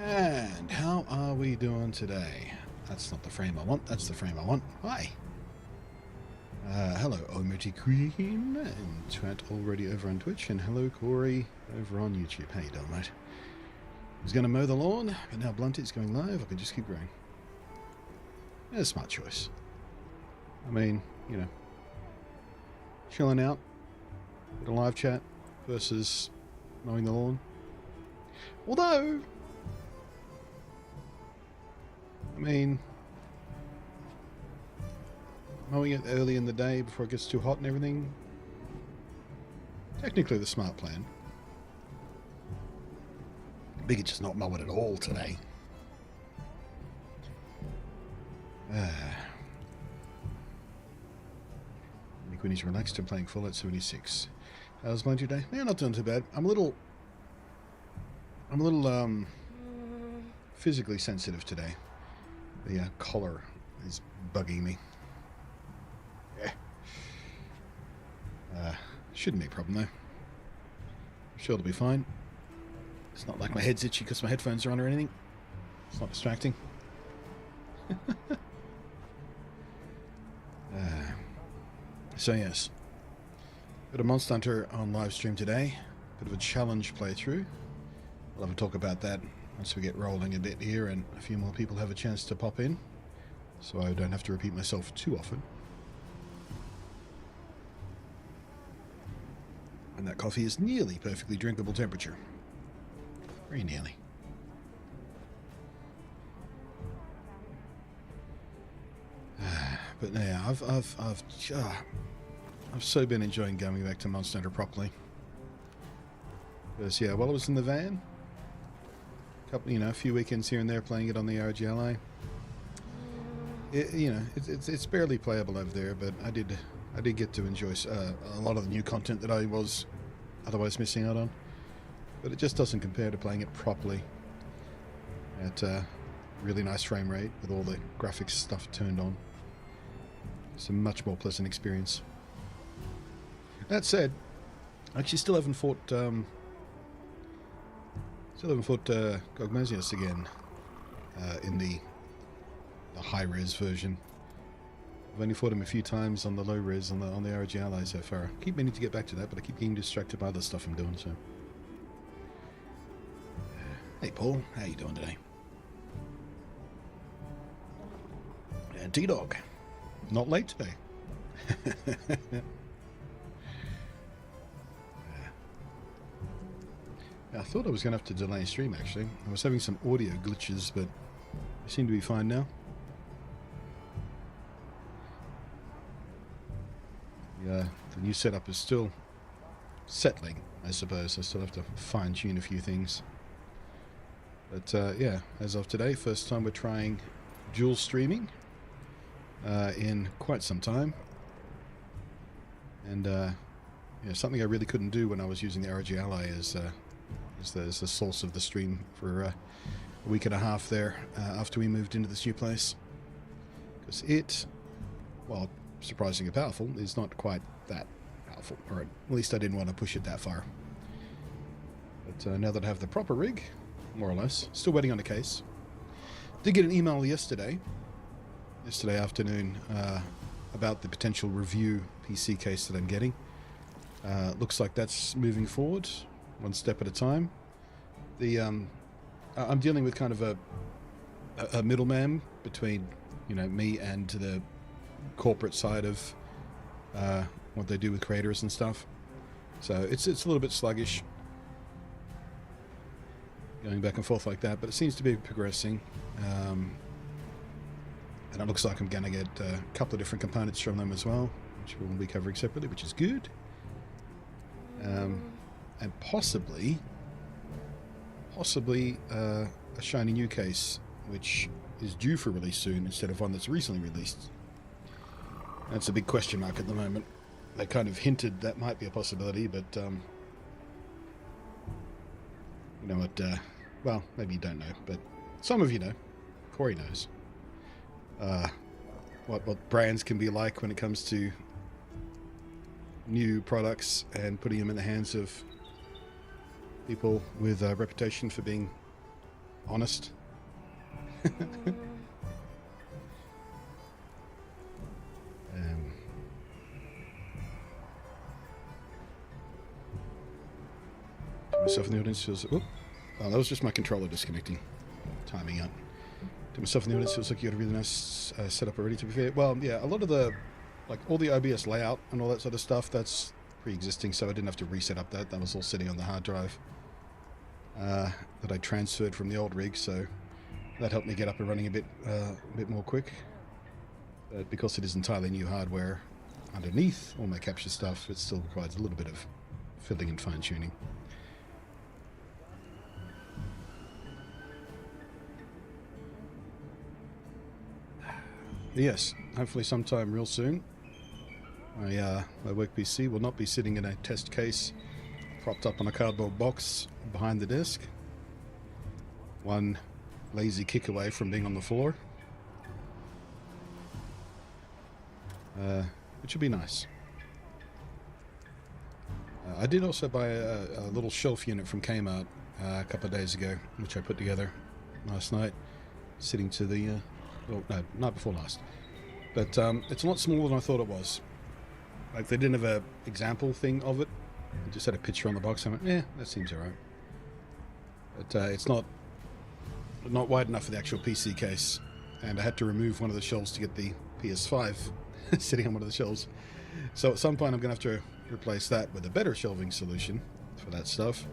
And how are we doing today? That's not the frame I want, that's the frame I want. Hi! Hello, Almighty Queen, and chat already over on Twitch, and hello, Corey, over on YouTube. How you doing, mate? I was going to mow the lawn, but now Blunty's going live, I can just keep going. Yeah, smart choice. I mean, you know, chilling out, bit of live chat, versus mowing the lawn. Although, I mean, mowing it early in the day before it gets too hot and everything, technically the smart plan. We could just not mow it at all today. Nick when he's relaxed and playing full at 76. How's mine today? Yeah, not doing too bad. I'm a little physically sensitive today. The collar is bugging me. Shouldn't be a problem though. I'm sure it'll be fine. It's not like my head's itchy because my headphones are on or anything. It's not distracting. So yes, bit of Monster Hunter on live stream today. Bit of a challenge playthrough. We'll have a talk about that once we get rolling a bit here and a few more people have a chance to pop in, so I don't have to repeat myself too often. And that coffee is nearly perfectly drinkable temperature. Very nearly. But yeah, I've so been enjoying going back to Monster Hunter properly. Because yeah, while I was in the van, a few weekends here and there playing it on the RGLI. It's barely playable over there, but I did get to enjoy a lot of the new content that I was otherwise missing out on. But it just doesn't compare to playing it properly at a really nice frame rate with all the graphics stuff turned on. It's a much more pleasant experience. That said, I actually still haven't fought Gogmazius again in the high-res version. I've only fought him a few times on the low-res on the RGLI so far. I keep meaning to get back to that, but I keep getting distracted by other stuff I'm doing, so... Hey Paul, how you doing today? And T-Dog. Not late today. I thought I was going to have to delay stream actually. I was having some audio glitches, but they seem to be fine now. The new setup is still settling, I suppose. I still have to fine-tune a few things. But yeah, as of today, first time we're trying dual streaming in quite some time. And yeah, something I really couldn't do when I was using the RGLI is the source of the stream for a week and a half there after we moved into this new place. Because it, while surprisingly powerful, is not quite that powerful. Or at least I didn't want to push it that far. But now that I have the proper rig, more or less, still waiting on the case. Did get an email yesterday afternoon, about the potential review PC case that I'm getting. Looks like that's moving forward, one step at a time. I'm dealing with kind of a middleman between, me and the corporate side of what they do with creators and stuff. So it's a little bit sluggish going back and forth like that, but it seems to be progressing. And it looks like I'm going to get a couple of different components from them as well, which we'll be covering separately, which is good. And possibly a shiny new case, which is due for release soon instead of one that's recently released. That's a big question mark at the moment. They kind of hinted that might be a possibility, but you know what? Well, maybe you don't know, but some of you know. Corey knows. What brands can be like when it comes to new products and putting them in the hands of people with a reputation for being honest. Myself in the audience feels... Oh, that was just my controller disconnecting. Timing out. To myself in the audience feels like you got a really nice setup already, to be fair. Well, yeah, a lot of the... Like, all the OBS layout and all that sort of stuff, that's pre-existing, so I didn't have to reset up that. That was all sitting on the hard drive that I transferred from the old rig, so that helped me get up and running a bit more quick. But because it is entirely new hardware underneath all my capture stuff, it still requires a little bit of fiddling and fine-tuning. Yes, hopefully sometime real soon. My work PC will not be sitting in a test case propped up on a cardboard box behind the desk. One lazy kick away from being on the floor. Which would be nice. I did also buy a little shelf unit from Kmart a couple of days ago, which I put together last night, sitting to the... well, no, night before last. But it's a lot smaller than I thought it was. Like, they didn't have an example thing of it. They just had a picture on the box. I went, yeah, that seems alright. But it's not wide enough for the actual PC case. And I had to remove one of the shelves to get the PS5 sitting on one of the shelves. So at some point I'm going to have to replace that with a better shelving solution for that stuff.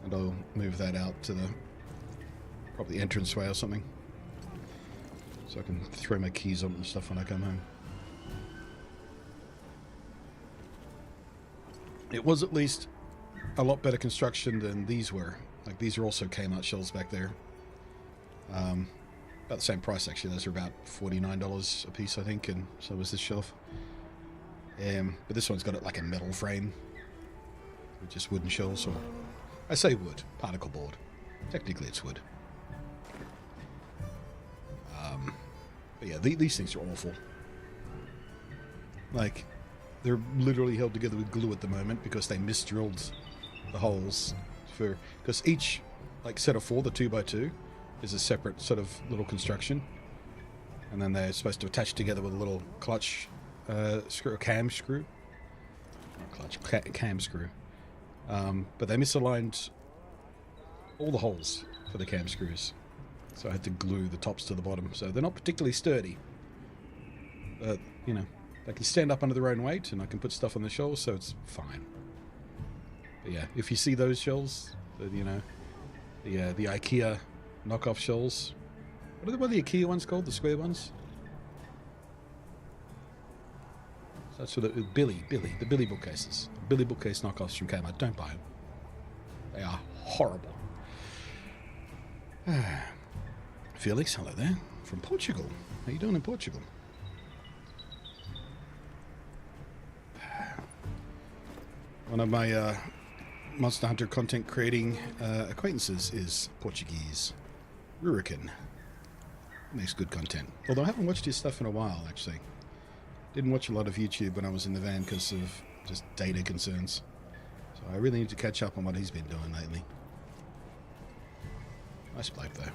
And I'll move that out to the probably entranceway or something. So I can throw my keys on and stuff when I come home. It was at least a lot better construction than these were. Like, these are also Kmart shelves back there. About the same price, actually. Those are about $49 a piece, I think, and so was this shelf. But this one's got it like a metal frame with just wooden shelves, or I say wood, particle board. Technically it's wood. But yeah, these things are awful. Like, they're literally held together with glue at the moment because they misdrilled the holes for... Because each, like, set of 4, the 2x2, is a separate sort of little construction. And then they're supposed to attach together with a little clutch screw, cam screw. Not clutch, cam screw. But they misaligned all the holes for the cam screws. So I had to glue the tops to the bottom. So they're not particularly sturdy. But, you know, they can stand up under their own weight, and I can put stuff on the shelves, so it's fine. But yeah, if you see those shelves, you know, the IKEA knockoff shelves. What are the IKEA ones called? The square ones? So that's for the Billy bookcases. Billy bookcase knockoffs from Kmart. Don't buy them. They are horrible. Felix, hello there. From Portugal. How you doing in Portugal? One of my Monster Hunter content creating acquaintances is Portuguese. Rurikan. Makes good content. Although I haven't watched his stuff in a while, actually. Didn't watch a lot of YouTube when I was in the van because of just data concerns. So I really need to catch up on what he's been doing lately. Nice bloke, though.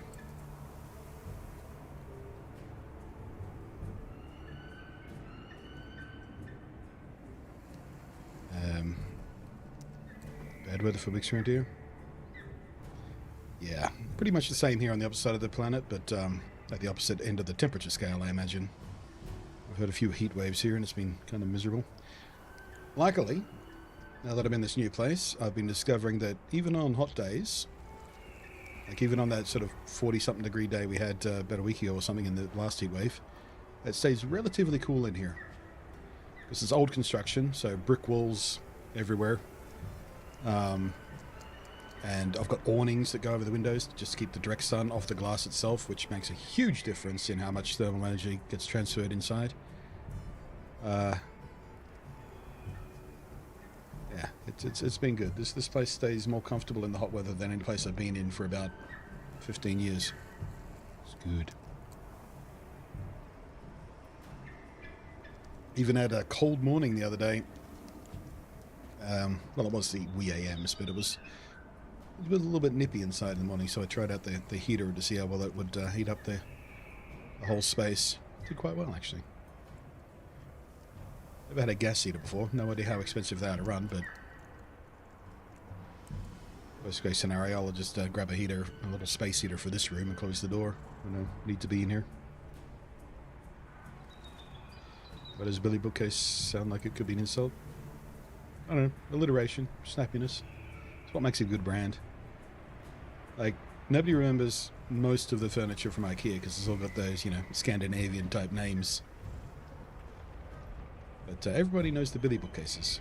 Bad weather for weeks around here. Yeah, pretty much the same here on the opposite side of the planet, but at the opposite end of the temperature scale, I imagine. I've had a few heat waves here, and it's been kind of miserable. Luckily, now that I'm in this new place, I've been discovering that even on hot days, like even on that sort of 40-something degree day we had about a week ago or something in the last heat wave, it stays relatively cool in here. Because it's old construction, so brick walls everywhere. And I've got awnings that go over the windows just to keep the direct sun off the glass itself, which makes a huge difference in how much thermal energy gets transferred inside. Yeah, it's been good. This place stays more comfortable in the hot weather than any place I've been in for about 15 years. It's good. Even had a cold morning the other day. Well, it was the wee AMs, but it was It was a little bit nippy inside in the morning, so I tried out the heater to see how well it would heat up the whole space. Did quite well, actually. I've had a gas heater before. No idea how expensive they are to run, but worst case scenario, I'll just grab a heater, a little space heater for this room, and close the door when I need to be in here. But does Billy Bookcase sound like it could be an insult? I don't know. Alliteration, snappiness. It's what makes a good brand. Like, nobody remembers most of the furniture from IKEA because it's all got those, you know, Scandinavian type names. But everybody knows the Billy bookcases.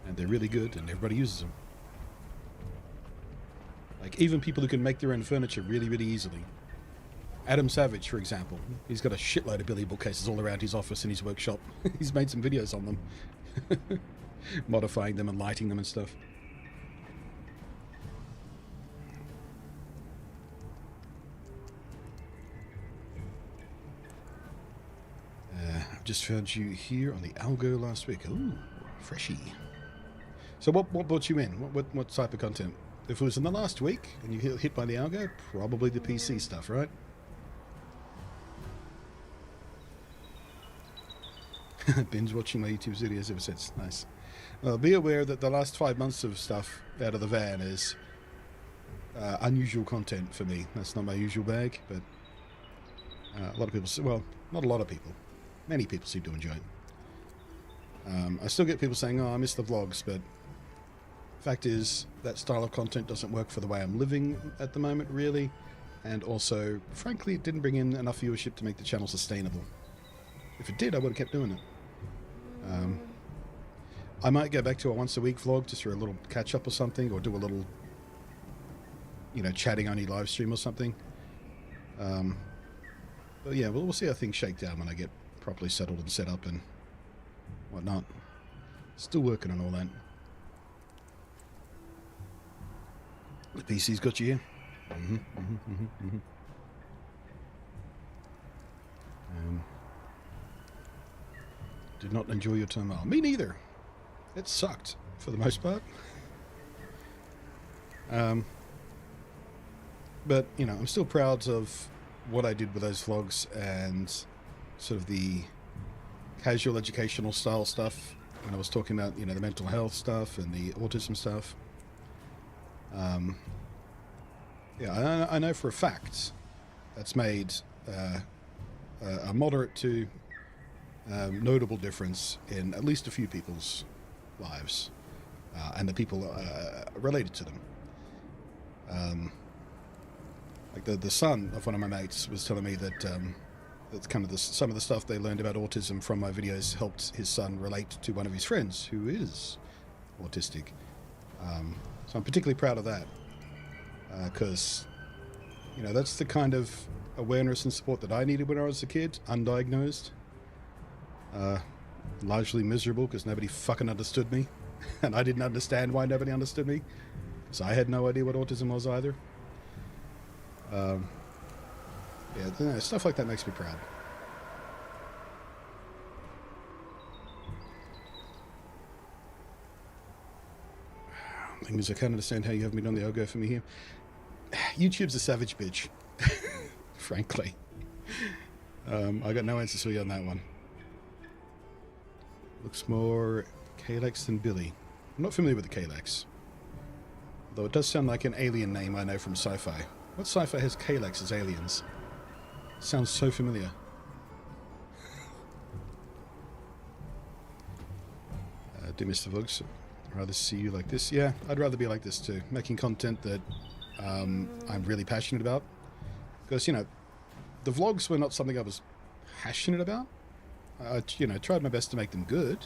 And they're really good and everybody uses them. Like, even people who can make their own furniture really, really easily. Adam Savage, for example. He's got a shitload of Billy bookcases all around his office and his workshop. He's made some videos on them. Modifying them and lighting them and stuff. I've just found you here on the Algo last week. Ooh, freshy. So what brought you in? What type of content? If it was in the last week and you hit by the Algo, probably the PC stuff, right? Binge watching my YouTube videos ever since. Nice. Well, be aware that the last 5 months of stuff out of the van is unusual content for me. That's not my usual bag, but a lot of people, well, not a lot of people. Many people seem to enjoy it. I still get people saying, oh, I miss the vlogs, but fact is that style of content doesn't work for the way I'm living at the moment, really. And also, frankly, it didn't bring in enough viewership to make the channel sustainable. If it did, I would have kept doing it. I might go back to a once-a-week vlog just for a little catch-up or something, or do a little, you know, chatting-only live stream or something. But yeah, we'll see how things shake down when I get properly settled and set up and whatnot. Still working on all that. The PC's got you here. Did not enjoy your time out. Me neither. It sucked for the most part. But, you know, I'm still proud of what I did with those vlogs and sort of the casual educational style stuff when I was talking about, you know, the mental health stuff and the autism stuff. Yeah, I know for a fact that's made a moderate to notable difference in at least a few people's lives and the people related to them. Like the son of one of my mates was telling me that that's kind of some of the stuff they learned about autism from my videos helped his son relate to one of his friends who is autistic. So I'm particularly proud of that because, you know, that's the kind of awareness and support that I needed when I was a kid, undiagnosed. Largely miserable because nobody fucking understood me and I didn't understand why nobody understood me, so I had no idea what autism was either. Yeah, stuff like that makes me proud. Thing is, I can't understand how you haven't been on the Algo for me here. YouTube's a savage bitch. Frankly. I got no answers for you on that one. Looks more Kalex than Billy. I'm not familiar with the Kalex. Though it does sound like an alien name I know from sci-fi. What sci-fi has Kalex as aliens? Sounds so familiar. Do Mr. Vlogs. I'd rather see you like this. Yeah, I'd rather be like this too. Making content that I'm really passionate about. Because, you know, the vlogs were not something I was passionate about. I, you know, tried my best to make them good.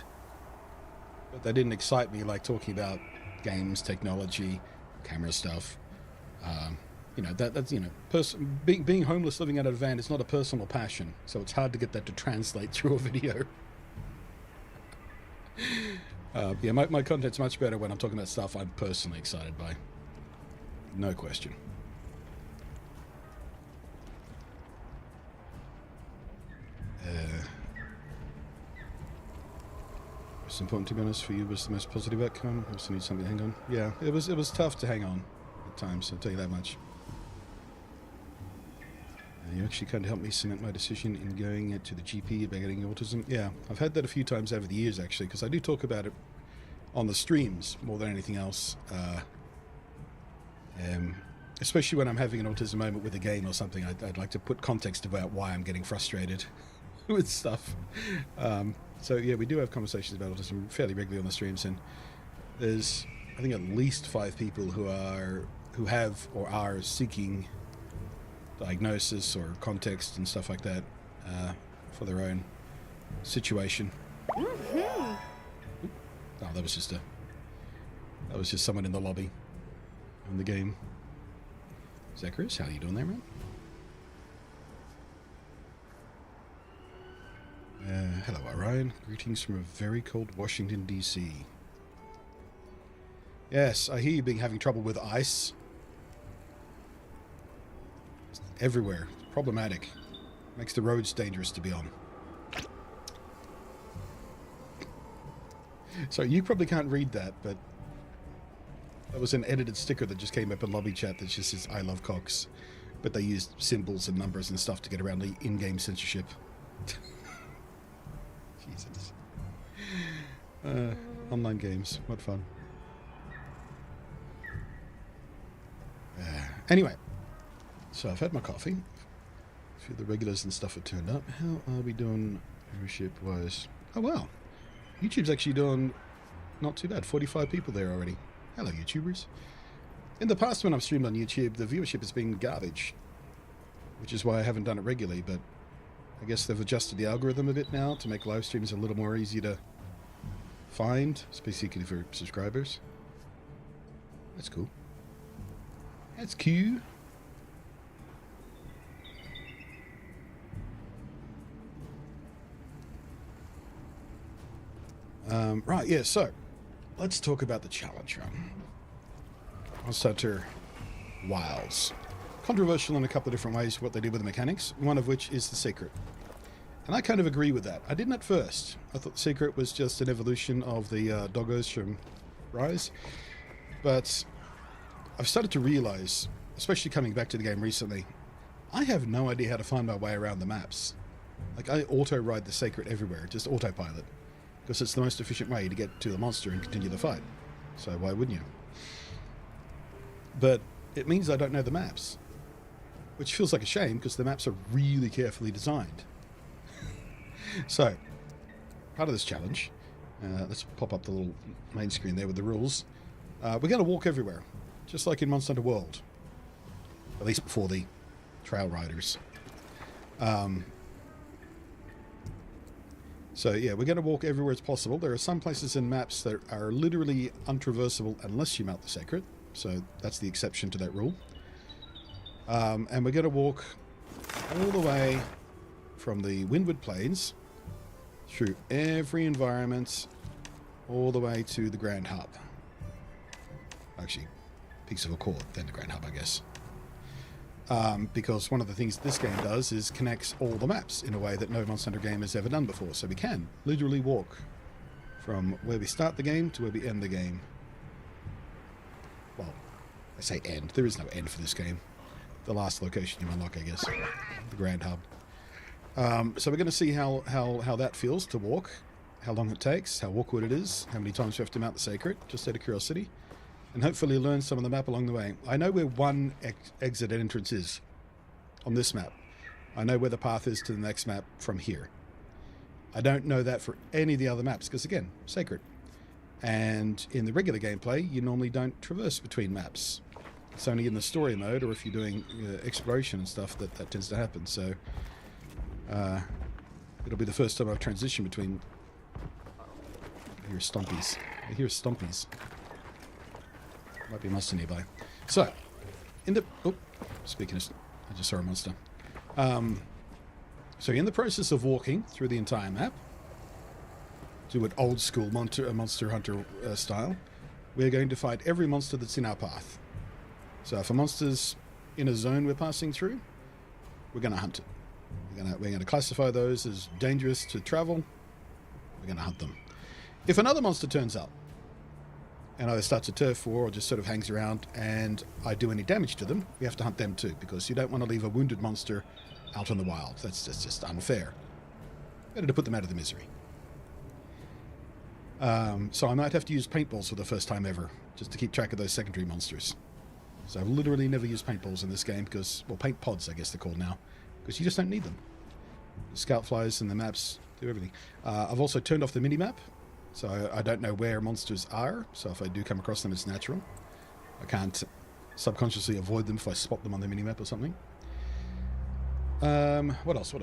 But they didn't excite me like talking about games, technology, camera stuff. You know, that's, you know, being homeless living out of a van is not a personal passion. So it's hard to get that to translate through a video. Yeah, my content's much better when I'm talking about stuff I'm personally excited by. No question. Most important, to be honest, for you was the most positive outcome. Also need something to hang on. Yeah, it was tough to hang on at times, I'll tell you that much. You actually kind of helped me cement my decision in going to the GP about getting autism. Yeah, I've had that a few times over the years, actually, because I do talk about it on the streams more than anything else. Especially when I'm having an autism moment with a game or something, I'd like to put context about why I'm getting frustrated with stuff. So yeah, we do have conversations about autism fairly regularly on the streams, and there's, I think, at least 5 people who have or are seeking diagnosis or context and stuff like that for their own situation. Oh, that was just someone in the lobby in the game. Zacharias, how are you doing there, man? Hello, Orion. Greetings from a very cold Washington, D.C. Yes, I hear you've been having trouble with ice. It's everywhere. It's problematic. Makes the roads dangerous to be on. So you probably can't read that, but that was an edited sticker that just came up in lobby chat that just says, I love Cox. But they used symbols and numbers and stuff to get around the in-game censorship. Jesus. Online games. What fun. Anyway. So I've had my coffee. A few of the regulars and stuff have turned up. How are we doing viewership-wise? Oh, wow. YouTube's actually doing not too bad. 45 people there already. Hello, YouTubers. In the past, when I've streamed on YouTube, the viewership has been garbage, which is why I haven't done it regularly, but I guess they've adjusted the algorithm a bit now to make live streams a little more easy to find, specifically for subscribers. That's cool. That's cute. Right, yeah, so let's talk about the challenge run. Mhwilds. Controversial in a couple of different ways what they did with the mechanics, one of which is the seikret. And I kind of agree with that. I didn't at first. I thought the seikret was just an evolution of the doggos from Rise. But I've started to realize, especially coming back to the game recently, I have no idea how to find my way around the maps. Like, I auto-ride the seikret everywhere, just autopilot. Because it's the most efficient way to get to the monster and continue the fight. So why wouldn't you? But it means I don't know the maps. Which feels like a shame, because the maps are really carefully designed. So, part of this challenge, let's pop up the little main screen there with the rules. We're going to walk everywhere, just like in Monster Hunter World. At least before the trail riders. So yeah, we're going to walk everywhere as possible. There are some places in maps that are literally untraversable unless you mount the seikret. So that's the exception to that rule. And we're going to walk all the way from the Windward Plains through every environment all the way to the Grand Hub. Actually, Peaks of Accord, then the Grand Hub, I guess. Because one of the things this game does is connects all the maps in a way that no Monster Hunter game has ever done before. So we can literally walk from where we start the game to where we end the game. Well, I say end. There is no end for this game. The last location you unlock, I guess. The Grand Hub. So we're going to see how that feels to walk. How long it takes. How awkward it is. How many times we have to mount the seikret. Just out of curiosity. And hopefully learn some of the map along the way. I know where one exit and entrance is on this map. I know where the path is to the next map from here. I don't know that for any of the other maps, because again, seikret. And in the regular gameplay, you normally don't traverse between maps. It's only in the story mode, or if you're doing exploration and stuff, that tends to happen. So it'll be the first time I've transitioned between... I hear stompies. I hear stompies. Might be a monster nearby. So, in the... Oh, speaking of... I just saw a monster. So in the process of walking through the entire map, do it old school Monster Hunter style, we're going to fight every monster that's in our path. So if a monster's in a zone we're passing through, we're going to hunt it. We're going to classify those as dangerous to travel. We're going to hunt them. If another monster turns up and either starts a turf war or just sort of hangs around and I do any damage to them, we have to hunt them too, because you don't want to leave a wounded monster out in the wild. That's just unfair. Better to put them out of the misery. So I might have to use paintballs for the first time ever, just to keep track of those secondary monsters. So I've literally never used paintballs in this game because, well, paint pods I guess they're called now, because you just don't need them. The scout flies and the maps do everything. I've also turned off the mini-map, so I don't know where monsters are, so if I do come across them it's natural. I can't subconsciously avoid them if I spot them on the mini-map or something. What else?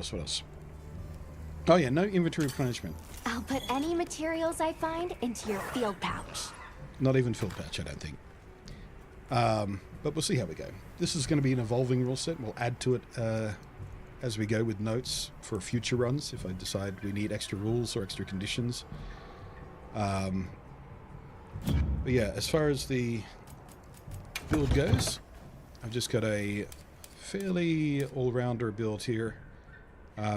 Oh yeah, no inventory replenishment. I'll put any materials I find into your field pouch. Not even field pouch, I don't think. But we'll see how we go. This is going to be an evolving rule set. We'll add to it as we go with notes for future runs if I decide we need extra rules or extra conditions. But yeah, as far as the build goes, I've just got a fairly all-rounder build here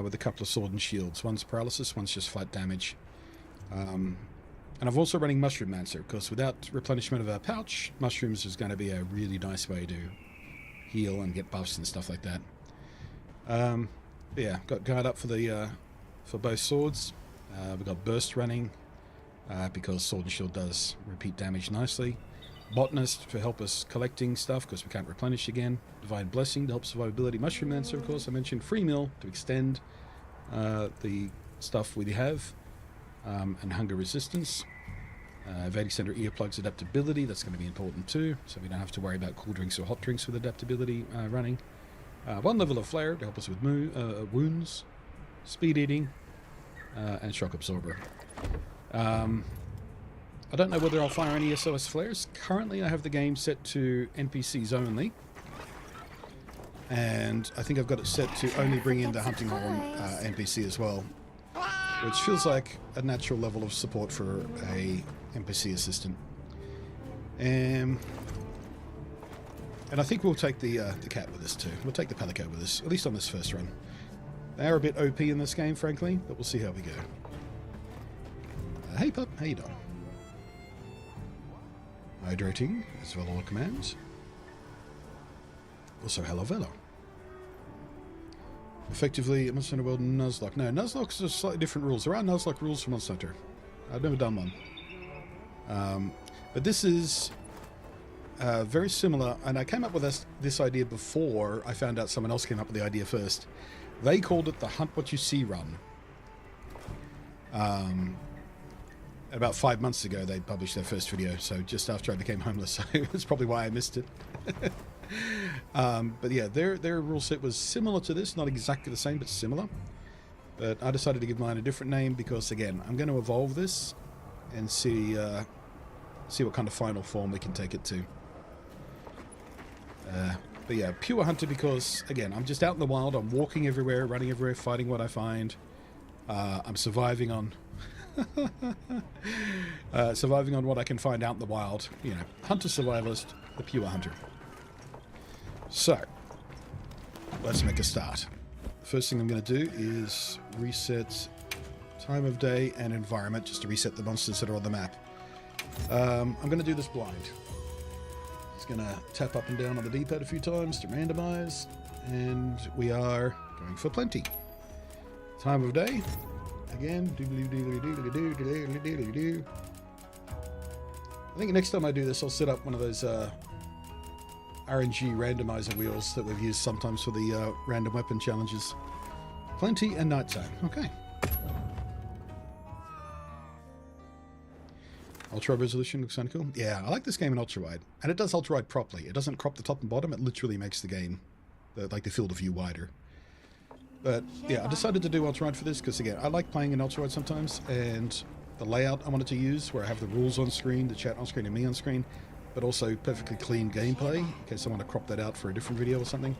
with a couple of sword and shields. One's paralysis, one's just flat damage. And I'm also running Mushroom Mancer, because without replenishment of our pouch, mushrooms is going to be a really nice way to heal and get buffs and stuff like that. Yeah, got guard up for the for both swords. We've got burst running, because sword and shield does repeat damage nicely. Botanist for help us collecting stuff because we can't replenish again. Divine Blessing to help survivability. Mushroom Mancer, of course, I mentioned. Free Meal to extend the stuff we have. And Hunger Resistance. Vedic Center Earplugs Adaptability, that's going to be important too, so we don't have to worry about cool drinks or hot drinks with adaptability running. One level of Flare to help us with wounds. Speed Eating. And Shock Absorber. I don't know whether I'll fire any SOS flares. Currently I have the game set to NPCs only. And I think I've got it set to only bring in the Hunting Horn NPC as well. Which feels like a natural level of support for a NPC assistant. And I think we'll take the cat with us too. We'll take the pelican with us, at least on this first run. They are a bit OP in this game, frankly, but we'll see how we go. Hey pup, how you doing? Hydrating, as Velo commands. Also, hello Velo. Effectively, Monster Hunter World Nuzlocke. No, Nuzlocke's are slightly different rules. There are Nuzlocke rules for Monster Hunter. I've never done one. But this is very similar, and I came up with this idea before I found out someone else came up with the idea first. They called it the Hunt What You See run. About 5 months ago, they published their first video, so just after I became homeless, so that's probably why I missed it. But yeah, their rule set was similar to this, not exactly the same, but similar. But I decided to give mine a different name because, again, I'm going to evolve this and see what kind of final form we can take it to. But yeah, Pure Hunter because, again, I'm just out in the wild. I'm walking everywhere, running everywhere, fighting what I find. I'm surviving on surviving on what I can find out in the wild. You know, hunter survivalist, the Pure Hunter. So, let's make a start. The first thing I'm going to do is reset time of day and environment, just to reset the monsters that are on the map. I'm going to do this blind. Just going to tap up and down on the D-pad a few times to randomize, and we are going for plenty. Time of day, again. I think next time I do this, I'll set up one of those RNG randomizer wheels that we've used sometimes for the random weapon challenges. Plenty and nighttime. Okay. Ultra resolution looks kind of cool. Yeah, I like this game in ultra wide, and it does ultra wide properly. It doesn't crop the top and bottom. It literally makes the game, like the field of view, wider. But yeah, I decided to do ultra wide for this because, again, I like playing in ultra wide sometimes, and the layout I wanted to use, where I have the rules on screen, the chat on screen, and me on screen, but also perfectly clean gameplay in case I want to crop that out for a different video or something.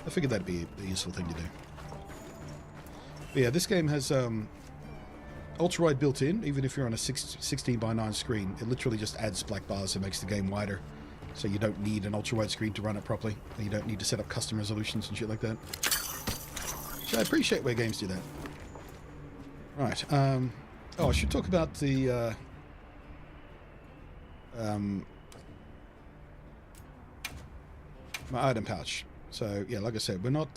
I figured that'd be a useful thing to do. But yeah, this game has ultra wide built in. Even if you're on a 16:9 screen, it literally just adds black bars and makes the game wider. So you don't need an ultra wide screen to run it properly, and you don't need to set up custom resolutions and shit like that. So I appreciate where games do that. Right, Oh, I should talk about the my item pouch. So yeah, like I said, we're not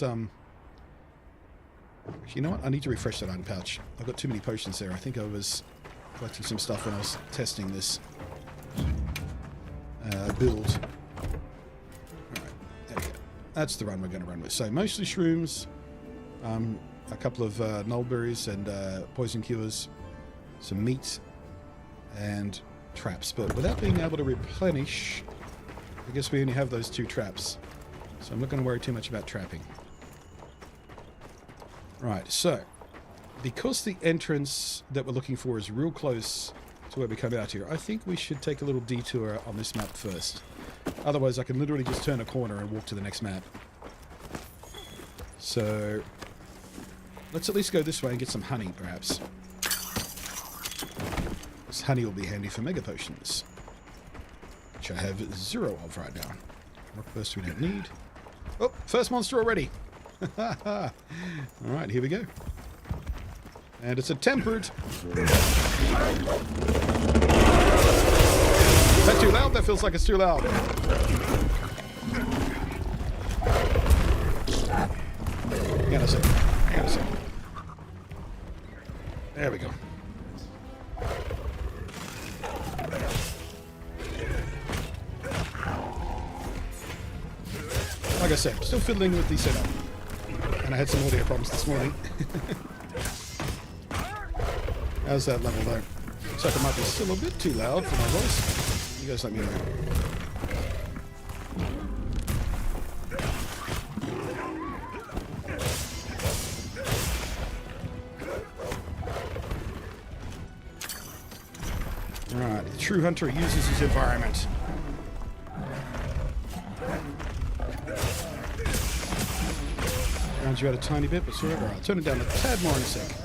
you know what? I need to refresh that item pouch. I've got too many potions there. I think I was collecting some stuff when I was testing this build. Alright, there we go. That's the run we're going to run with. So mostly shrooms, a couple of nullberries and poison cures, some meat, and traps. But without being able to replenish, I guess we only have those 2 traps. So I'm not going to worry too much about trapping. Right, so because the entrance that we're looking for is real close to where we come out here, I think we should take a little detour on this map first. Otherwise, I can literally just turn a corner and walk to the next map. So let's at least go this way and get some honey, perhaps. This honey will be handy for mega potions, which I have 0 of right now. Rock burst we don't need. Oh, first monster already. Alright, here we go. And it's a tempered. Is that too loud? That feels like it's too loud. Hang on a second. Hang on a second. There we go. Like I said, still fiddling with the setup. And I had some audio problems this morning. How's that level though? Looks like it might be still a bit too loud for my voice. You guys let me know. Alright, the true hunter uses his environment. Round you out a tiny bit, but sort of. Alright, I'll turn it down a tad more in a sec.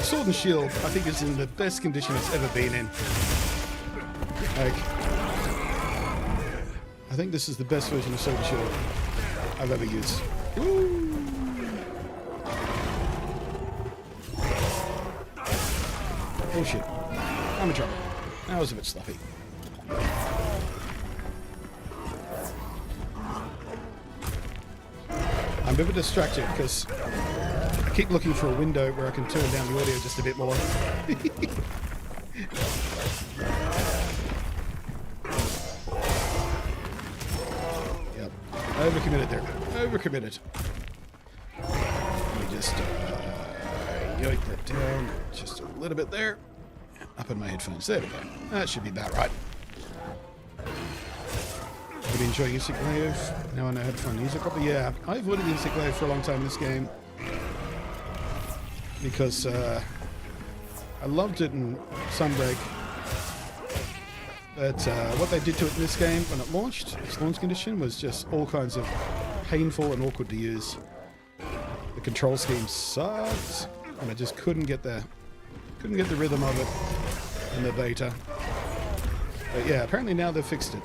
Sword and Shield, I think, is in the best condition it's ever been in. Like, I think this is the best version of Sword and Shield I've ever used. Woo! Oh shit. I'm in trouble. That was a bit sloppy. I'm a bit distracted because I keep looking for a window where I can turn down the audio just a bit more. Yep. Overcommitted there. Overcommitted. Let me just yoink that down just a little bit there. Up in my headphones. There we go. That should be about right. Really enjoying Insect Glaive. Now I know how to find music copy. Yeah, I avoided the Insect Glaive for a long time in this game. Because I loved it in Sunbreak, but what they did to it in this game when it launched, its launch condition, was just all kinds of painful and awkward to use. The control scheme sucked, and I just couldn't get the rhythm of it in the beta. But yeah, apparently now they've fixed it,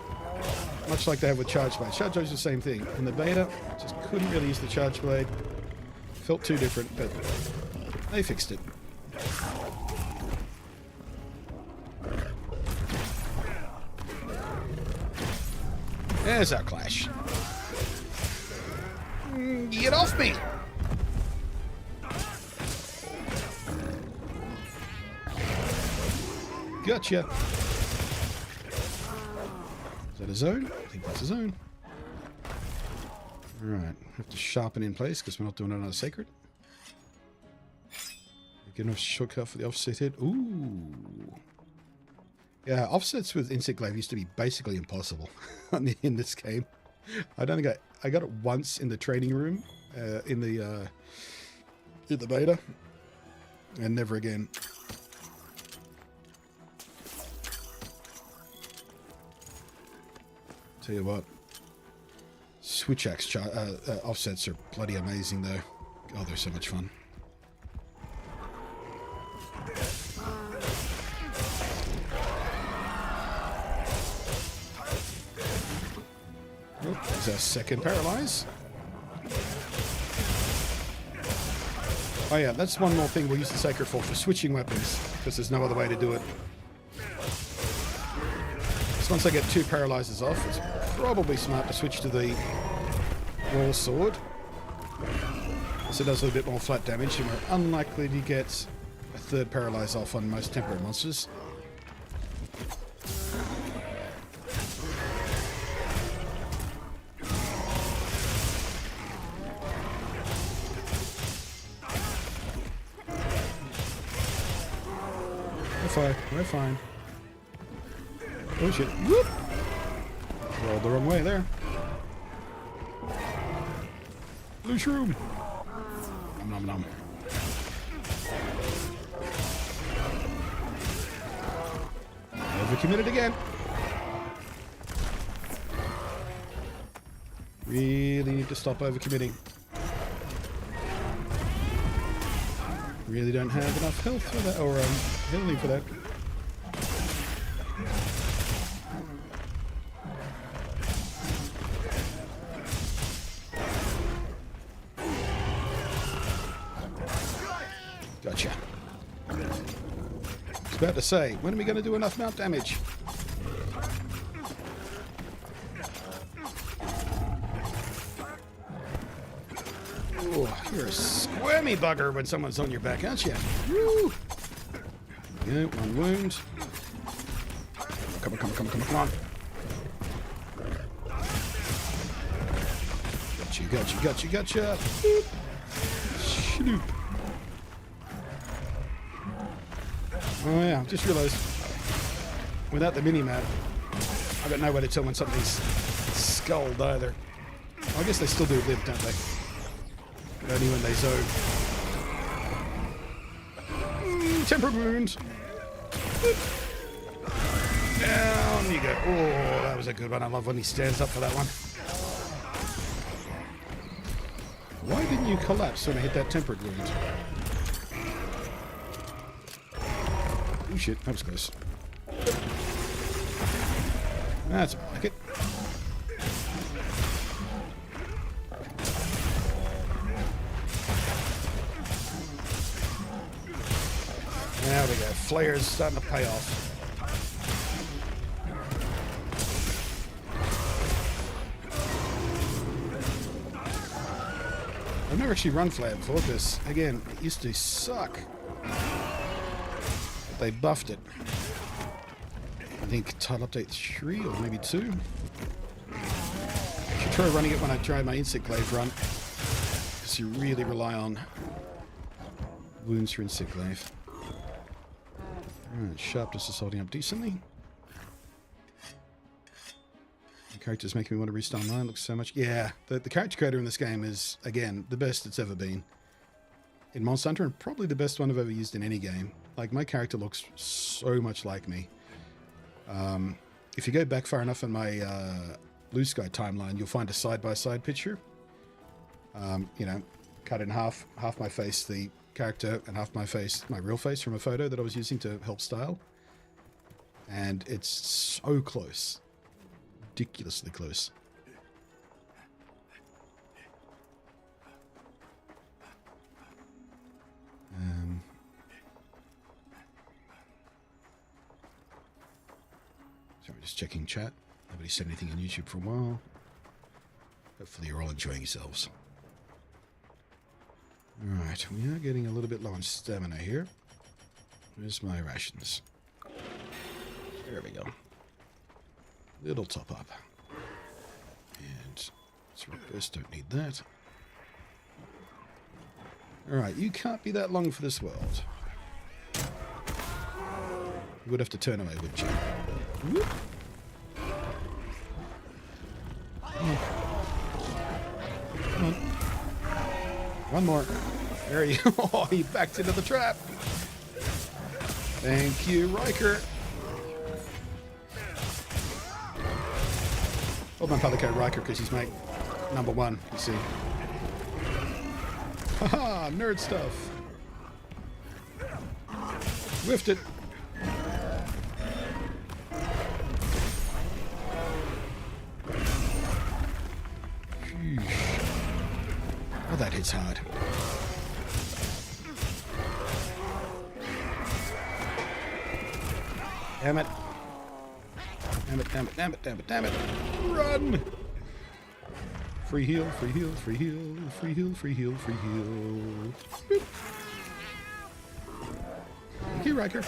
much like they have with Charge Blade. Charge Blade's the same thing. In the beta, just couldn't really use the Charge Blade. Felt too different, but they fixed it. There's our clash. Get off me! Gotcha. Is that a zone? I think that's a zone. Alright, have to sharpen in place because we're not doing another seikret. Get enough shortcut for the offset hit. Ooh. Yeah, offsets with Insect Glaive used to be basically impossible in this game. I don't think I got it once in the training room in the beta, and never again. Tell you what, switch axe offsets are bloody amazing though. Oh, they're so much fun. There's our second paralyze. Oh yeah, that's one more thing we'll use the seikret for switching weapons, because there's no other way to do it. So once I get 2 paralyzes off, it's probably smart to switch to the raw sword. So it does a little bit more flat damage, and we're unlikely to get a 3rd paralyze off on most temporary monsters. We're fine. Oh shit. Whoop! Rolled the wrong way there. Blue shroom! Nom nom nom. Overcommitted again. Really need to stop overcommitting. Really don't have enough health for that, or healing for that. Gotcha. I was about to say, when are we going to do enough mount damage? Oh, you're a squirmy bugger when someone's on your back, aren't you? Woo! Yeah, 1 wound. Come on. Gotcha. Boop. Shloop. Oh yeah, just realised, without the mini-map, I've got no way to tell when something's skulled either. I guess they still do live, don't they? But only when they zone. Tempered wounds. Down you go. Oh, that was a good one. I love when he stands up for that one. Why didn't you collapse when I hit that tempered wound? Oh shit, that was close. That's a rocket. There we go. Flare's starting to pay off. I've never actually run flare before because, again, it used to suck. But they buffed it. I think title update 3 or maybe 2. I should try running it when I try my insect glaive run. Because you really rely on wounds for insect glaive. Alright, sharpness is holding up decently. The character's making me want to restart mine. Looks so much. Yeah, the character creator in this game is, again, the best it's ever been. In Monster Hunter, and probably the best one I've ever used in any game. Like, my character looks so much like me. If you go back far enough in my Blue Sky timeline, you'll find a side-by-side picture. You know, cut in half my face, the character, and half my face, my real face from a photo that I was using to help style. And it's so close. Ridiculously close. Sorry, just checking chat. Nobody said anything on YouTube for a while. Hopefully you're all enjoying yourselves. Alright, we are getting a little bit low on stamina here. Where's my rations? There we go. Little top up. And surplus, don't need that. Alright, you can't be that long for this world. You would have to turn away, wouldn't you? Whoop. Come on. One more. There you go. Oh, he backed into the trap. Thank you, Riker. Hold on, Pelican Riker, because he's my #1, you see. Haha, nerd stuff. Whiffed it. it's hard. Damn it. Damn it, damn it, damn it, damn it, damn it. Run! Free heal, free heal, free heal, free heal, free heal, free heal. Boop. Thank you, Riker.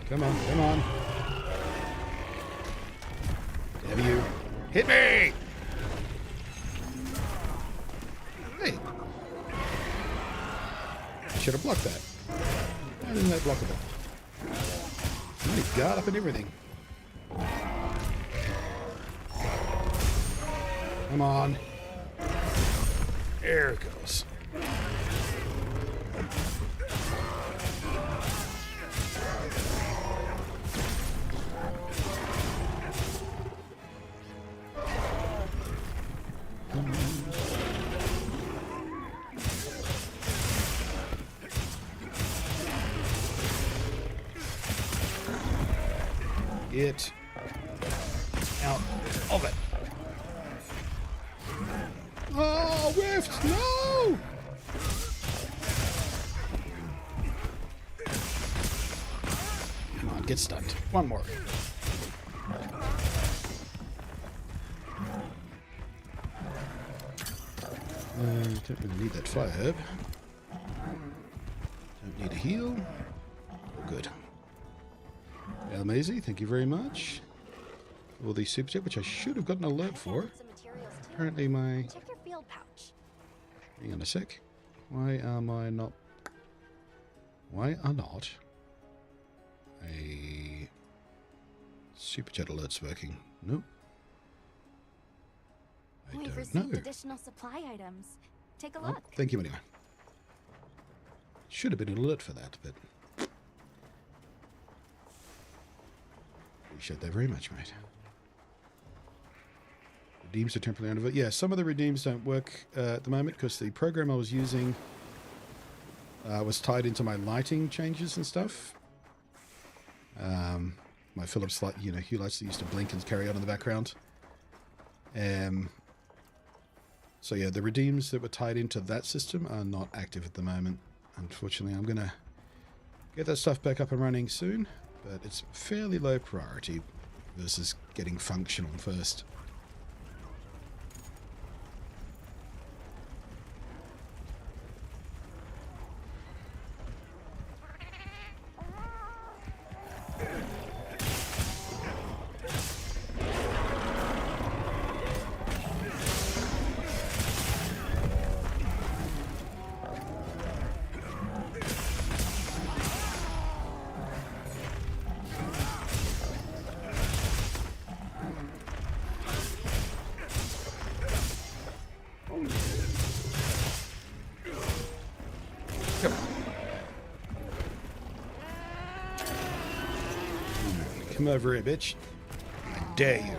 Come on, come on. Damn you. Hit me! Hey. Should have blocked that. Why isn't that blockable? My God, up and everything. Come on. There it goes. Get out of it. Oh, whiffed! No! Come on, get stunned. One more. Don't really need that fire herb. Don't need a heal. Good. Maisie, thank you very much. All these super chat, which I should have gotten an alert for. Apparently my... Check your field pouch. Hang on a sec. Why am I not... Why are not a super chat alerts working? No. I We've don't received know. additional supply items. Take a Oh, look. thank you anyway. Should have been an alert for that, but... Appreciate that very much, mate. Redeems are temporarily unavailable. Yeah, some of the redeems don't work at the moment because the program I was using was tied into my lighting changes and stuff. My Philips light, you know, hue lights that used to blink and carry on in the background. So yeah, the redeems that were tied into that system are not active at the moment. Unfortunately, I'm gonna get that stuff back up and running soon, but it's fairly low priority versus getting functional first. Come over here, bitch. I dare you.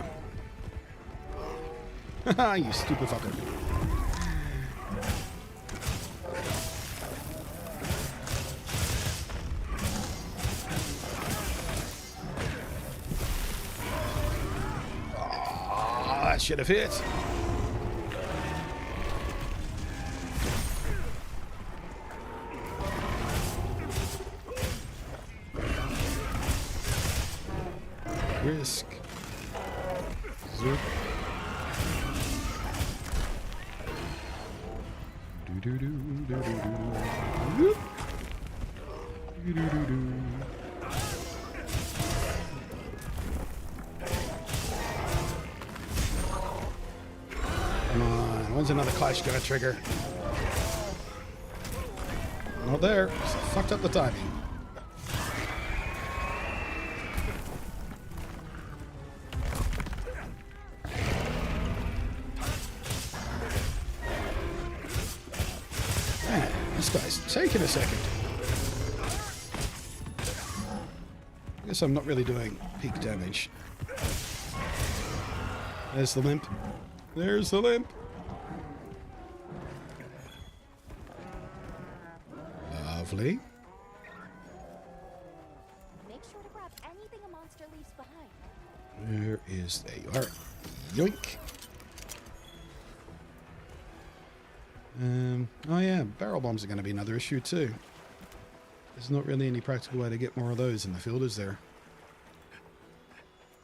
Haha, you stupid fucker. Oh, that should have hit. Risk. Zoop. Do do do do do do. Do do do do. Come on, when's another clash gonna trigger? Not there. Just fucked up the timing. This guy's taking a second. I guess I'm not really doing peak damage. There's the limp. There's the limp. Lovely. Make sure to grab anything a monster leaves behind. There you are. Yoink. Oh yeah, barrel bombs are going to be another issue too. There's not really any practical way to get more of those in the field, is there?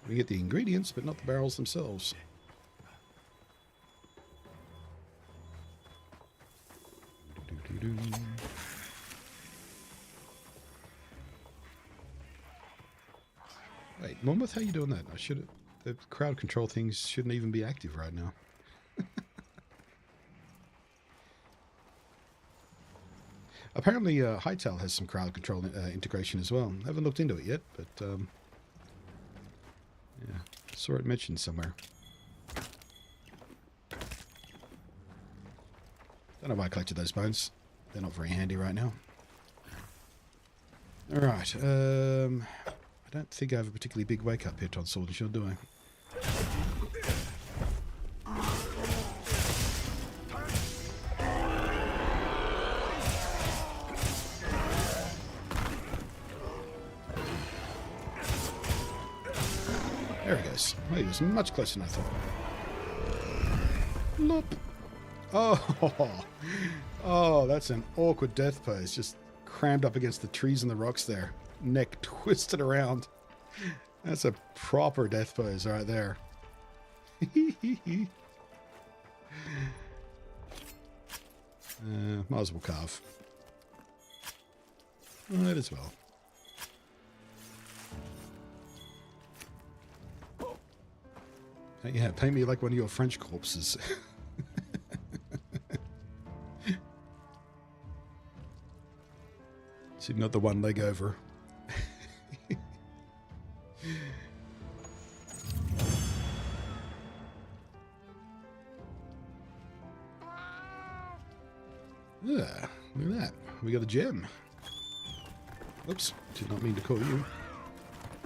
We get the ingredients, but not the barrels themselves. Wait, Monmouth, how you doing that? The crowd control things shouldn't even be active right now. Apparently, Hightail has some crowd control integration as well. I haven't looked into it yet, but yeah, saw it mentioned somewhere. Don't know why I collected those bones. They're not very handy right now. Alright, I don't think I have a particularly big wake-up hit on Sword and Shield, do I? There he goes. Well, he was much closer than I thought. Lop. Oh, oh, that's an awkward death pose. Just crammed up against the trees and the rocks there. Neck twisted around. That's a proper death pose right there. Might as well carve. Might as well. Yeah, paint me like one of your French corpses. See, not the one leg over. Yeah, look at that. We got a gem. Oops, did not mean to call you.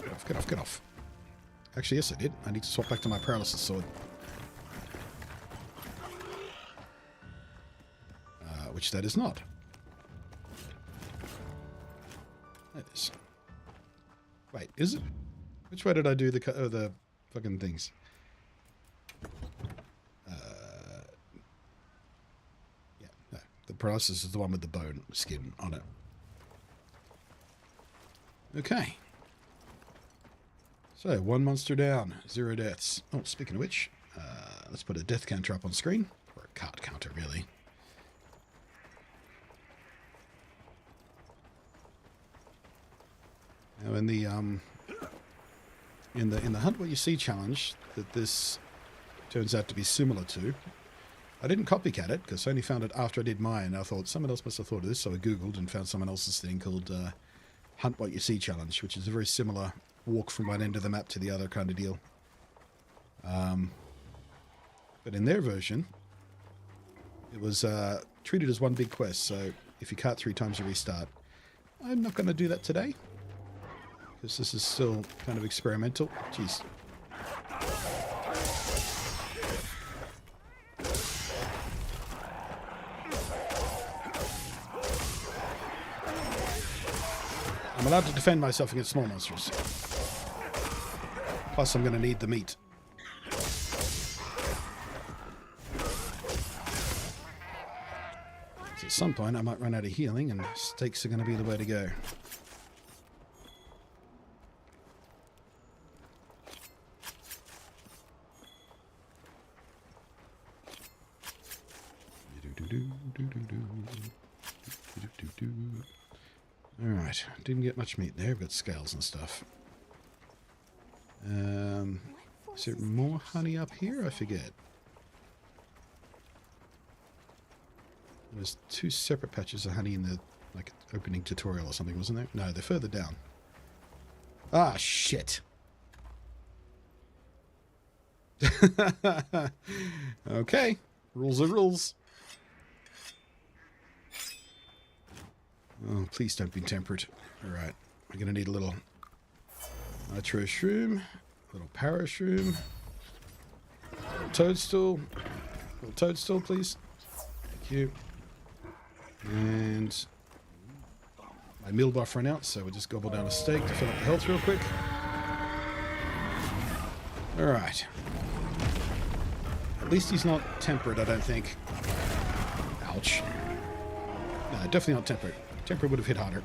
Get off, get off, get off. Actually, yes I did. I need to swap back to my paralysis sword. Which that is not. That is. Wait, is it? Which way did I do the fucking things? Yeah, no. The paralysis is the one with the bone skin on it. Okay. So, 1 monster down, 0 deaths. Oh, speaking of which, let's put a death counter up on screen. Or a card counter, really. Now, in the Hunt What You See challenge, that this turns out to be similar to, I didn't copycat it, because I only found it after I did mine. I thought, someone else must have thought of this, so I googled and found someone else's thing called Hunt What You See challenge, which is a very similar walk from one end of the map to the other kind of deal. But in their version, it was treated as one big quest, so if you cart 3 times you restart. I'm not going to do that today, because this is still kind of experimental. Jeez. I'm allowed to defend myself against small monsters. Plus, I'm going to need the meat. So at some point, I might run out of healing, and steaks are going to be the way to go. Alright, didn't get much meat there, but scales and stuff. Is there more honey up here? I forget. There's 2 separate patches of honey in the opening tutorial or something, wasn't there? No, they're further down. Ah, shit. Okay, rules are rules. Oh, please don't be temperate. Alright, we're going to need a little nitro shroom, a little para shroom, a little toadstool. A little toadstool, please. Thank you. And My meal buff ran out, so we'll just gobble down a steak to fill up the health real quick. Alright. At least he's not temperate, I don't think. Ouch. No, definitely not temperate. Temperate would have hit harder.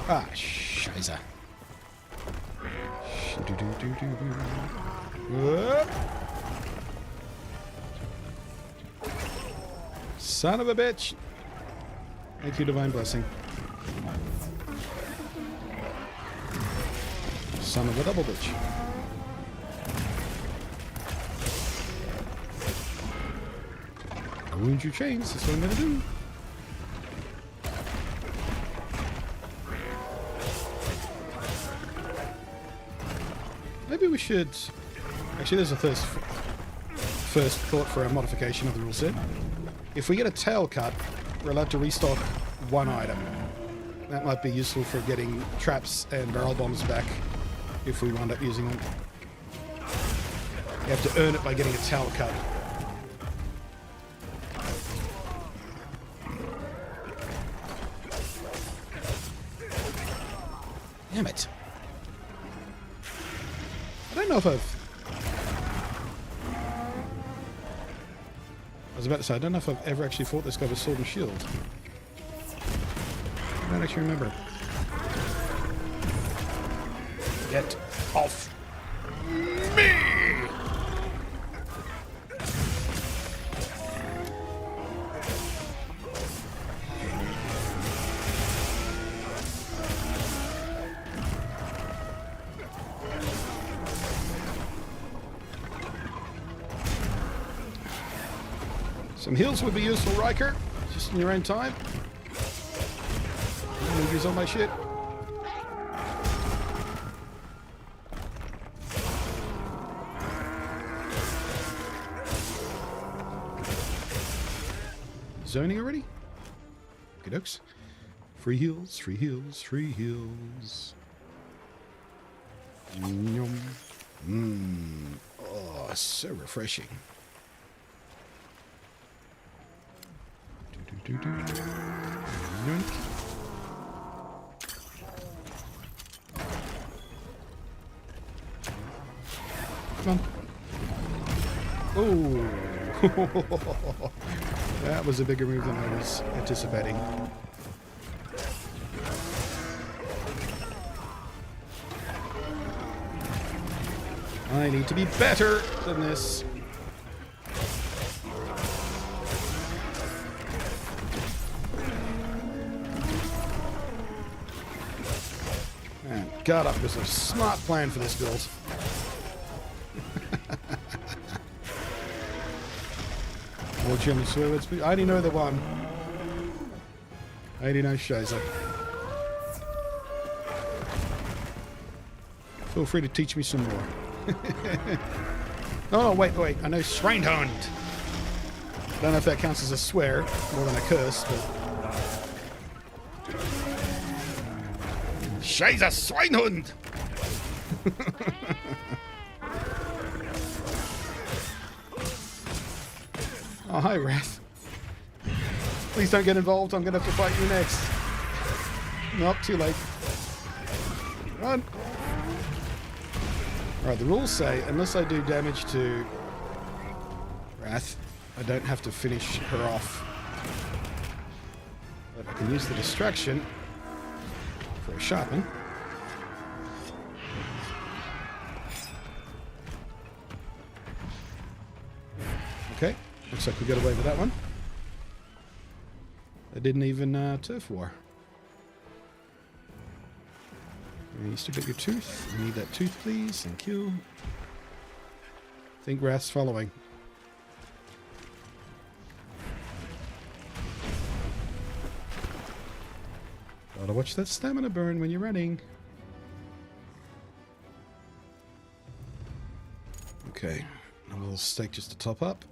Ah, scheiße. Son of a bitch. Thank you, Divine Blessing. Son of a double bitch. I wound your chains, that's what I'm gonna do. Maybe we should... Actually, there's a first thought for a modification of the rule set. If we get a tail cut, we're allowed to restock one item. That might be useful for getting traps and barrel bombs back if we wind up using them. You have to earn it by getting a tail cut. Damn it. I don't know if I was about to say, I don't know if I've ever actually fought this guy with sword and shield. I don't actually remember. Get off me! Some heals would be useful, Riker. Just in your own time. I'm gonna use all my shit. Zoning already? Okay, dokes. Free heals, free heals, free heals. Yum. Mmm. Oh, so refreshing. Come on. Oh, that was a bigger move than I was anticipating. I need to be better than this. Man, God, up was a smart plan for this build. More German swearwords. I already know the one. I already know Scheiße. Feel free to teach me some more. Oh, wait. I know Schweinhund. Don't know if that counts as a swear more than a curse, but... Scheiße, Schweinhund! Oh, hi, Wrath. Please don't get involved. I'm going to have to fight you next. Nope, too late. Run! Alright, the rules say, unless I do damage to Wrath, I don't have to finish her off. But I can use the distraction for a sharpen. Okay, looks like we got away with that one. I didn't even turf war. You still got your tooth. I need that tooth, please. Thank you. Think grass following. Gotta watch that stamina burn when you're running. Okay, a little steak just to top up.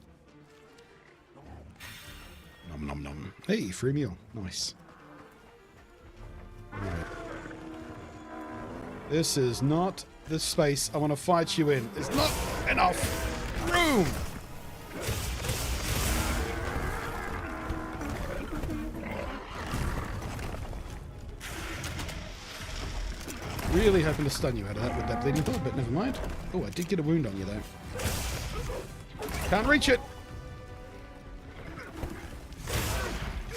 Nom nom nom. Hey, free meal. Nice. Alright. This is not the space I want to fight you in. There's not enough room! Really hoping to stun you out of that with that bleeding bullet, but never mind. Oh, I did get a wound on you though. Can't reach it!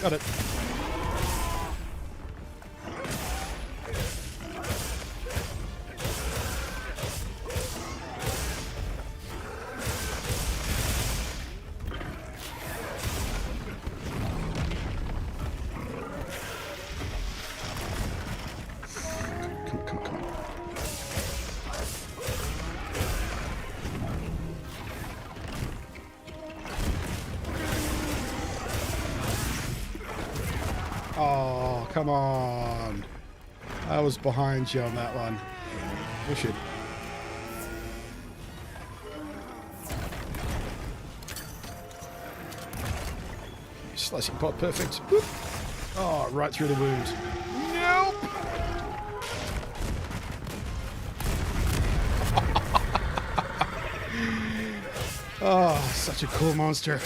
Got it. Oh, come on. I was behind you on that one. Push it. Slicing pot, perfect. Whoop. Oh, right through the wound. Nope! Oh, such a cool monster.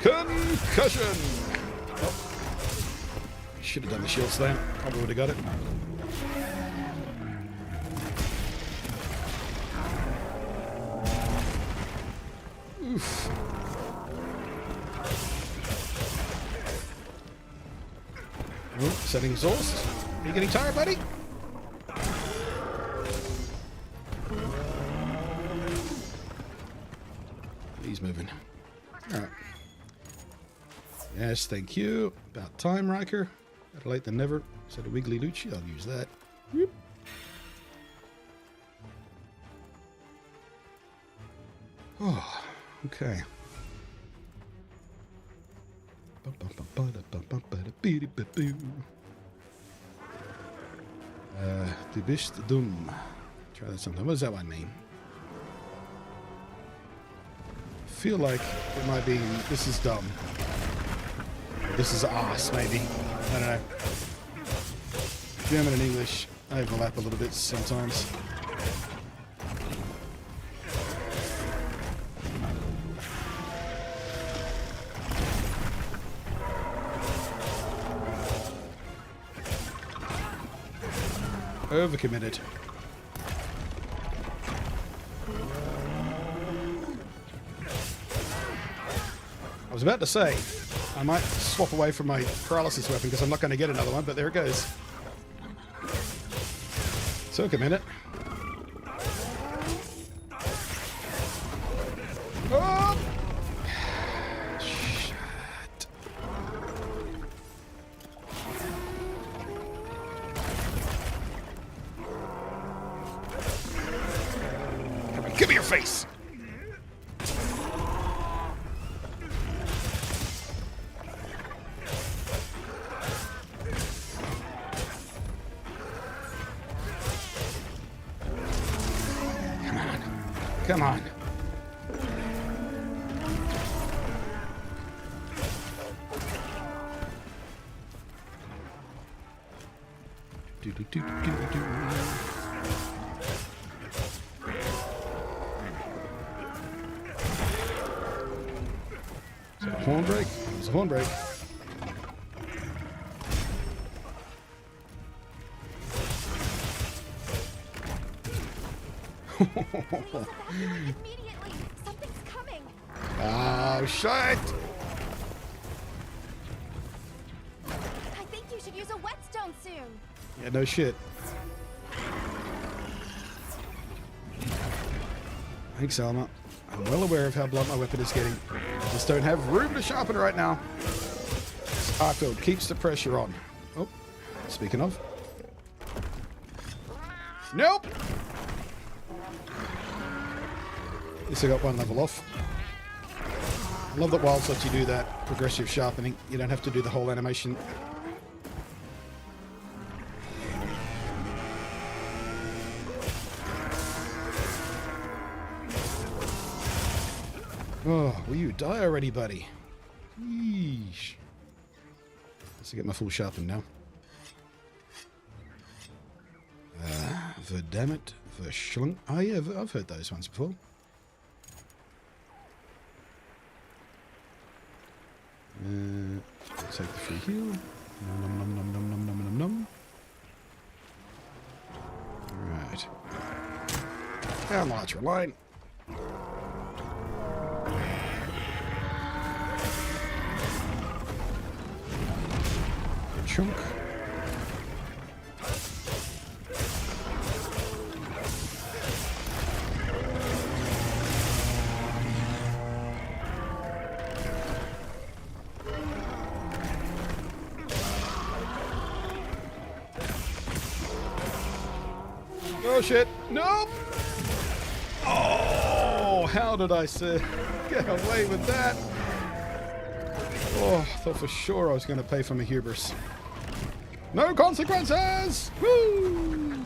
Concussion! Oh. Should have done the shields there. Probably would have got it. Oof. Oh, setting exhaust. Are you getting tired, buddy? He's moving. Alright. Yes, thank you. About time, Riker. Better late than never. Said a Wiggly Lucci. I'll use that. Whoop. Oh, okay. Du bist dumm. Try that sometime. What does that one mean? I feel like it might be this is dumb. This is ass, maybe. I don't know. German and English overlap a little bit sometimes. Overcommitted. I was about to say, I might swap away from my paralysis weapon because I'm not going to get another one, but there it goes. Took a minute. Oh! Shit. Come on, give me your face! Come on. Do, do, do, do, do, do. Is that a horn break? It's a horn break. Immediately! Something's coming! Oh, shit! you should use a whetstone soon. Yeah, no shit. Thanks, Alma. I'm well aware of how blunt my weapon is getting. I just don't have room to sharpen it right now. This arc field keeps the pressure on. Oh, speaking of. Nope! At least I got one level off. I love that Wilds lets you do that progressive sharpening. You don't have to do the whole animation. Oh, will you die already, buddy? Yeesh. Let's get my full sharpen now. Verdammit, Verschlunk. Oh yeah, I've heard those ones before. Take the free heal. Nom nom nom nom nom nom nom nom. Right. Down larger line. Chunk. Oh shit! Nope! Oh, how did I get away with that? Oh, I thought for sure I was going to pay for my hubris. No consequences! Woo!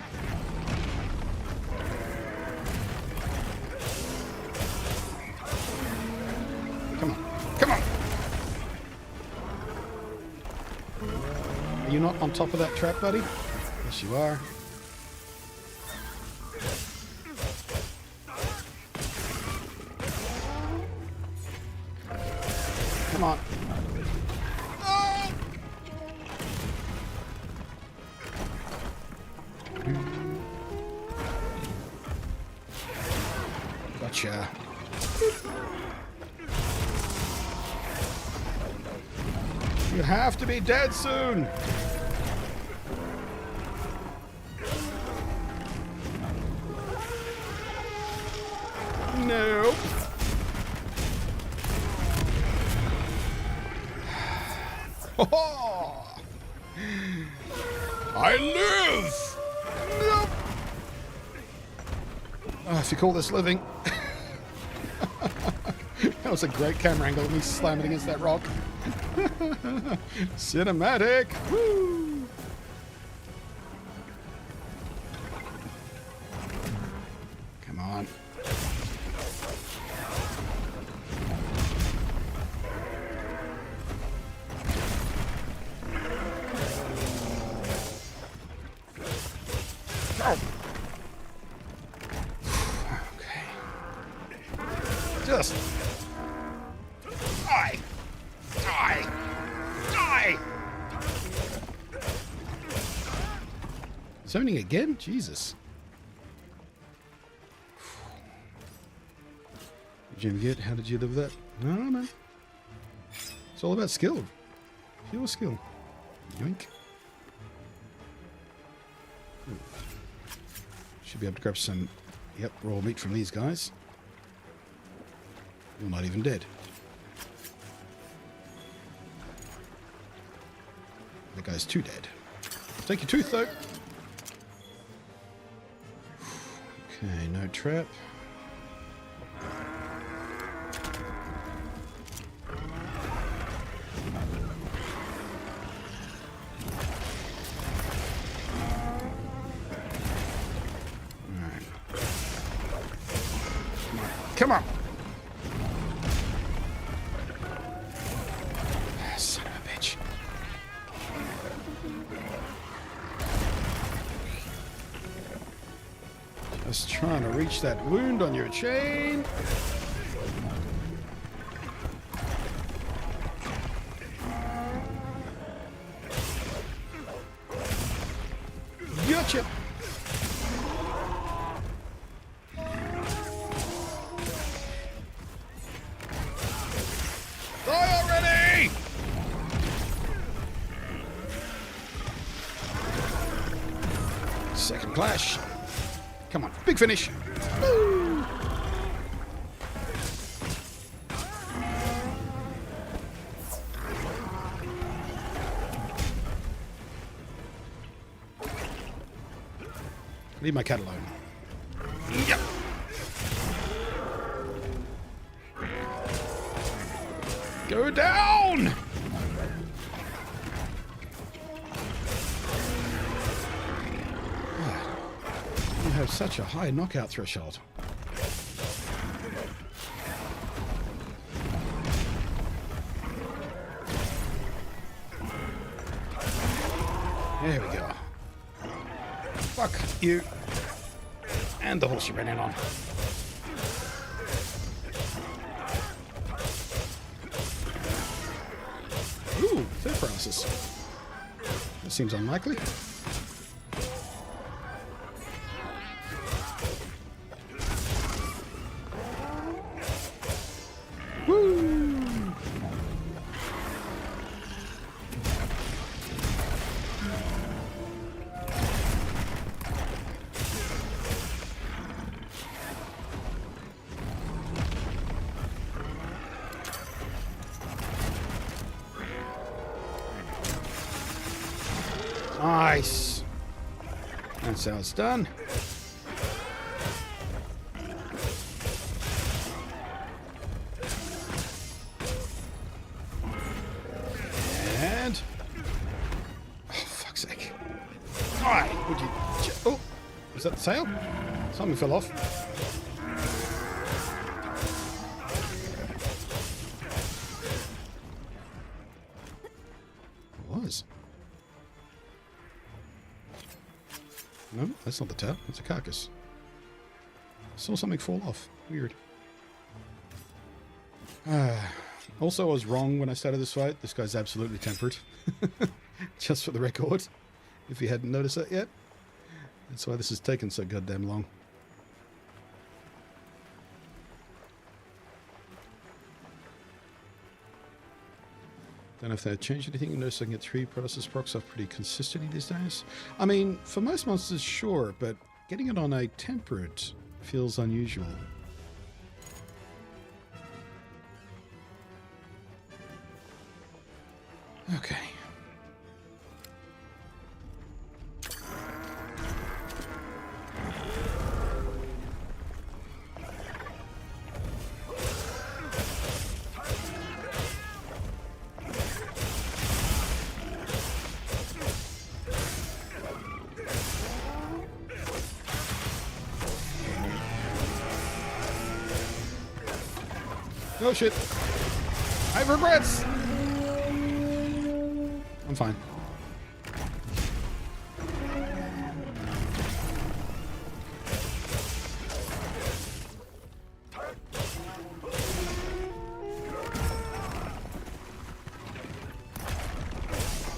Come on. Come on! Are you not on top of that trap, buddy? Yes, you are. Come on. Oh! Gotcha. You have to be dead soon. Nope. Oh, I live! Nope. Oh, if you call this living. That was a great camera angle of me slamming against that rock. Cinematic! Woo! Come on. Oh. Okay. Just die. Die. Die. Zoning again? Jesus. Did you ever get? How did you live that? No, man. It's all about skill. Pure skill. Yoink. Should be able to grab some, raw meat from these guys. You're not even dead. The guy's too dead. Take your tooth, though. Okay, no trap. Come on. Son of a bitch. Just trying to reach that wound on your chain. Gotcha. Second clash. Come on, big finish. Woo! Leave my cat alone. Yep. Go down! You have such a high knockout threshold. There we go. Fuck you. And the horse you ran in on. Ooh, third paralysis. That seems unlikely. Woo! Nice. That's how it's done. And oh, fuck's sake! Why would you? Oh, was that the tail? Something fell off. It was. No, that's not the tail. It's a carcass. I saw something fall off. Weird. Also, I was wrong when I started this fight. This guy's absolutely tempered. Just for the record. If you hadn't noticed that yet. That's why this has taken so goddamn long. Don't know if they changed anything. You notice I can get 3 paralysis procs off pretty consistently these days. I mean, for most monsters, sure, but getting it on a tempered feels unusual. Okay. Oh shit. I have regrets. I'm fine.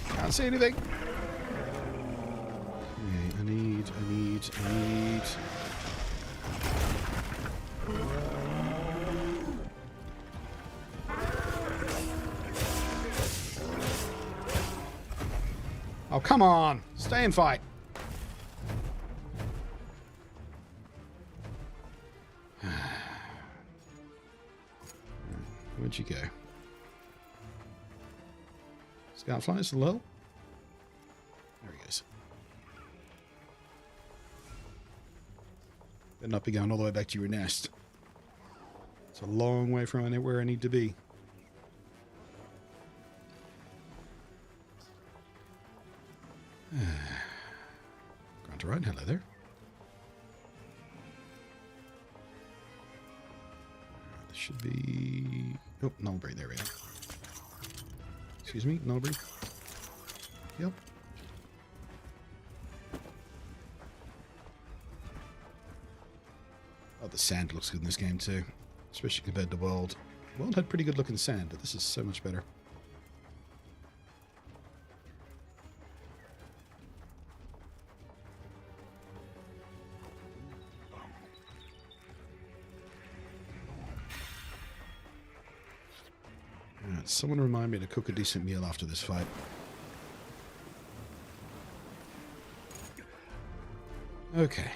Can't see anything. Okay, I need. Oh, come on. Stay and fight. Where'd you go? Scoutflies, low. There he goes. Better not be going all the way back to your nest. It's a long way from where I need to be. Grant a ride. Hello there. This should be... Oh, Nullbury. There we are. Excuse me, Nullbury. Yep. Oh, the sand looks good in this game too. Especially compared to World. World had pretty good looking sand, but this is so much better. Someone remind me to cook a decent meal after this fight. Okay.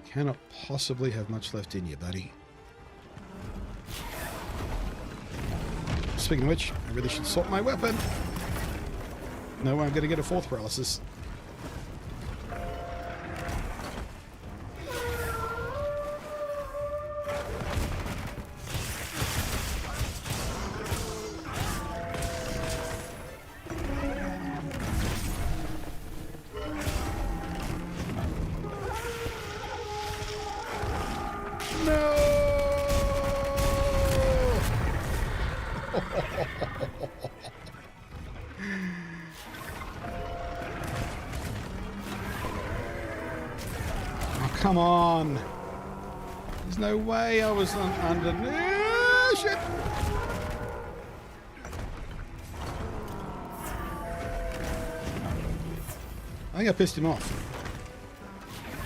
Cannot possibly have much left in you, buddy. Speaking of which, I really should swap my weapon. No, I'm going to get a fourth paralysis. Come on. There's no way I was underneath. Shit. I think I pissed him off.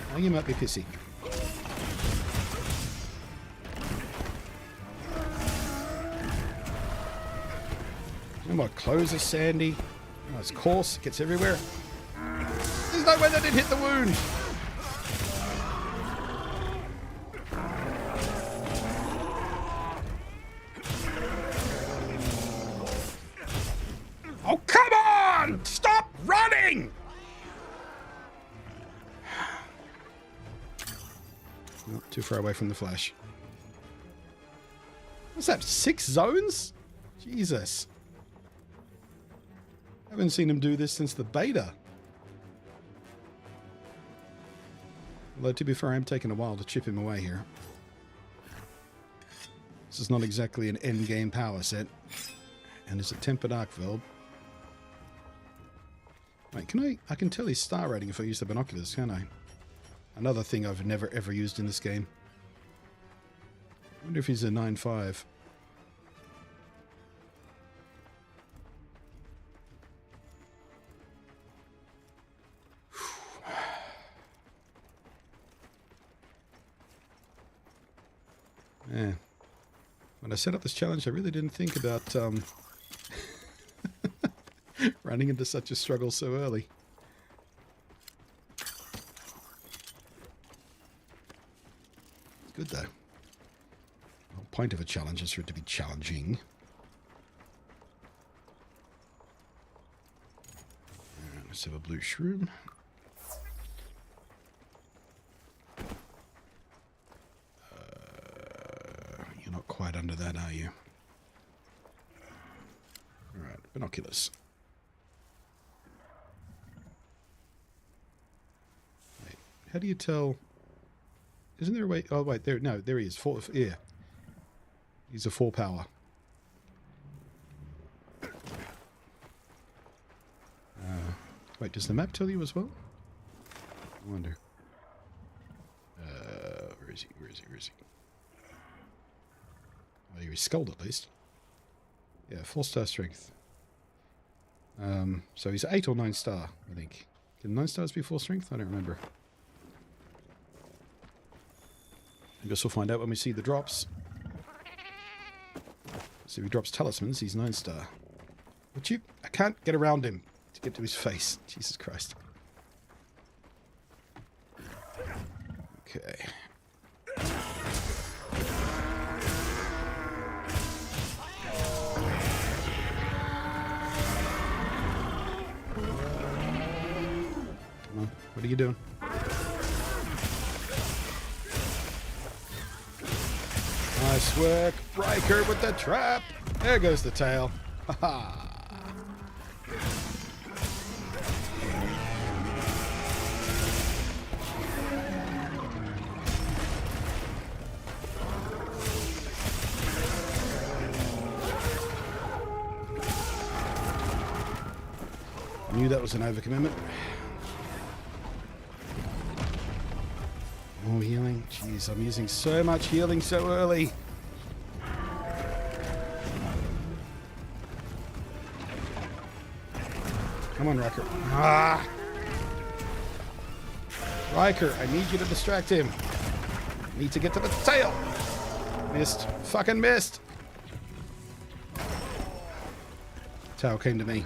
I think he might be pissy. You know, my clothes are sandy. Oh, it's coarse. It gets everywhere. There's no way that did hit the wound. Oh, come on! Stop running! Not too far away from the flash. What's that? 6 zones? Jesus. I haven't seen him do this since the beta. Although, to be fair, I'm taking a while to chip him away here. This is not exactly an endgame power set. And it's a tempered arc valve. Wait, I can tell his star rating if I use the binoculars, can't I? Another thing I've never ever used in this game. I wonder if he's a 9.5. Yeah. When I set up this challenge, I really didn't think about running into such a struggle so early. It's good though. The whole point of a challenge is for it to be challenging. Alright, let's have a blue shroom. You're not quite under that, are you? Alright, binoculars. How do you tell? Isn't there a way? Oh wait, there. No, there he is. Yeah, he's a 4 power. Wait, does the map tell you as well? I wonder. Where is he? Where is he? Where is he? Oh, he's skulled at least. Yeah, 4-star strength. So he's 8 or 9 star, I think. Can 9 stars be 4 strength? I don't remember. I guess we'll find out when we see the drops. So if he drops talismans, he's 9 star. But I can't get around him to get to his face. Jesus Christ. Okay. Come on, what are you doing? Nice work, Riker with the trap. There goes the tail. Haha. Knew that was an overcommitment. More healing. Jeez, I'm using so much healing so early. Come on, Riker. Ah! Riker, I need you to distract him. I need to get to the tail. Missed. Fucking missed. Tail came to me.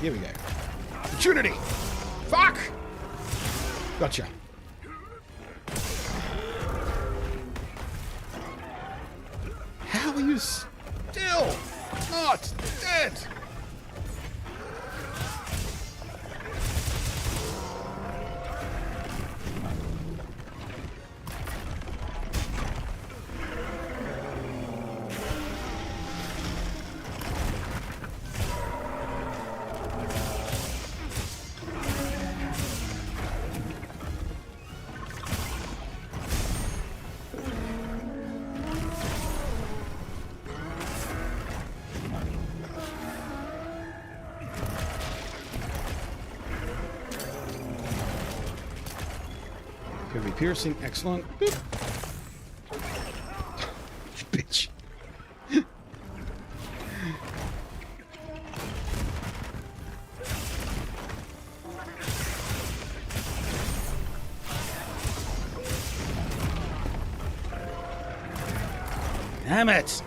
Here we go. Opportunity! Fuck! Gotcha. How are you still not dead? Could be piercing. Excellent. Boop. Bitch. Damn it!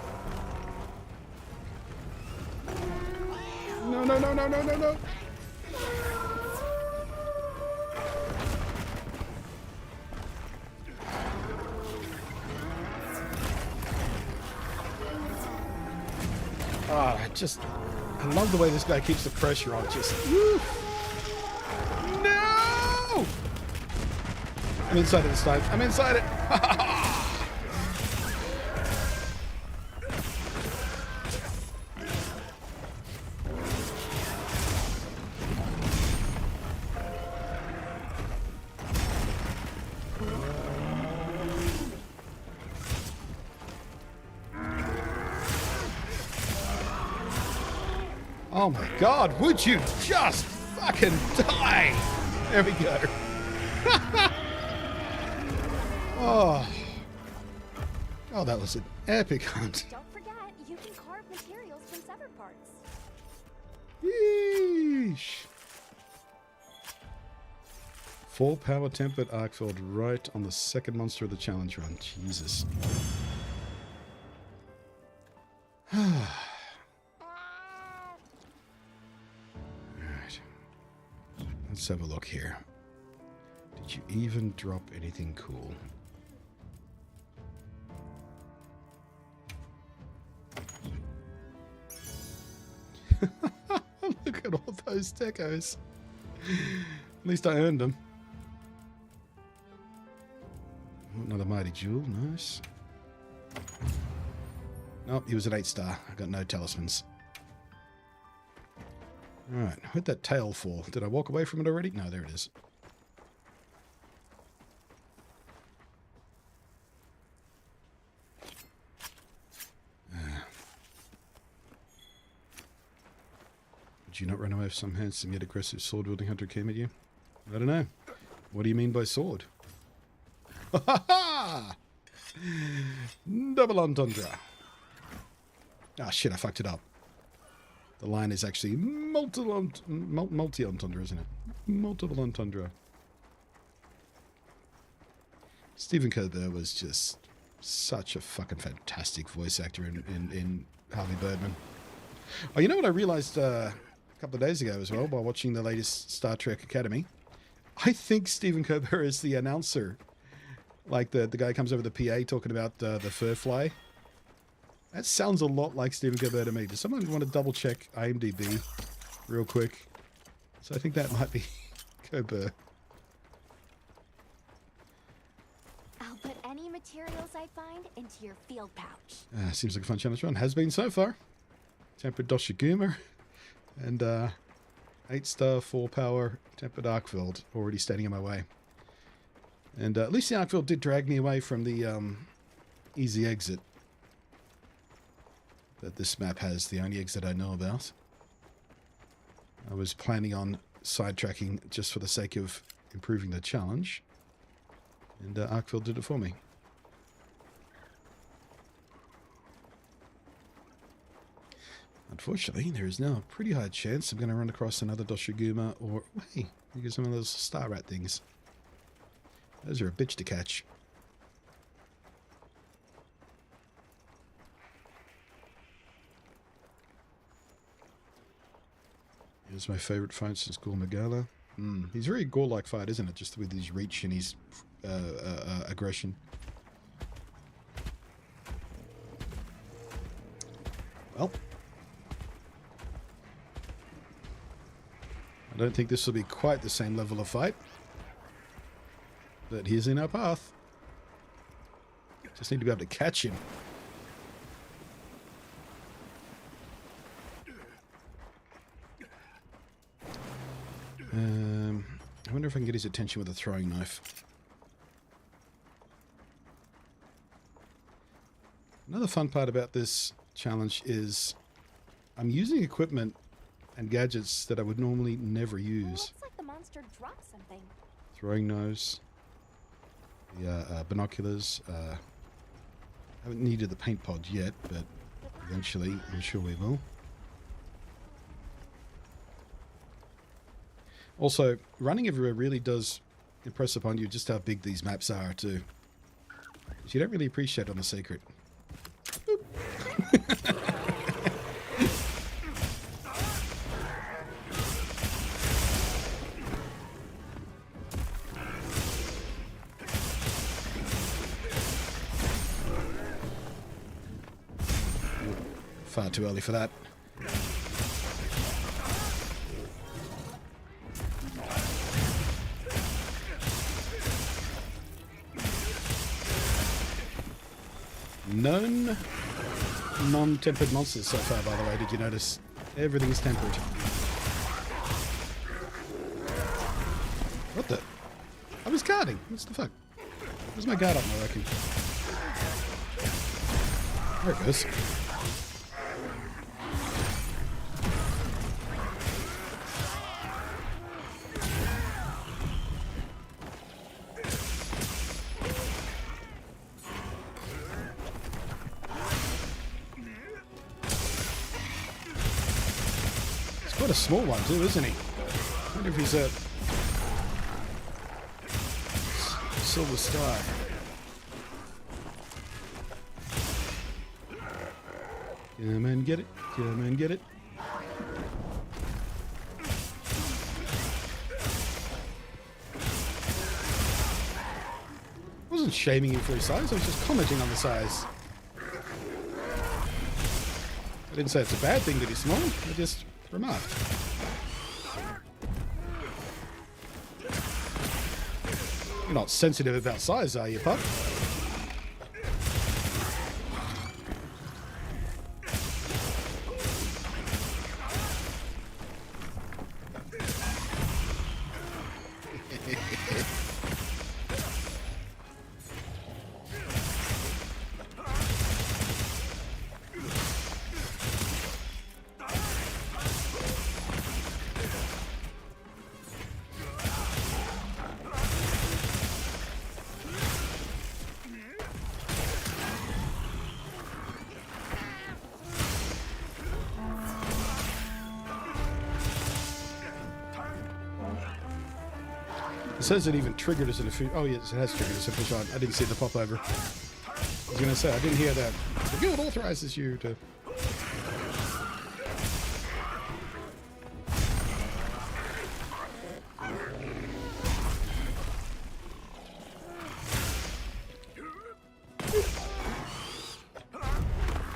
No, no, no, no, no, no, no! Oh, I love the way this guy keeps the pressure on. Just, woo. No! I'm inside it this time. I'm inside it. Oh my god, would you just fucking die? There we go. Oh. Oh, that was an epic hunt. Don't forget, you can carve materials from severed parts. Yeesh. Full power tempered arc field right on the second monster of the challenge run. Jesus. Let's have a look here. Did you even drop anything cool? Look at all those decos. At least I earned them. Another mighty jewel, nice. Nope, he was an 8-star. I got no talismans. Alright, where'd that tail fall? Did I walk away from it already? No, there it is. Would you not run away if some handsome yet aggressive sword-wielding hunter came at you? I don't know. What do you mean by sword? Ha ha ha! Double entendre. Ah, shit, I fucked it up. The line is actually multi-entendre, isn't it? Multiple entendre. Stephen Colbert was just such a fucking fantastic voice actor in Harvey Birdman. Oh, you know what I realized a couple of days ago as well, while watching the latest Star Trek Academy? I think Stephen Colbert is the announcer. Like the guy comes over the PA talking about the fur fly. That sounds a lot like Stephen Colbert to me. Does someone want to double check IMDb real quick? So I think that might be Colbert. I'll put any materials I find into your field pouch. Seems like a fun challenge run. Has been so far. Tempered Doshiguma and 8-star 4-power tempered Arkfield already standing in my way. And at least the Arkfield did drag me away from the easy exit that this map has, the only exit I know about. I was planning on sidetracking just for the sake of improving the challenge, and Arkfield did it for me. Unfortunately, there is now a pretty high chance I'm going to run across another Doshiguma, or, hey, look at some of those star rat things. Those are a bitch to catch. It's my favourite fight since Ghoul Magala. He's very Ghoul-like fight, isn't it? Just with his reach and his aggression. Well, I don't think this will be quite the same level of fight, but he's in our path. Just need to be able to catch him. I wonder if I can get his attention with a throwing knife. Another fun part about this challenge is I'm using equipment and gadgets that I would normally never use. Looks like the monster dropped something. Throwing nose, the binoculars. Haven't needed the paint pod yet, but eventually I'm sure we will. Also, running everywhere really does impress upon you just how big these maps are too. Which you don't really appreciate on the seikret. Far too early for that. Known non-tempered monsters so far, by the way. Did you notice? Everything's tempered. What the? I was guarding. What the fuck? Where's my guard up, I reckon? There it goes. Quite a small one too, isn't he? I wonder if he's a silver star. Come and get it. Come and get it. I wasn't shaming him for his size, I was just commenting on the size. I didn't say it's a bad thing that he's small, I just remarked. You're not sensitive about size, are you, pup? It says it even triggered us in a few. Oh, yes, it has triggered us a push on. I didn't see the pop over. I was going to say, I didn't hear that. The guild authorizes you to.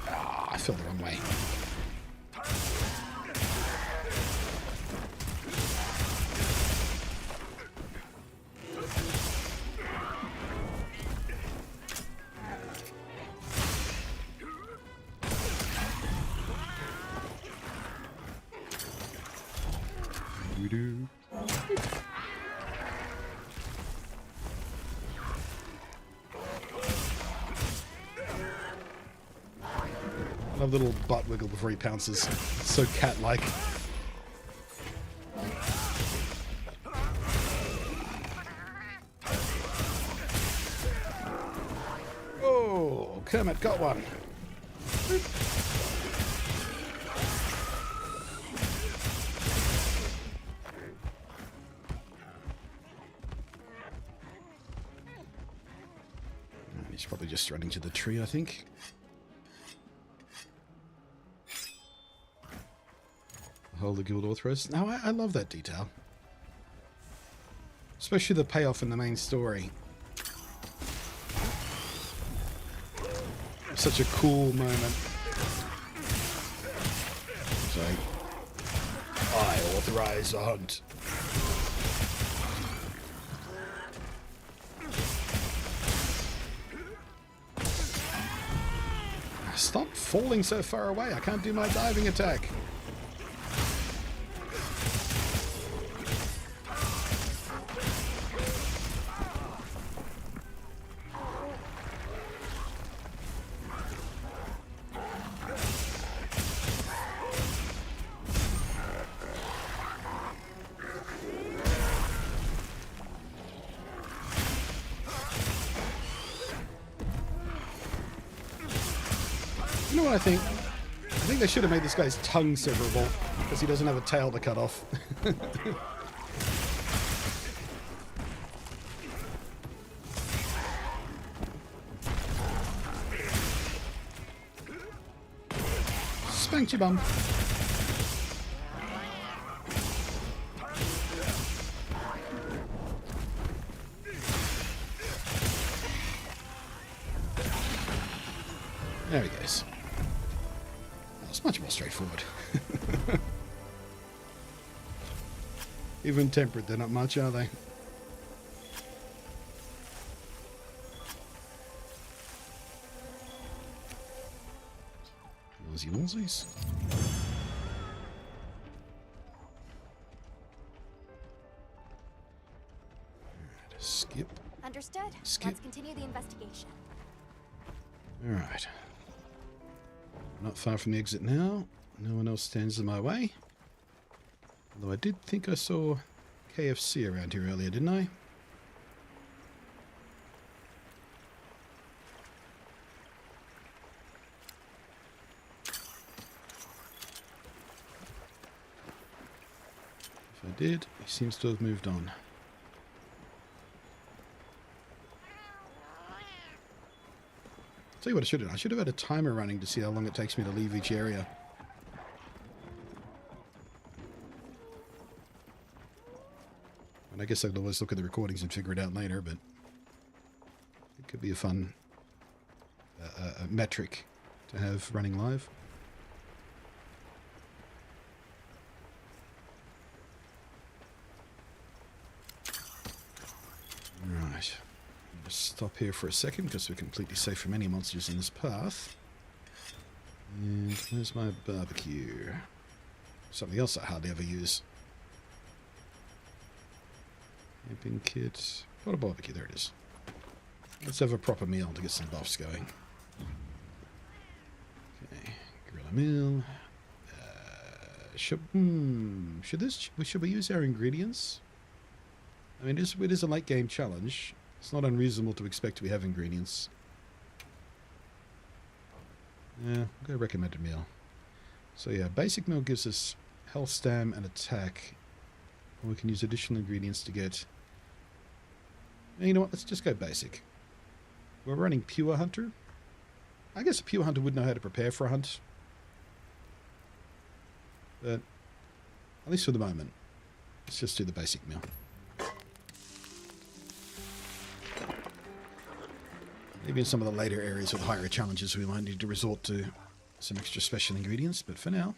Ah, I fell the wrong way. I love the little butt wiggle before he pounces. It's so cat-like. Oh, Kermit got one. He's probably just running to the tree, I think. hold the guild authorized. No, I love that detail. Especially the payoff in the main story. Such a cool moment. It's like, I authorize a hunt. Stop falling so far away. I can't do my diving attack. You know what I think? I think they should have made this guy's tongue severable, because he doesn't have a tail to cut off. Spanked your bum. There he goes. That's much more straightforward. Even tempered, they're not much, are they? Woolsey woolsies. Skip. Understood. Skip. Let's continue the investigation. Alright. Not far from the exit now. No one else stands in my way. Although I did think I saw KFC around here earlier, didn't I? If I did, he seems to have moved on. Tell you what I should have done. I should have had a timer running to see how long it takes me to leave each area. And I guess I could always look at the recordings and figure it out later, but it could be a fun metric to have running live. Right. Stop here for a second because we're completely safe from any monsters in this path. And where's my barbecue? Something else I hardly ever use. Camping kit. What a barbecue, there it is. Let's have a proper meal to get some buffs going. Okay, grill a meal. Should we use our ingredients? I mean, it is a late game challenge. It's not unreasonable to expect we have ingredients. Yeah, I'll go recommended meal. So yeah, basic meal gives us health, stam, and attack. Or we can use additional ingredients to get... You know what, let's just go basic. We're running Pure Hunter. I guess a Pure Hunter would know how to prepare for a hunt. But, at least for the moment, let's just do the basic meal. Maybe in some of the later areas with higher challenges we might need to resort to some extra special ingredients, but for now...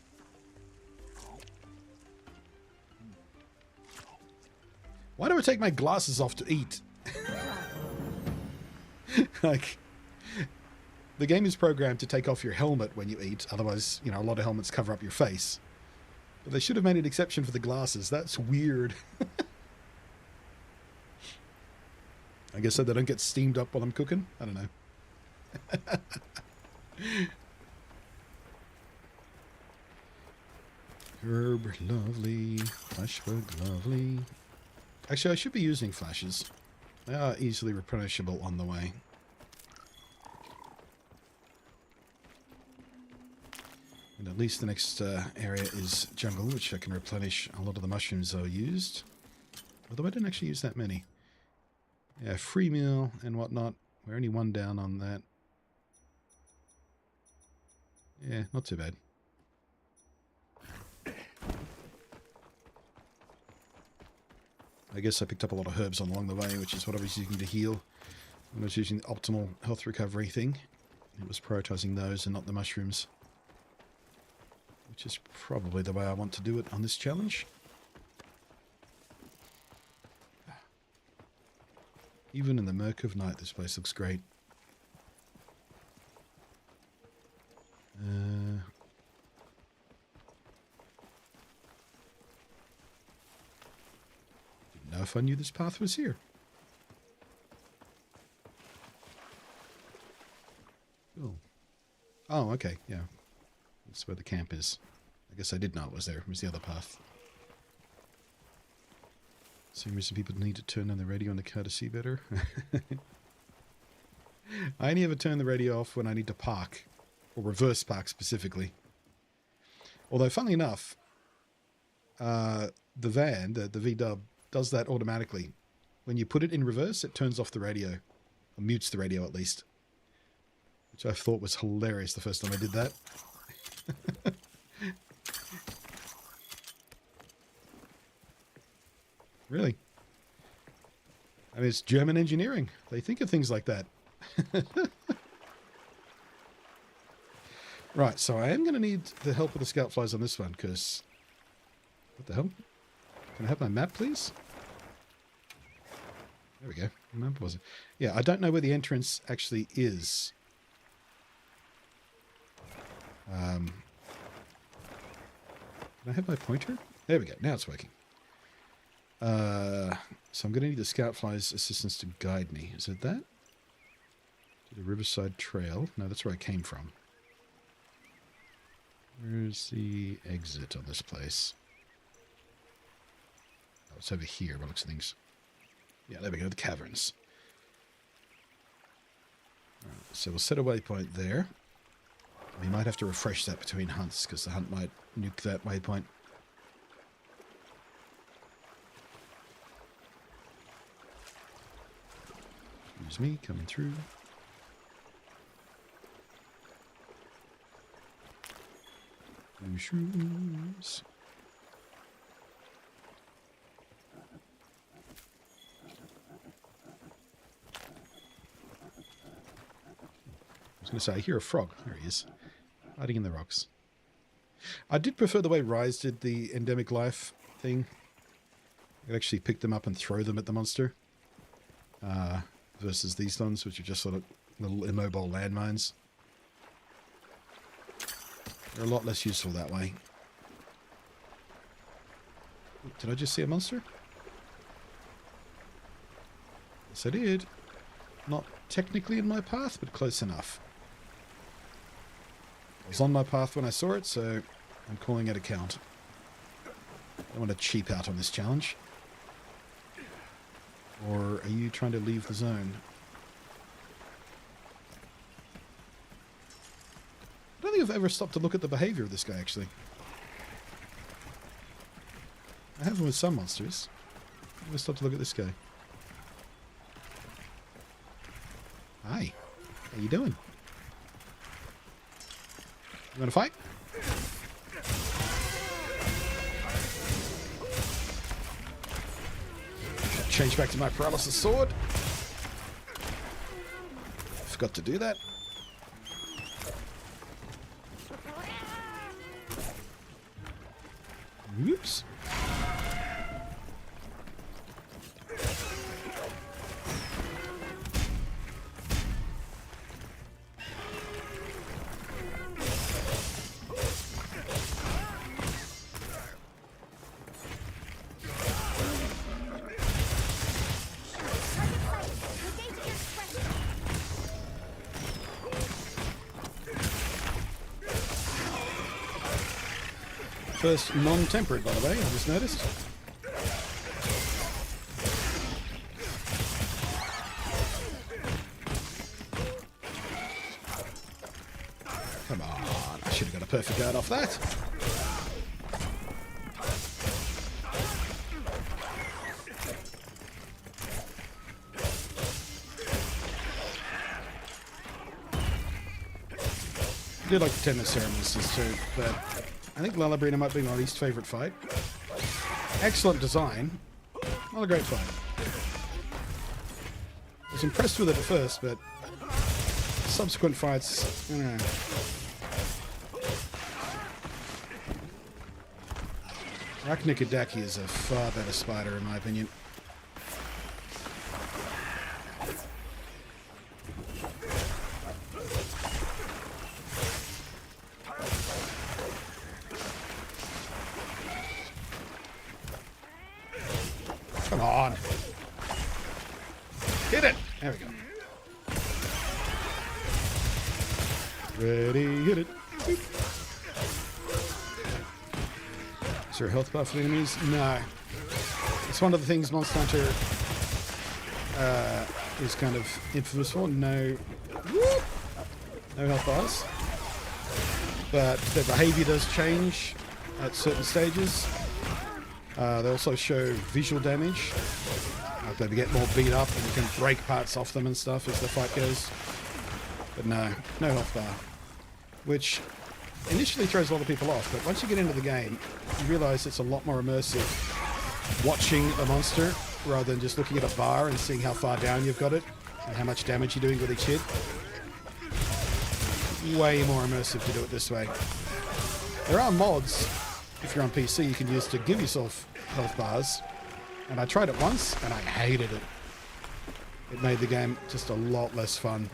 Why do I take my glasses off to eat? Like, the game is programmed to take off your helmet when you eat, otherwise, you know, a lot of helmets cover up your face. But they should have made an exception for the glasses. That's weird. I guess so they don't get steamed up while I'm cooking? I don't know. Herb, lovely. Flashbug, lovely. Actually, I should be using flashes. They are easily replenishable on the way. And at least the next area is jungle, which I can replenish a lot of the mushrooms I used. Although I didn't actually use that many. Yeah, free meal and whatnot. We're only one down on that. Yeah, not too bad. I guess I picked up a lot of herbs along the way, which is what I was using to heal. When I was using the optimal health recovery thing, it was prioritizing those and not the mushrooms. Which is probably the way I want to do it on this challenge. Even in the murk of night, this place looks great. Didn't know if I knew this path was here. Cool. Oh, okay, yeah. That's where the camp is. I guess I did know it was there. It was the other path. Same reason people need to turn on the radio in the car to see better. I only ever turn the radio off when I need to park. Or reverse park specifically. Although, funnily enough, the van, the V-dub, does that automatically. When you put it in reverse, it turns off the radio. Or mutes the radio, at least. Which I thought was hilarious the first time I did that. Really? I mean, it's German engineering. They think of things like that. Right, so I am going to need the help of the scout flies on this one, because... What the hell? Can I have my map, please? There we go. Map was it? Yeah, I don't know where the entrance actually is. Can I have my pointer? There we go. Now it's working. So I'm going to need the scout fly's assistance to guide me. Is it that? To the Riverside Trail. No, that's where I came from. Where's the exit on this place? Oh, it's over here by looks of things. Yeah, there we go. The caverns. Right, so we'll set a waypoint there. We might have to refresh that between hunts, because the hunt might nuke that waypoint. Excuse me, coming through. Mushrooms. I was going to say, I hear a frog. There he is. Hiding in the rocks. I did prefer the way Rise did the endemic life thing. You could actually pick them up and throw them at the monster. Versus these ones, which are just sort of little immobile landmines. They're a lot less useful that way. Did I just see a monster? Yes, I did. Not technically in my path, but close enough. It was on my path when I saw it, so I'm calling it a count. I don't want to cheap out on this challenge. Or are you trying to leave the zone? I don't think I've ever stopped to look at the behavior of this guy, actually. I have with some monsters. I've never stopped to look at this guy. Hi. How you doing? You want to fight? Change back to my paralysis sword. Forgot to do that. Oops. First non-tempered, by the way, I just noticed. Come on, I should have got a perfect guard off that. I do like the 10 ceremonies too, but I think Lalabrina might be my least favourite fight. Excellent design. Not a great fight. I was impressed with it at first, but subsequent fights, I don't know. Arachnicodaki is a far better spider in my opinion. Come on. Hit it! There we go. Ready, hit it. Boop. Is there a health bar for the enemies? No. It's one of the things Monster Hunter is kind of infamous for. No health bars. But their behavior does change at certain stages. They also show visual damage. They get more beat up and you can break parts off them and stuff as the fight goes. But no health bar. Which initially throws a lot of people off, but once you get into the game, you realise it's a lot more immersive watching a monster rather than just looking at a bar and seeing how far down you've got it and how much damage you're doing with each hit. Way more immersive to do it this way. There are mods, if you're on PC, you can use to give yourself health bars. And I tried it once, and I hated it. It made the game just a lot less fun.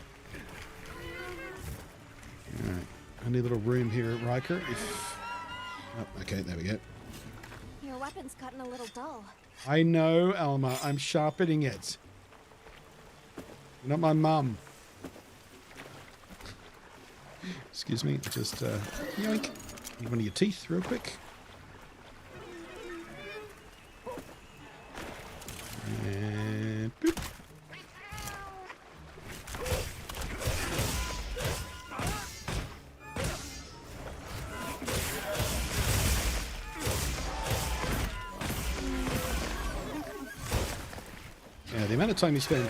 Alright, a new little room here at Riker. Oh, okay, there we go. Your weapon's gotten a little dull. I know, Alma. I'm sharpening it. You're not my mum. Excuse me, just, yoink. Need one of your teeth real quick. And boop. Yeah, the amount of time you spend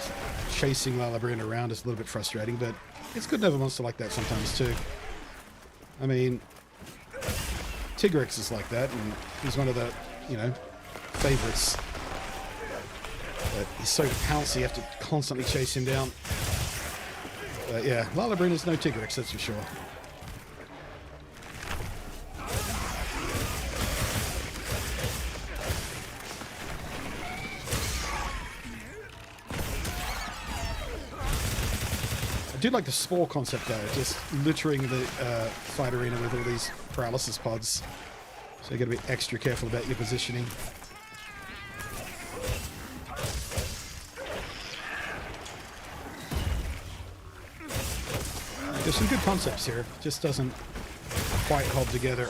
chasing Lalabrine around is a little bit frustrating, but it's good to have a monster like that sometimes too. I mean, Tigrex is like that, and he's one of the, favorites. But he's so pouncy, you have to constantly chase him down. But yeah, Lalabrine is no Tigrex, that's for sure. I do like the spore concept though, just littering the fight arena with all these paralysis pods. So you got to be extra careful about your positioning. There's some good concepts here, just doesn't quite hold together.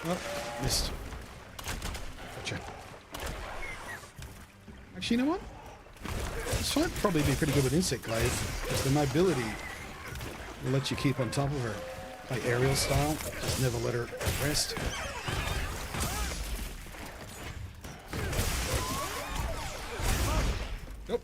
Oh, missed. Gotcha. Actually, you know what? This might probably be pretty good with Insect Glaive, because the mobility will let you keep on top of her. Like aerial style, just never let her rest. Nope.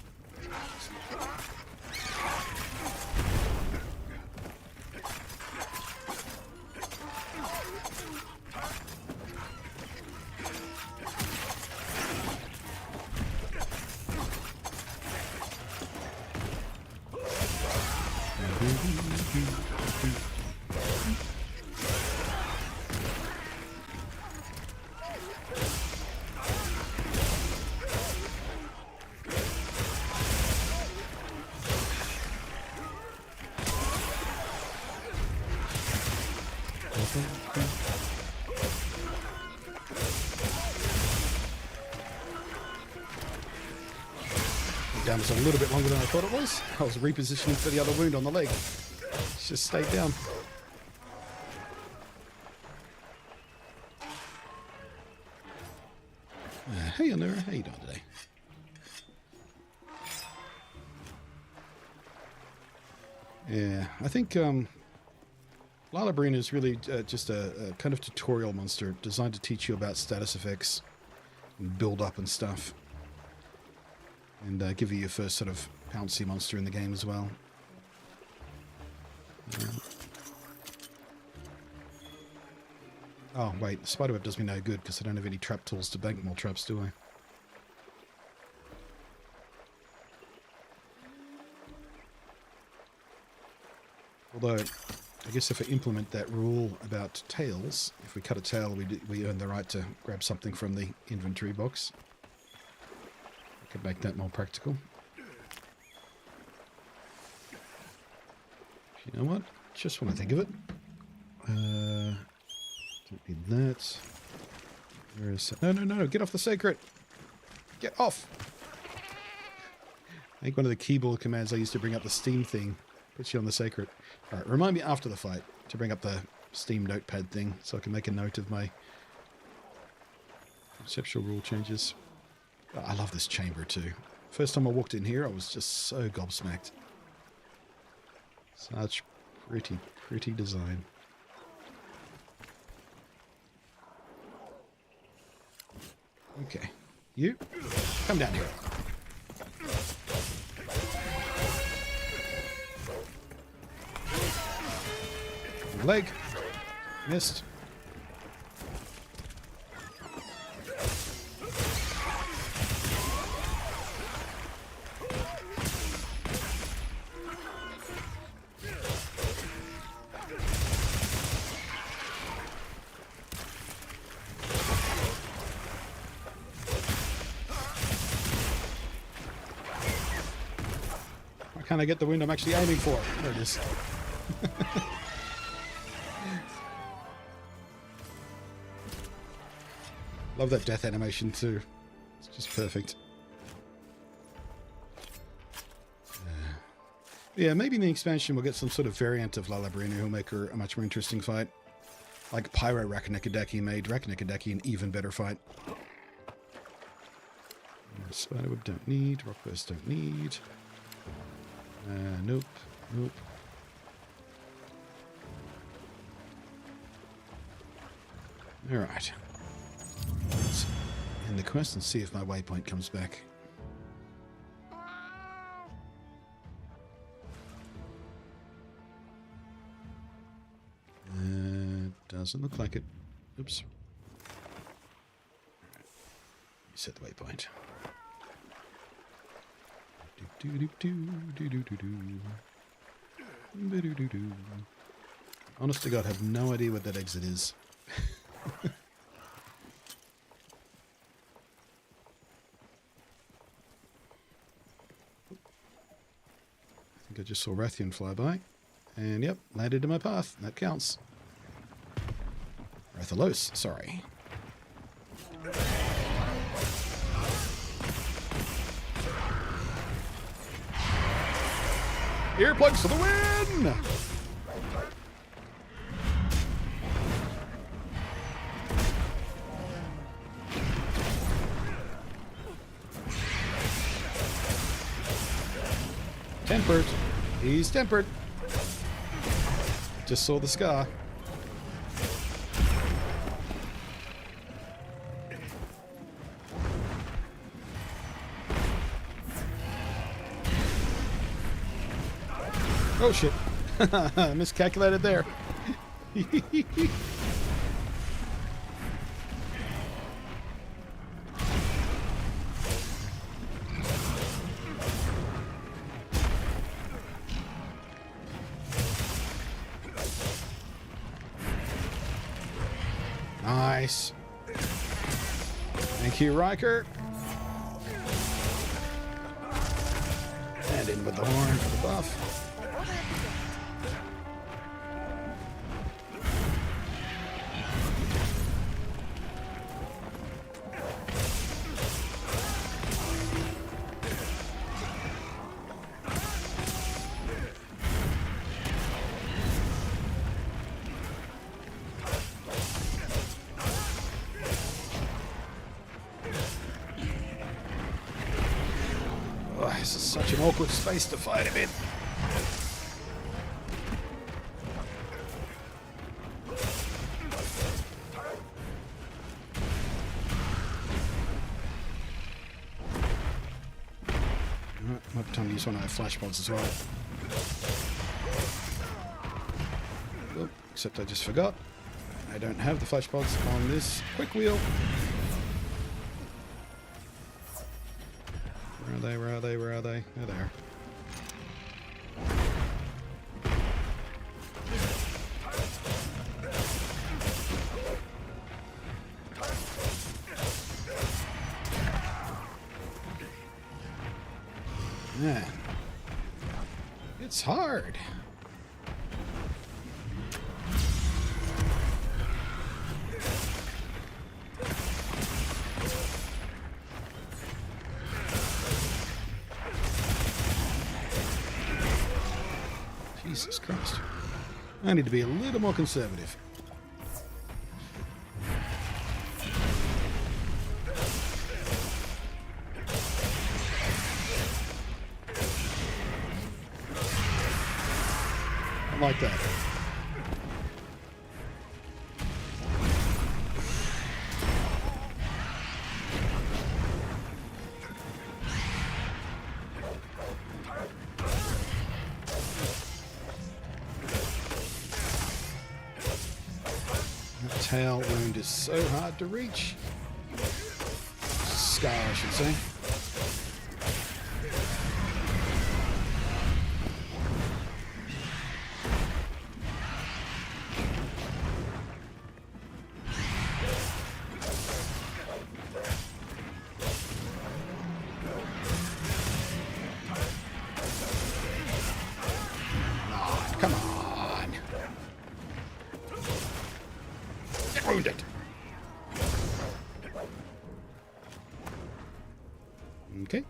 Down was a little bit longer than I thought it was. I was repositioning for the other wound on the leg. It's just stayed down. Hey, Anura, how you doing today? Yeah, I think Lalabrine is really just a kind of tutorial monster designed to teach you about status effects and build up and stuff. And give you your first sort of pouncy monster in the game as well. Oh, wait, the spiderweb does me no good because I don't have any trap tools to bank more traps, do I? Although, I guess if I implement that rule about tails, if we cut a tail, we earn the right to grab something from the inventory box. I could make that more practical. You know what? Just when I think of it. Don't need that. Where is it? No, get off the seikret! Get off! I think one of the keyboard commands I used to bring up the Steam thing puts you on the seikret. Alright, remind me after the fight to bring up the Steam notepad thing so I can make a note of my conceptual rule changes. Oh, I love this chamber too. First time I walked in here, I was just so gobsmacked. Such pretty design. Okay. You, come down here. Leg. Missed. Why can't I get the wound I'm actually aiming for? There it is. Love that death animation too. It's just perfect. Yeah, maybe in the expansion we'll get some sort of variant of Lalabrina who'll make her a much more interesting fight. Like Pyro Raknekadaki made Raknekadaki an even better fight. Spiderweb don't need, rock burst don't need. Nope. Alright. Let's end the quest and see if my waypoint comes back. Doesn't look like it. Oops. Set the waypoint. Honest to God, I have no idea what that exit is. I think I just saw Rathian fly by. And yep, landed in my path. That counts. Rathalos, sorry. Earplugs for the win! Tempered. He's tempered. Just saw the scar. Oh shit. Miscalculated there. Nice. Thank you, Riker. And in with the horn for the buff. This is such an awkward space to fight him in. Might be time to use one of our flash pods as well. Oh, except I just forgot. I don't have the flash pods on this quick wheel. Where are they? Where are they? Where are they? They're there. Man, it's hard. Jesus Christ. I need to be a little more conservative. Like that. That tail wound is so hard to reach. Scar, I should say. Come on. Get wounded. Okay.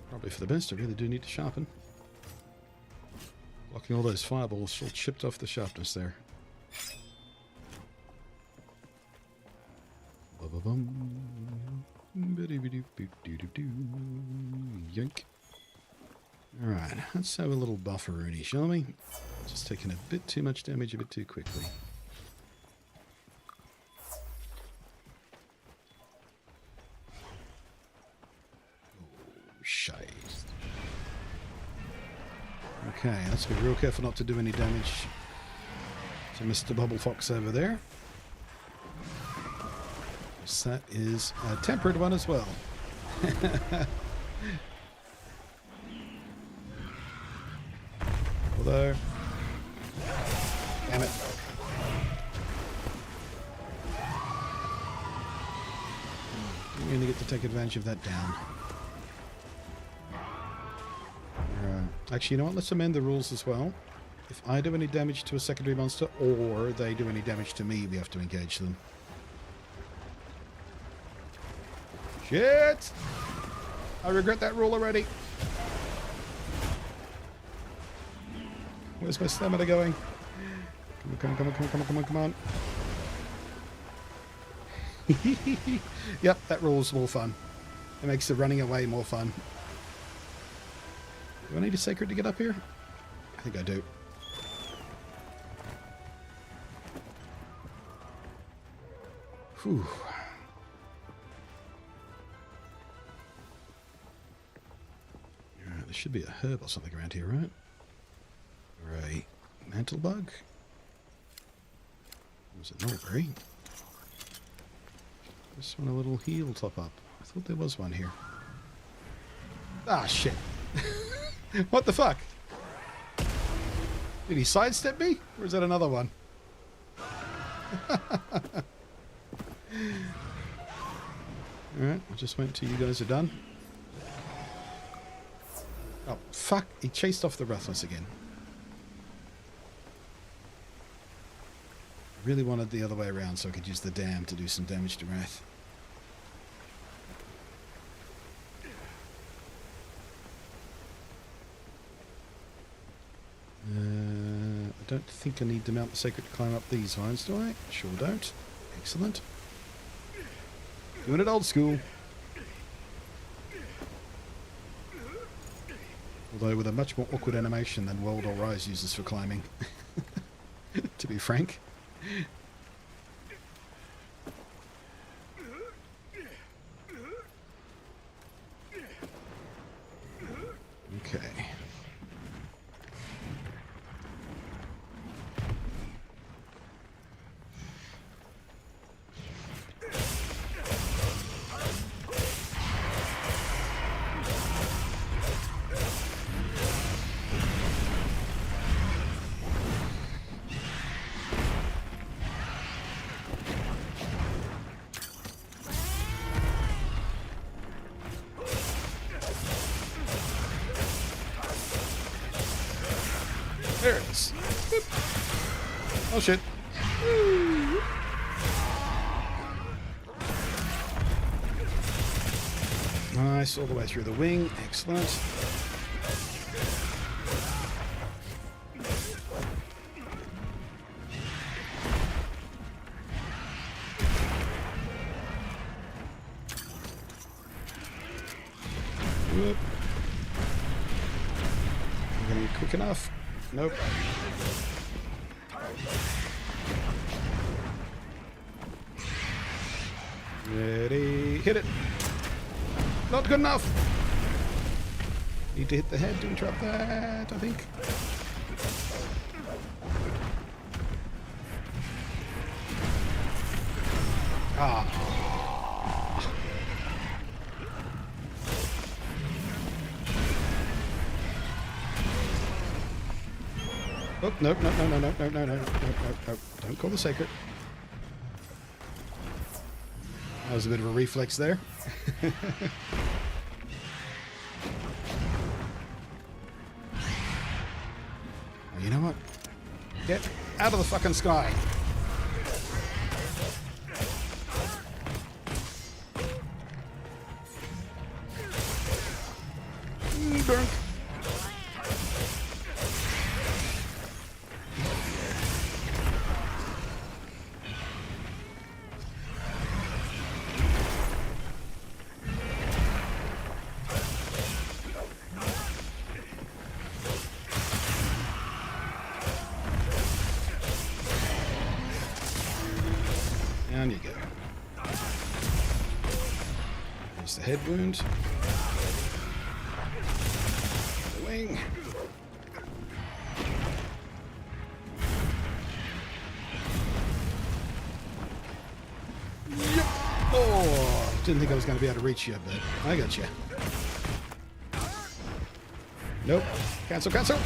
Probably for the best. I really do need to sharpen. Blocking all those fireballs all chipped off the sharpness there. Yoink. Alright, let's have a little bufferoonie, shall we? Just taking a bit too much damage a bit too quickly. Oh, shite. Okay, let's be real careful not to do any damage to Mr. Bubble Fox over there. That is a tempered one as well. Although, damn it. Didn't really get to take advantage of that down. Actually, you know what? Let's amend the rules as well. If I do any damage to a secondary monster, or they do any damage to me, we have to engage them. Shit! I regret that rule already. Where's my stamina going? Come on, come on, come on, come on, come on, come on. Yep, that rule's more fun. It makes the running away more fun. Do I need a seikret to get up here? I think I do. Whew. There should be a herb or something around here, right? Right. Mantle bug? Was it mulberry? This one a little heal top up. I thought there was one here. Ah, shit. What the fuck? Did he sidestep me? Or is that another one? Alright, I'll just wait until you guys are done. Oh, fuck. He chased off the Ruthless again. I really wanted the other way around so I could use the dam to do some damage to Wrath. I don't think I need to mount the seikret to climb up these vines, do I? Sure don't. Excellent. Doing it old school. Although with a much more awkward animation than World or Rise uses for climbing. To be frank. There it is. Boop. Oh shit. Nice, all the way through the wing. Excellent. Whoop. I'm gonna be quick enough. Nope. Ready. Hit it. Not good enough. Need to hit the head to interrupt that, I think. Ah. Oh, no, no, no, no, no, no, no, no, no, no. Don't call the seikret. That was a bit of a reflex there. Oh, you know what? Get out of the fucking sky. Drunk. Down you go. There's the head wound. The wing. Yep. Oh, didn't think I was going to be able to reach you, but I got you. Nope. Cancel, cancel.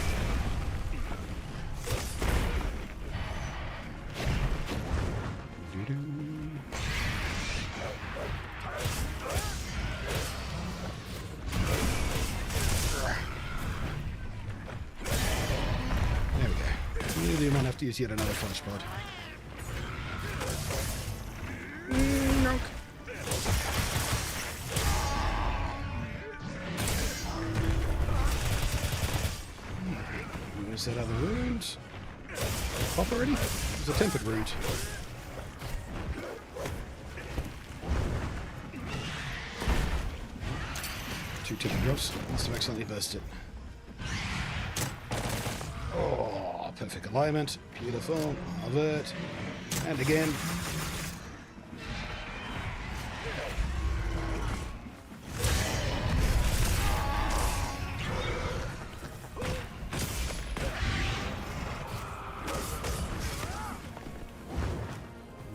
You might have to use yet another flash pod. Nunk. Where's that other wound? Pop already? It's a tempered wound. Two tempered drops. Must have accidentally burst it. Oh, perfect alignment. Beautiful. Love it. And again.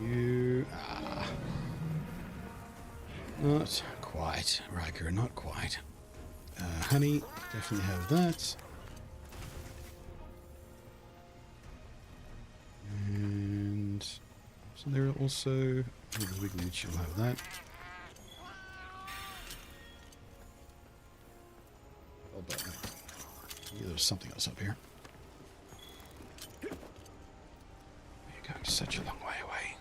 You are not quite. Riker, not quite. Honey, definitely have that. And so there are also the Wigmooch, you'll have that. Oh, but yeah, there's something else up here. You're going such a long way away.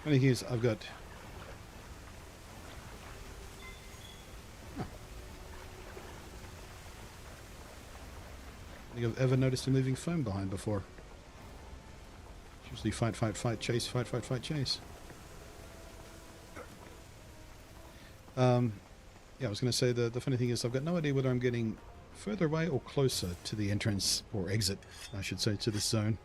Funny thing is, I've got. Oh. I think I've ever noticed a moving foam behind before. It's usually fight, fight, fight, chase, fight, fight, fight, chase. Yeah, I was going to say the funny thing is I've got no idea whether I'm getting further away or closer to the entrance, or exit, I should say, to this zone.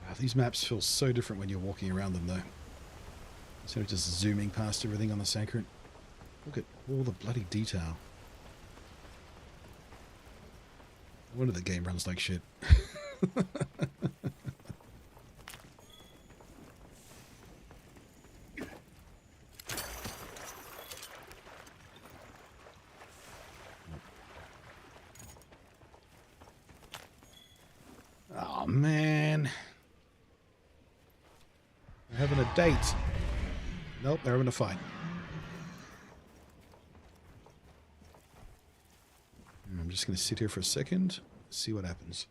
Wow, these maps feel so different when you're walking around them, though. Instead of just zooming past everything on the seikret. Look at all the bloody detail. No wonder the game runs like shit. man. They're having a date. Nope, they're having a fight. I'm just going to sit here for a second, see what happens.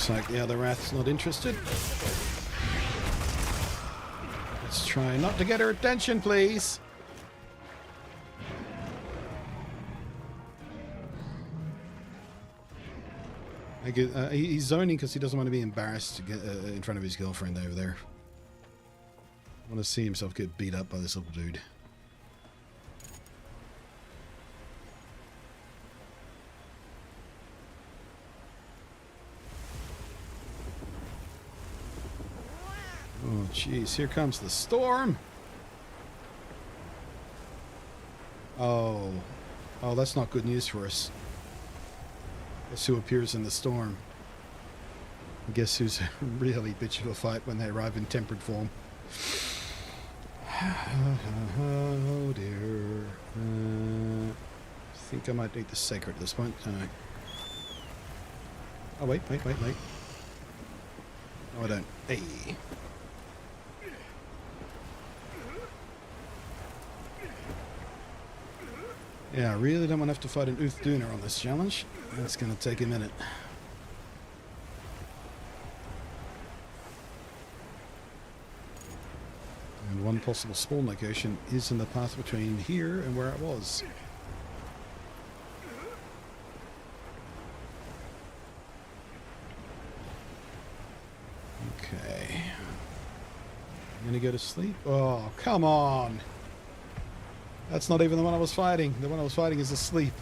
Like the other rat's not interested. Let's try not to get her attention, please. He's zoning because he doesn't want to be embarrassed to get in front of his girlfriend over there. I want to see himself get beat up by this little dude. Oh, jeez, here comes the storm. Oh, that's not good news for us. Guess who appears in the storm? Guess who's a really bitch of a fight when they arrive in tempered form? Oh dear. I think I might need the seikret at this point, don't I? Oh, wait. No, I don't. Hey. Yeah, I really don't want to have to fight an Uthduner on this challenge. That's going to take a minute. And one possible spawn location is in the path between here and where it was. Okay. I'm going to go to sleep. Oh, come on! That's not even the one I was fighting. The one I was fighting is asleep.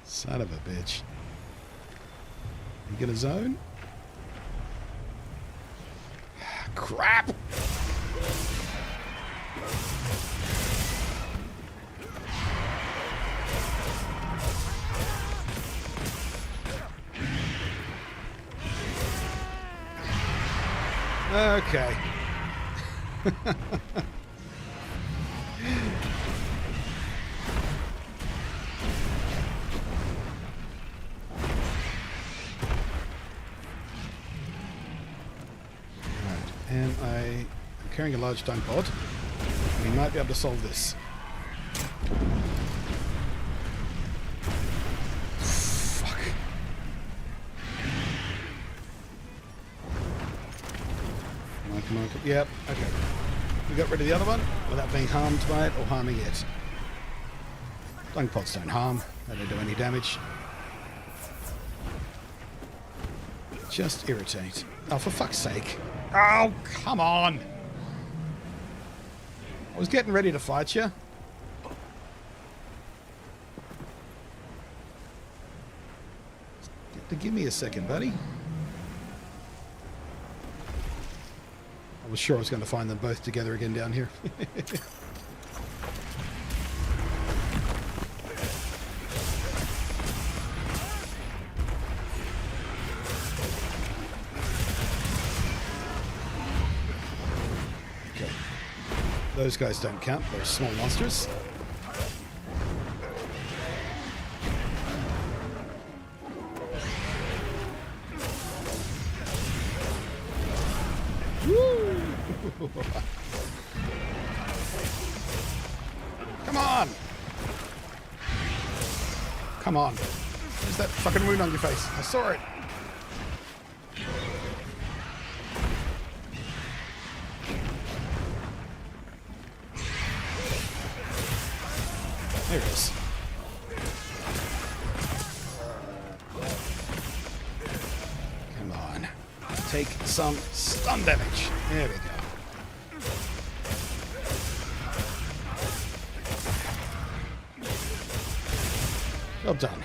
Son of a bitch. You get a zone? Crap! Okay. And I'm carrying a large dung pod. We might be able to solve this. Fuck. Come on. Yep, okay. We got rid of the other one without being harmed by it or harming it. Dung pods don't harm. They don't do any damage. Just irritate. Oh, for fuck's sake. Oh, come on! I was getting ready to fight you. Give me a second, buddy. I was sure I was going to find them both together again down here. Okay. Those guys don't count. They're small monsters. Come on! Come on. There's that fucking wound on your face. I saw it. There it is. Come on. Take some stun damage. There we go. Job done.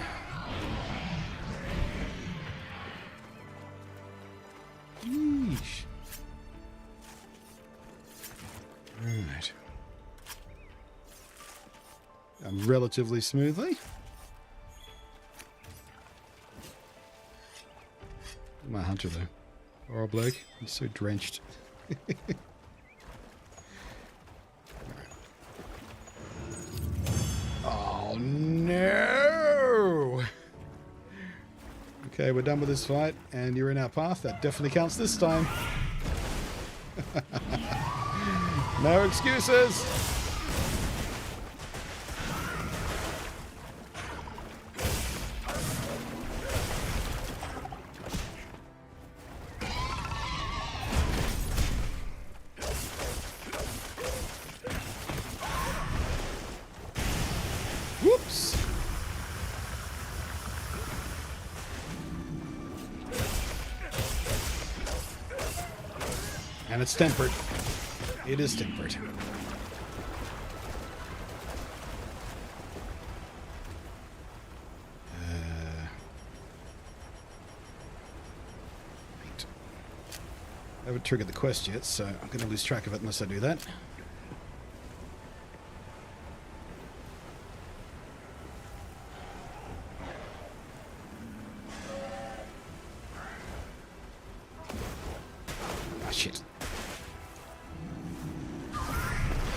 relatively smoothly. My hunter, though. Poor bloke. He's so drenched. Oh, no! Okay, we're done with this fight, and you're in our path. That definitely counts this time. No excuses! Whoops! And it's tempered. It is tempered. Right. I haven't triggered the quest yet, so I'm going to lose track of it unless I do that. Ah, shit.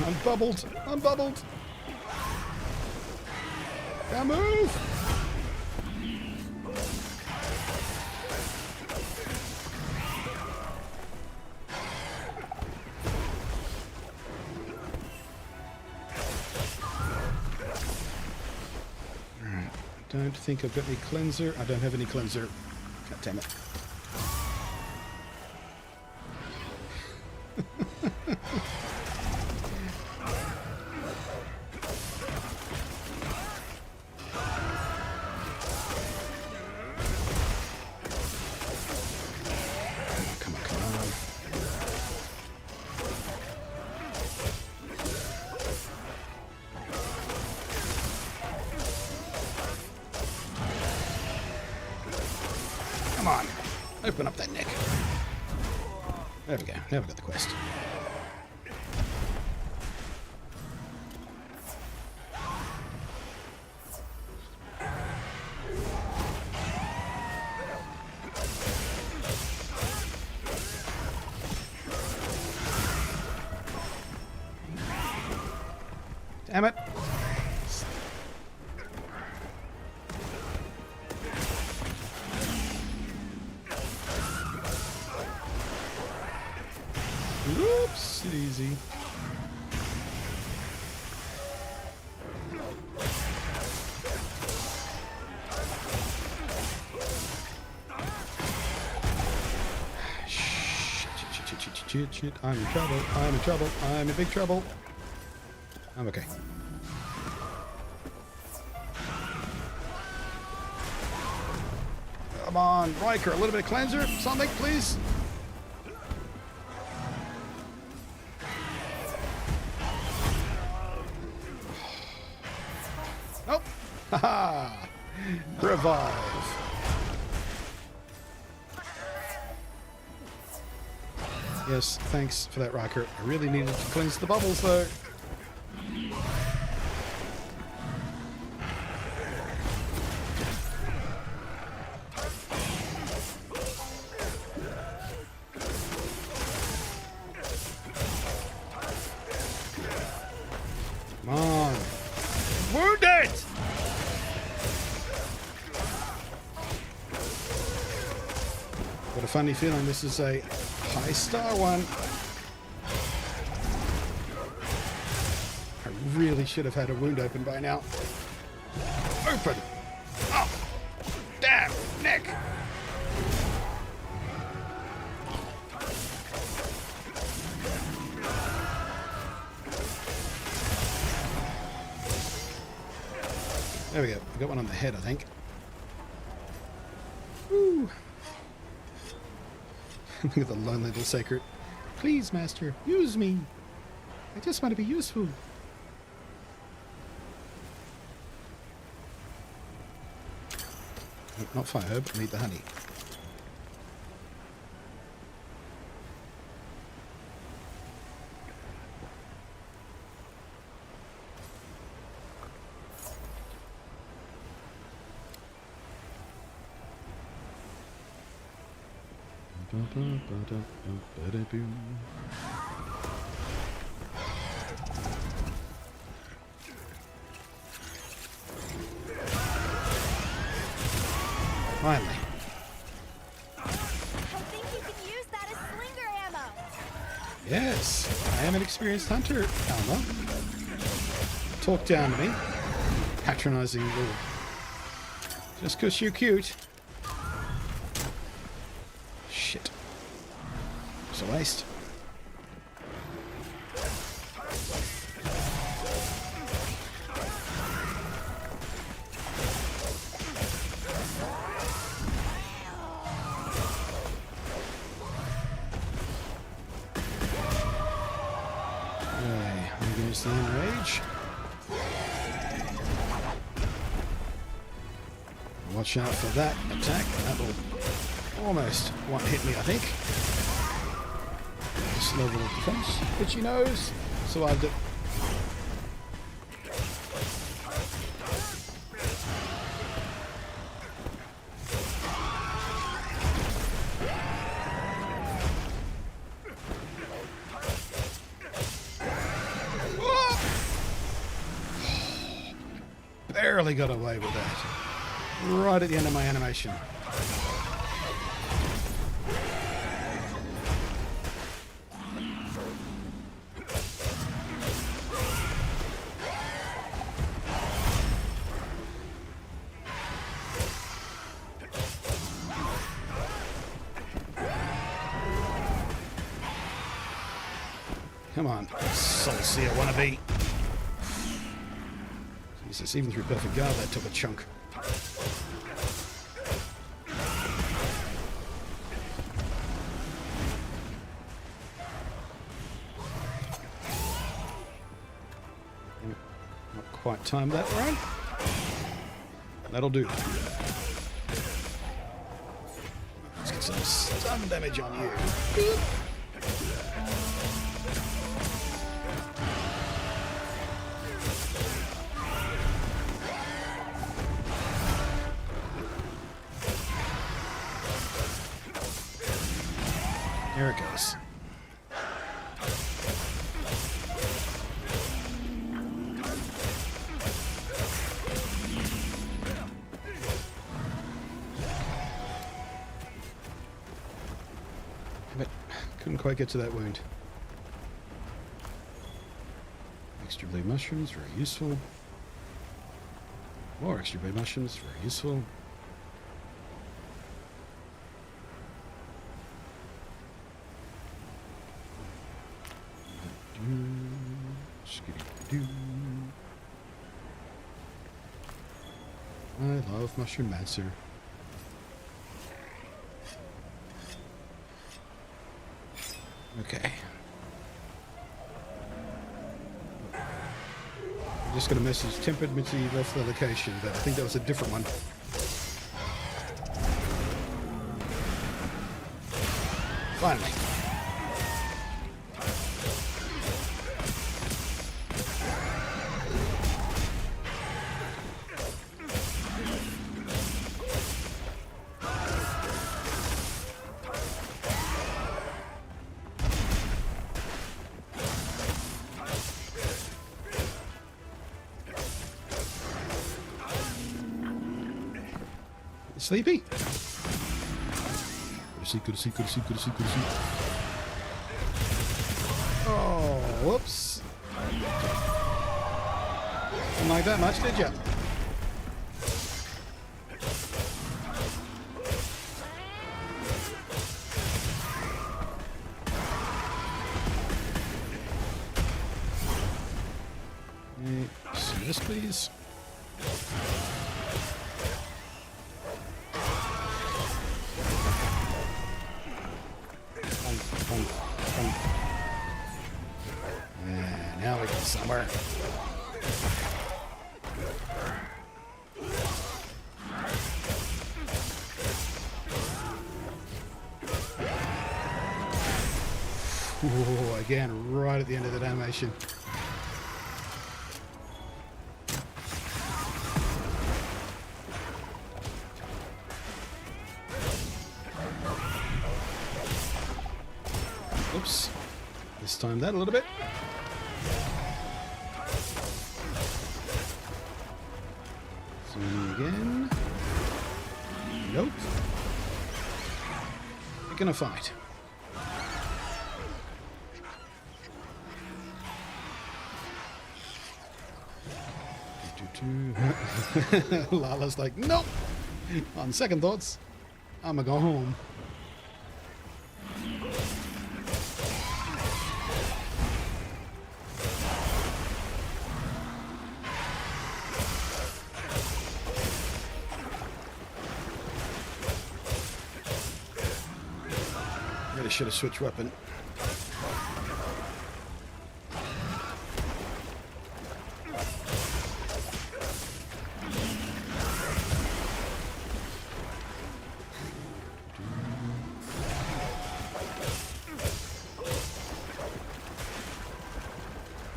I'm bubbled. I'm bubbled. Can't move. Alright. Don't think I've got any cleanser. I don't have any cleanser. God damn it. Come on, come on. Come on. Open up that neck. There we go. Now we've got the quest. Damn it. Oops, easy. Shit. I'm in trouble. I'm in trouble. I'm in big trouble. I'm okay. Come on, Riker, a little bit of cleanser, something, please. Nope. Haha. Revive. Yes, thanks for that, Riker. I really needed to cleanse the bubbles, though. Come on. Wounded! Got a funny feeling this is a high star one. I really should have had a wound open by now. Open! Oh! Damn! Neck! There we go. We got one on the head, I think. Woo! Look at the lonely little seikret. Please, master, use me. I just want to be useful. Nope, not fire herb. I need the honey. Finally. I think you can use that as slinger ammo. Yes, I am an experienced hunter, Alma. Talk down to me. Patronizing little. Just because you're cute. Shit. It's a waste. Okay, I'm going to enrage. Watch out for that attack. That will almost one hit me, I think. This level of defense, which he knows, survived it. Barely got away with that. Right at the end of my animation. Come on, Solseer wannabe. Jesus, even through perfect guard, that took a chunk. Not quite timed that right. That'll do. Let's get some stun damage on you. Here it goes. But couldn't quite get to that wound. Extra blade mushrooms, very useful. More extra blade mushrooms, very useful. I love Mushroom Mancer. Okay. I'm just going to message tempered Mitzi left the location, but I think that was a different one. Finally. Sleepy? Good to see. Oh, whoops. Didn't like that much, did ya? See this, please. And now we get somewhere. Ooh, again, right at the end of that animation. Mistime that a little bit. Zoom again. Nope. We're gonna fight. Lala's like, nope. On second thoughts, I'ma go home. Really should have switched weapon.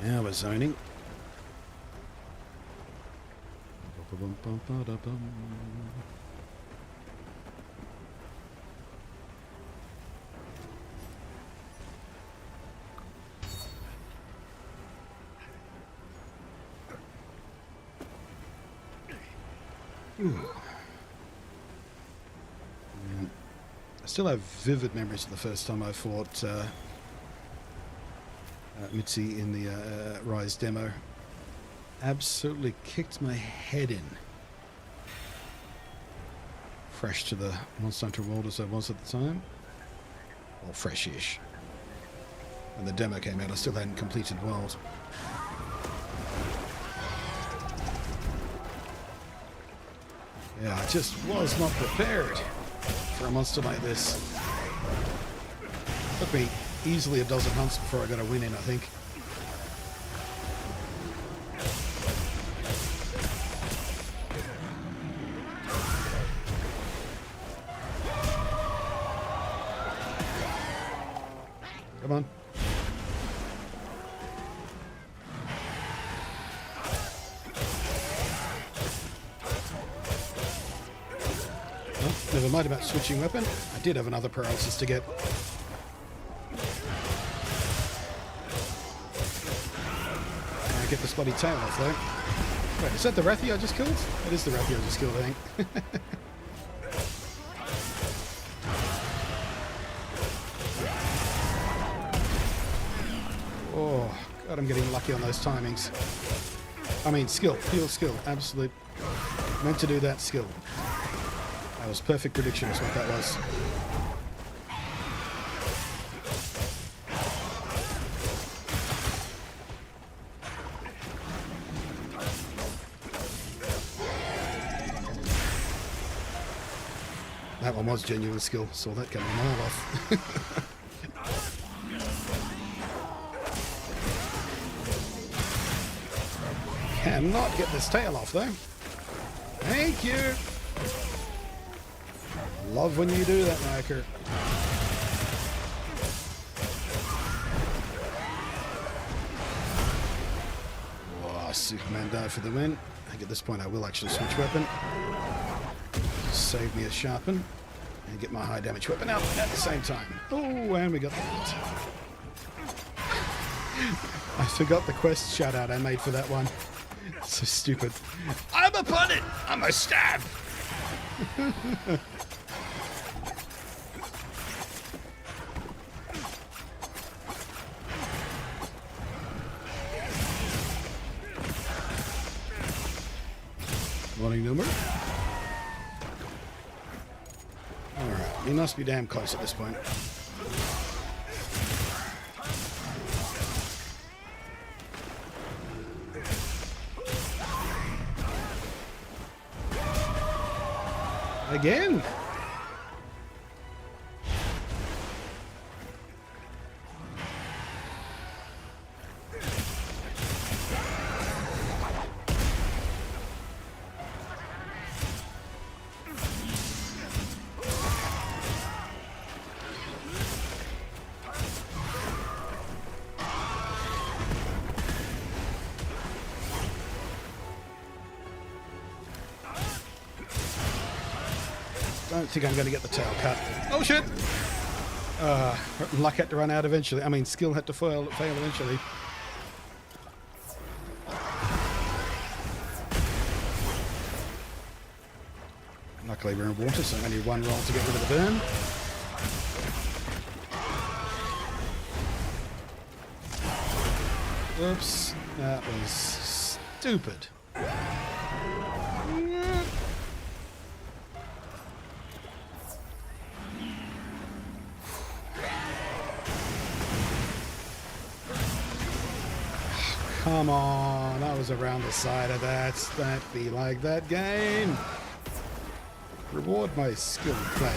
Now we're zoning. I still have vivid memories of the first time I fought Mitzi in the Rise demo. Absolutely kicked my head in. Fresh to the Monster Hunter world as I was at the time. Or fresh-ish. When the demo came out, I still hadn't completed world. Yeah, I just was not prepared for a monster like this. Took me easily a dozen hunts before I got a win in, I think. Come on. Well, never mind about switching weapon. I did have another paralysis to get. I get this bloody tail off though. Wait, is that the Wrathy I just killed? That is the Wrathy I just killed, I think. Oh, God, I'm getting lucky on those timings. I mean, skill, pure skill, absolute. Meant to do that, skill. That was perfect prediction, is what that was. That one was genuine skill, saw that coming a mile off. Cannot get this tail off though. Thank you. Love when you do that, Riker. Oh, Superman dive for the win. I think at this point I will actually switch weapon. Save me a sharpen and get my high damage weapon out at the same time. Oh, and we got the hit. I forgot the quest shout out I made for that one. So stupid. I'm a pun it! I'm a stab! Morning, number. Alright, he must be damn close at this point. Again? Don't think I'm going to get the tail cut. Oh shit! Luck had to run out eventually. I mean, skill had to fail eventually. Luckily we're in water, so only one roll to get rid of the burn. Oops, that was stupid. Come on, I was around the side of that. That be like that game. Reward my skill play.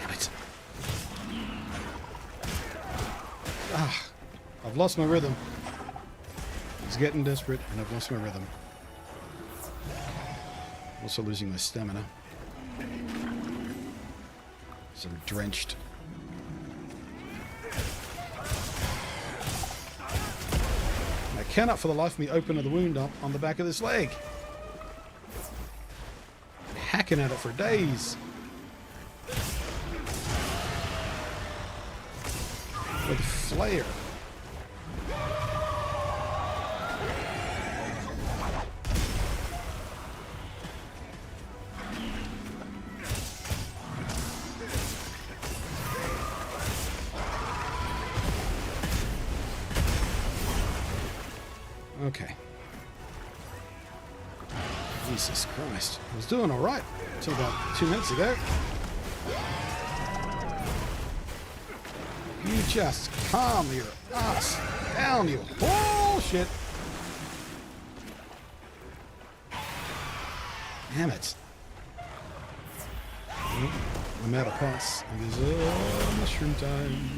Right. I've lost my rhythm. It's getting desperate, and I've lost my rhythm. Also losing my stamina. So I'm drenched. I cannot for the life of me open the wound up on the back of this leg. I'm hacking at it for days. With a flare. Okay. Jesus Christ. I was doing alright until about 2 minutes ago. You just calm your ass down, you bullshit. Damn it. I'm out of pots. It is mushroom time.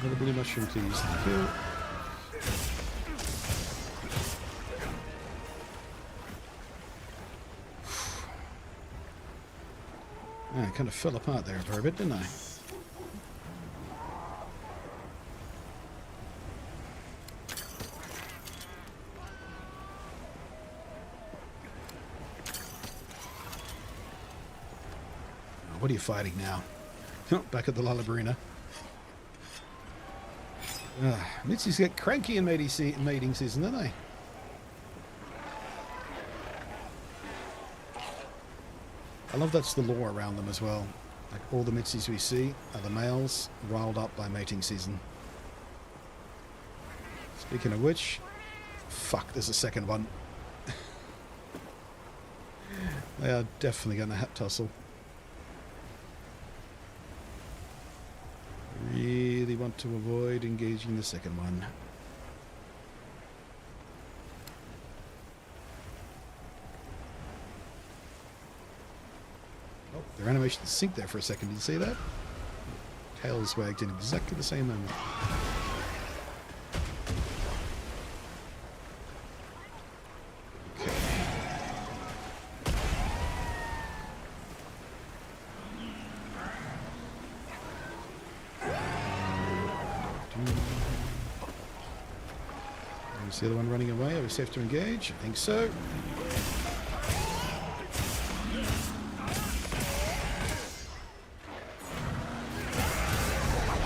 Another blue mushroom, please. Thank you. I kind of fell apart there for a bit, didn't I? What are you fighting now? Back at the Lullabrina. Mitzi's get cranky in mating season, don't they? I love that's the lore around them as well. Like all the Mitzies we see are the males riled up by mating season. Speaking of which, fuck, there's a second one. They are definitely going to hat tussle. Really want to avoid engaging the second one. Oh, their animations sync there for a second. Did you see that? Tails wagged in exactly the same moment. Is the other one running away? Are we safe to engage? I think so.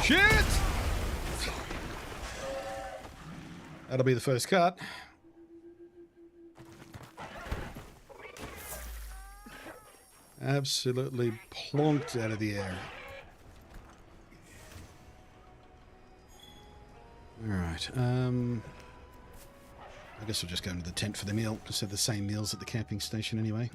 Shit! That'll be the first cut. Absolutely plonked out of the air. Alright, I guess we'll just go into the tent for the meal. Just have the same meals at the camping station anyway.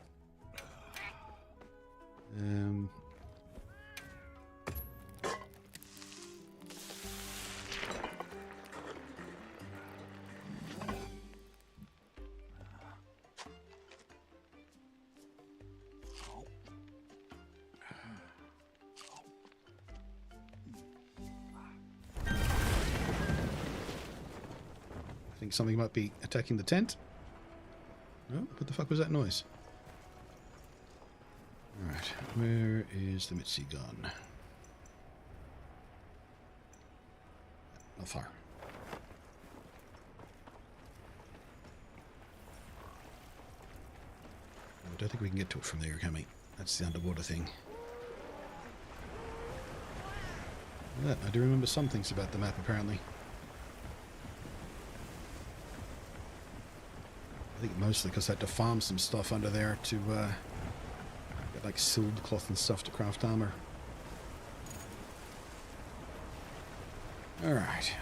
I think something might be attacking the tent. Oh, what the fuck was that noise? Alright, where is the Mitzi gone? How far? I don't think we can get to it from there, can we? That's the underwater thing. Yeah, I do remember some things about the map, apparently. I think mostly because I had to farm some stuff under there to get like sealed cloth and stuff to craft armor. Alright.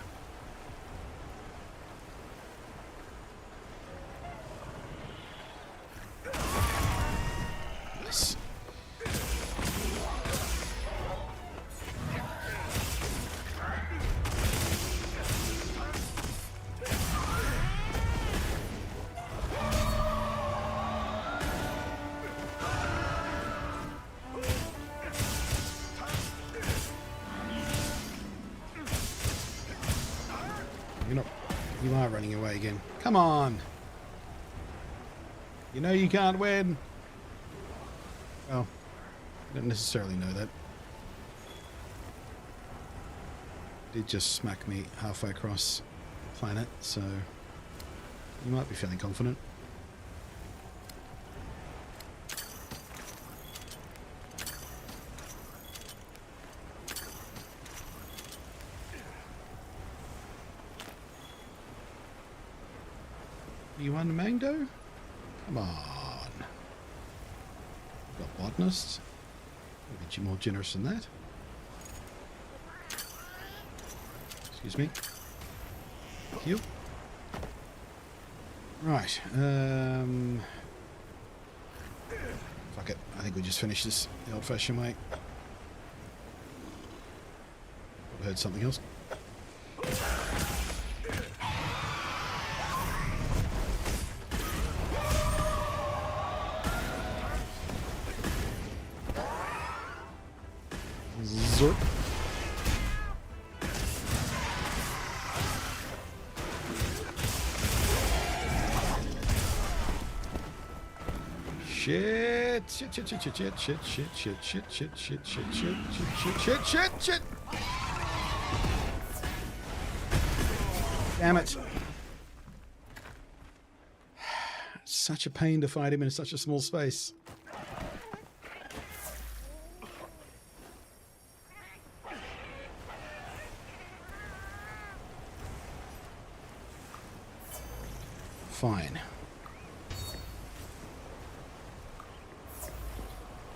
Yes. You are running away again. Come on! You know you can't win! Well, I don't necessarily know that. Did just smack me halfway across the planet, so you might be feeling confident. You want a mango? Come on. Got botanists. I'll get you more generous than that. Excuse me. Thank you. Right. Fuck it. I think we just finish this the old-fashioned way. I heard something else. Zork. Shit, shit, shit, shit, shit, shit, shit, shit, shit, shit, shit, shit, shit, shit, shit, shit, shit, shit. Damn it. It's such a pain to fight him in such a small space. Fine.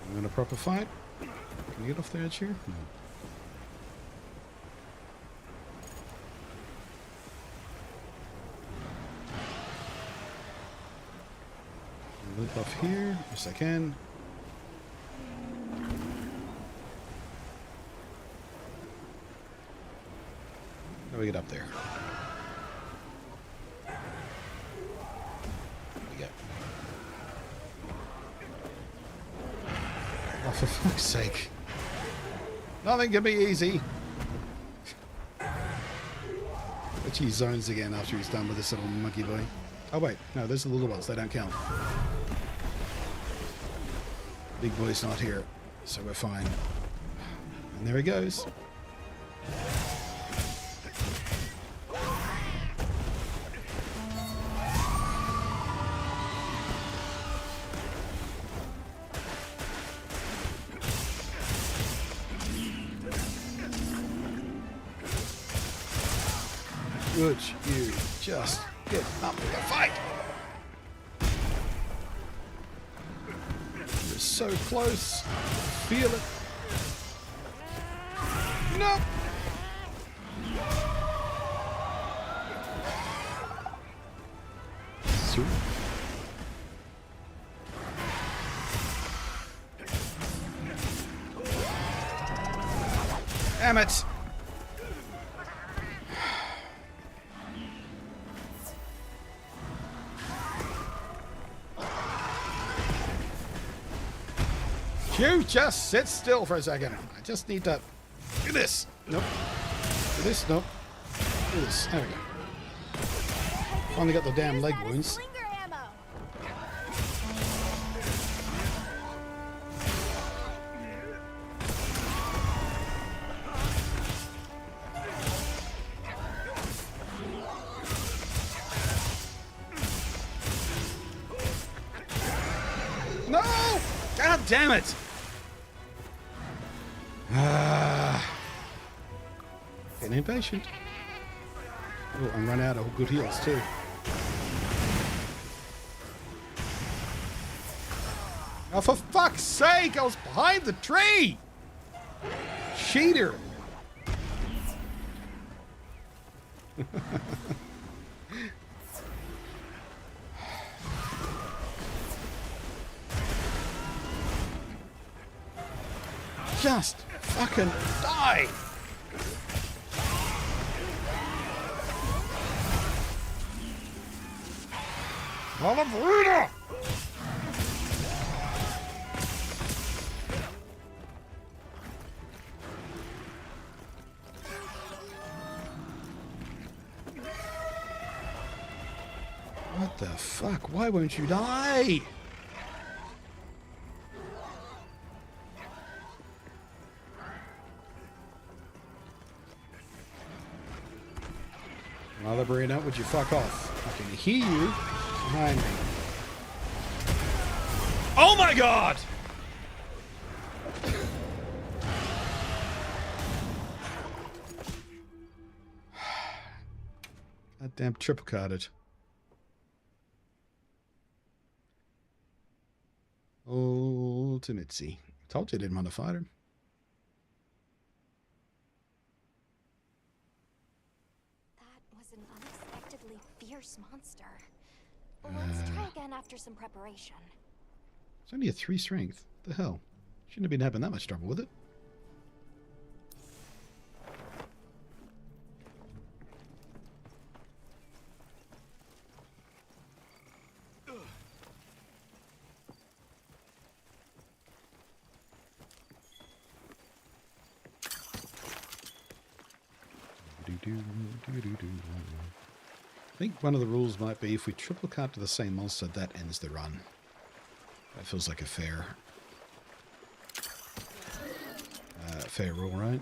I'm going to proper fight. Can you get off the edge here? No. Loop off here. Yes, I can. How do we get up there? Oh, for fuck's sake. Nothing can be easy. But he zones again after he's done with this little monkey boy. Oh wait, no, those are the little ones, they don't count. Big boy's not here, so we're fine. And there he goes. Would you just get up with the fight? You're so close. Feel it. No. Damn it. You just sit still for a second. I just need to do this. Nope. Do this. Nope. Do this. There we go. Finally got the damn leg wounds. damn it! Getting impatient. Oh, I'm run out of good heals too. Oh, for fuck's sake! I was behind the tree! Cheater! Just fucking die! Ballerina! What the fuck? Why won't you die? Ballerina, would you fuck off? I can hear you behind me. Oh my god! That damn triple carded. Ultimately. Told you I didn't want to fight him. That was an unexpectedly fierce monster. Let's try again after some preparation. It's only a 3 strength. The hell? Shouldn't have been having that much trouble with it. I think one of the rules might be if we triple cart to the same monster, that ends the run. That feels like a fair rule, right?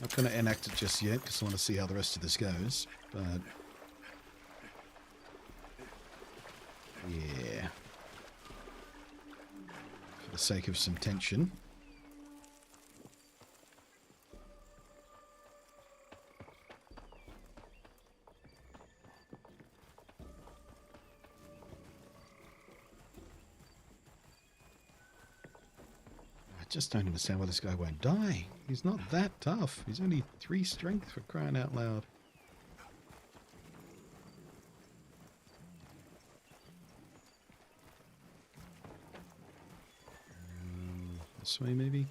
Not going to enact it just yet because I want to see how the rest of this goes. But yeah, for the sake of some tension. I just don't understand why this guy won't die. He's not that tough. He's only 3 strength, for crying out loud. This way, maybe?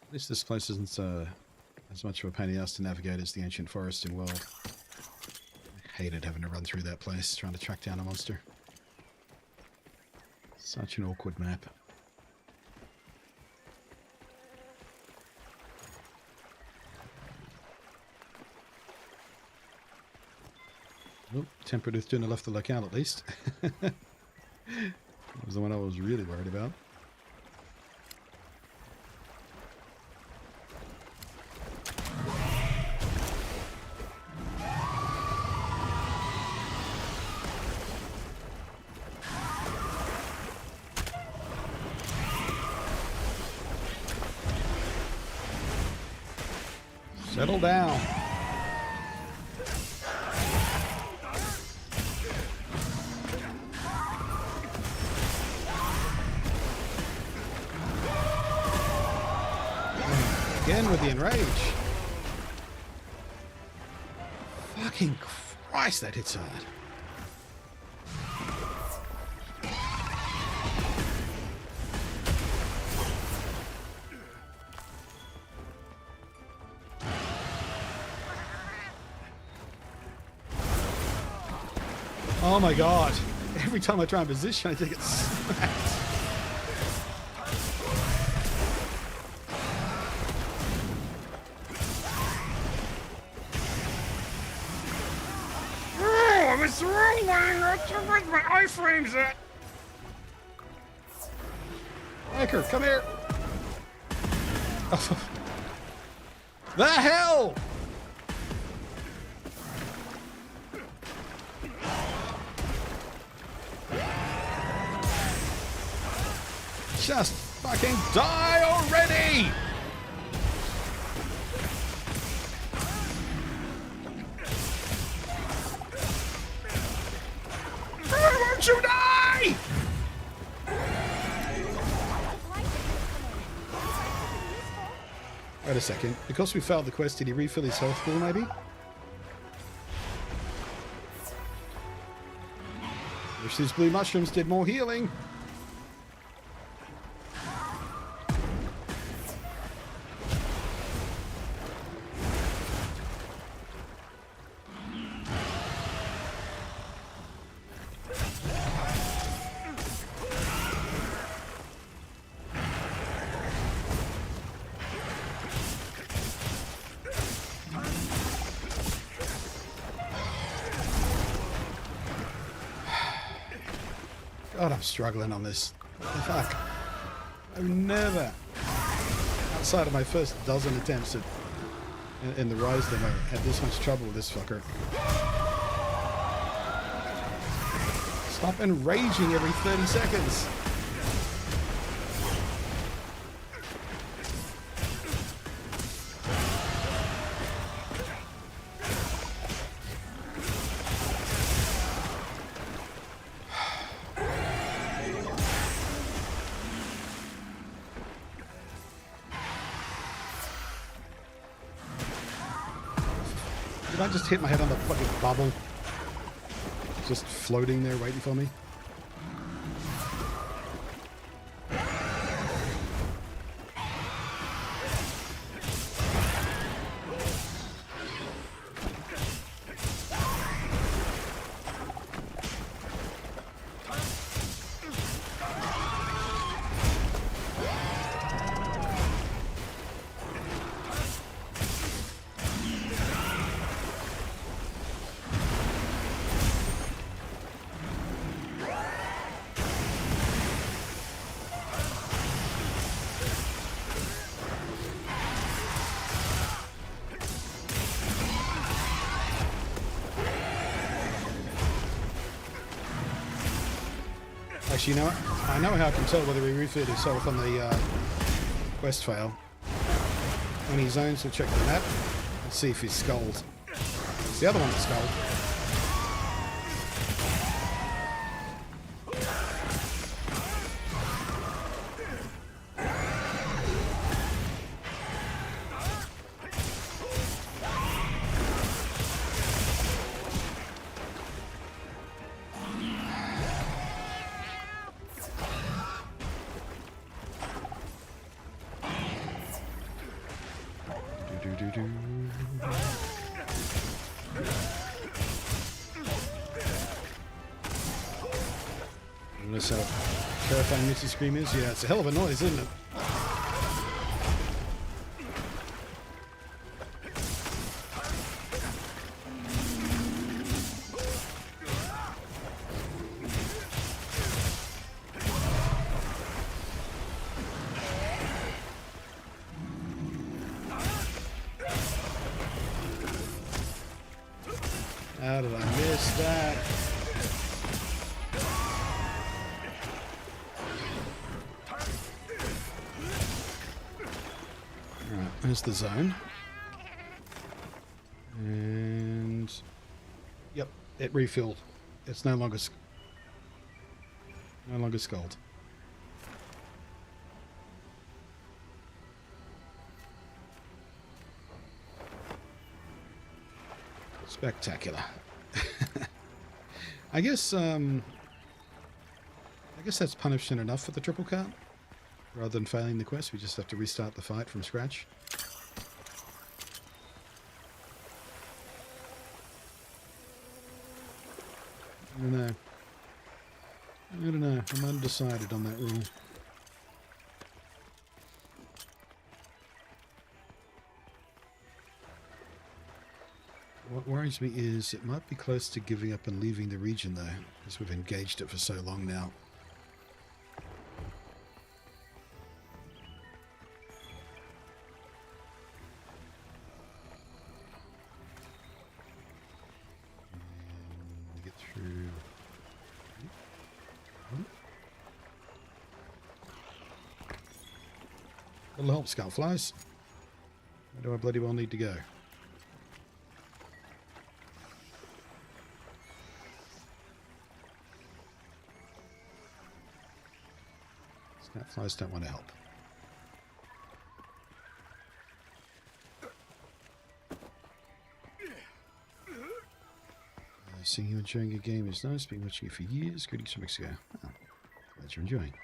At least this place isn't as much of a pain in the ass to navigate as the ancient forest in World. I hated having to run through that place trying to track down a monster. Such an awkward map. Oh, Tempered Earth Tuna left the locale at least. That was the one I was really worried about. Settle down. Again with the enrage. Fucking Christ, that hits hard. Oh my god. Every time I try and position, I think it's smacked. Oh, it's the wrong way. That's where my iframe's at. Anchor, come here. The hell? Just fucking die already! Why won't you die? Wait a second. Because we failed the quest, did he refill his health pool, maybe? Wish these blue mushrooms did more healing. God, I'm struggling on this. Fuck. I've never, outside of my first dozen attempts at, in the Rise demo, had this much trouble with this fucker. Stop enraging every 30 seconds. Did I just hit my head on the fucking bubble? Just floating there waiting for me? Actually, you know what? I know how I can tell whether he refilled himself on the quest fail. When he zones, we'll check the map and see if he's skulled. It's the other one that's skulled. Notice how terrifying Missy Scream is? Yeah, it's a hell of a noise, isn't it? How did I miss that? Alright, there's the zone. And... yep, it refilled. It's no longer skulled. Spectacular. I guess that's punishment enough for the triple cut. Rather than failing the quest, we just have to restart the fight from scratch. I don't know. I'm undecided on that rule. What worries me is it might be close to giving up and leaving the region though, because we've engaged it for so long now. That'll help, scout flies. Where do I bloody well need to go? Scout flies don't want to help. Seeing you enjoying your game is nice. Been watching it for years. Greetings from Mexico. Oh, glad you're enjoying.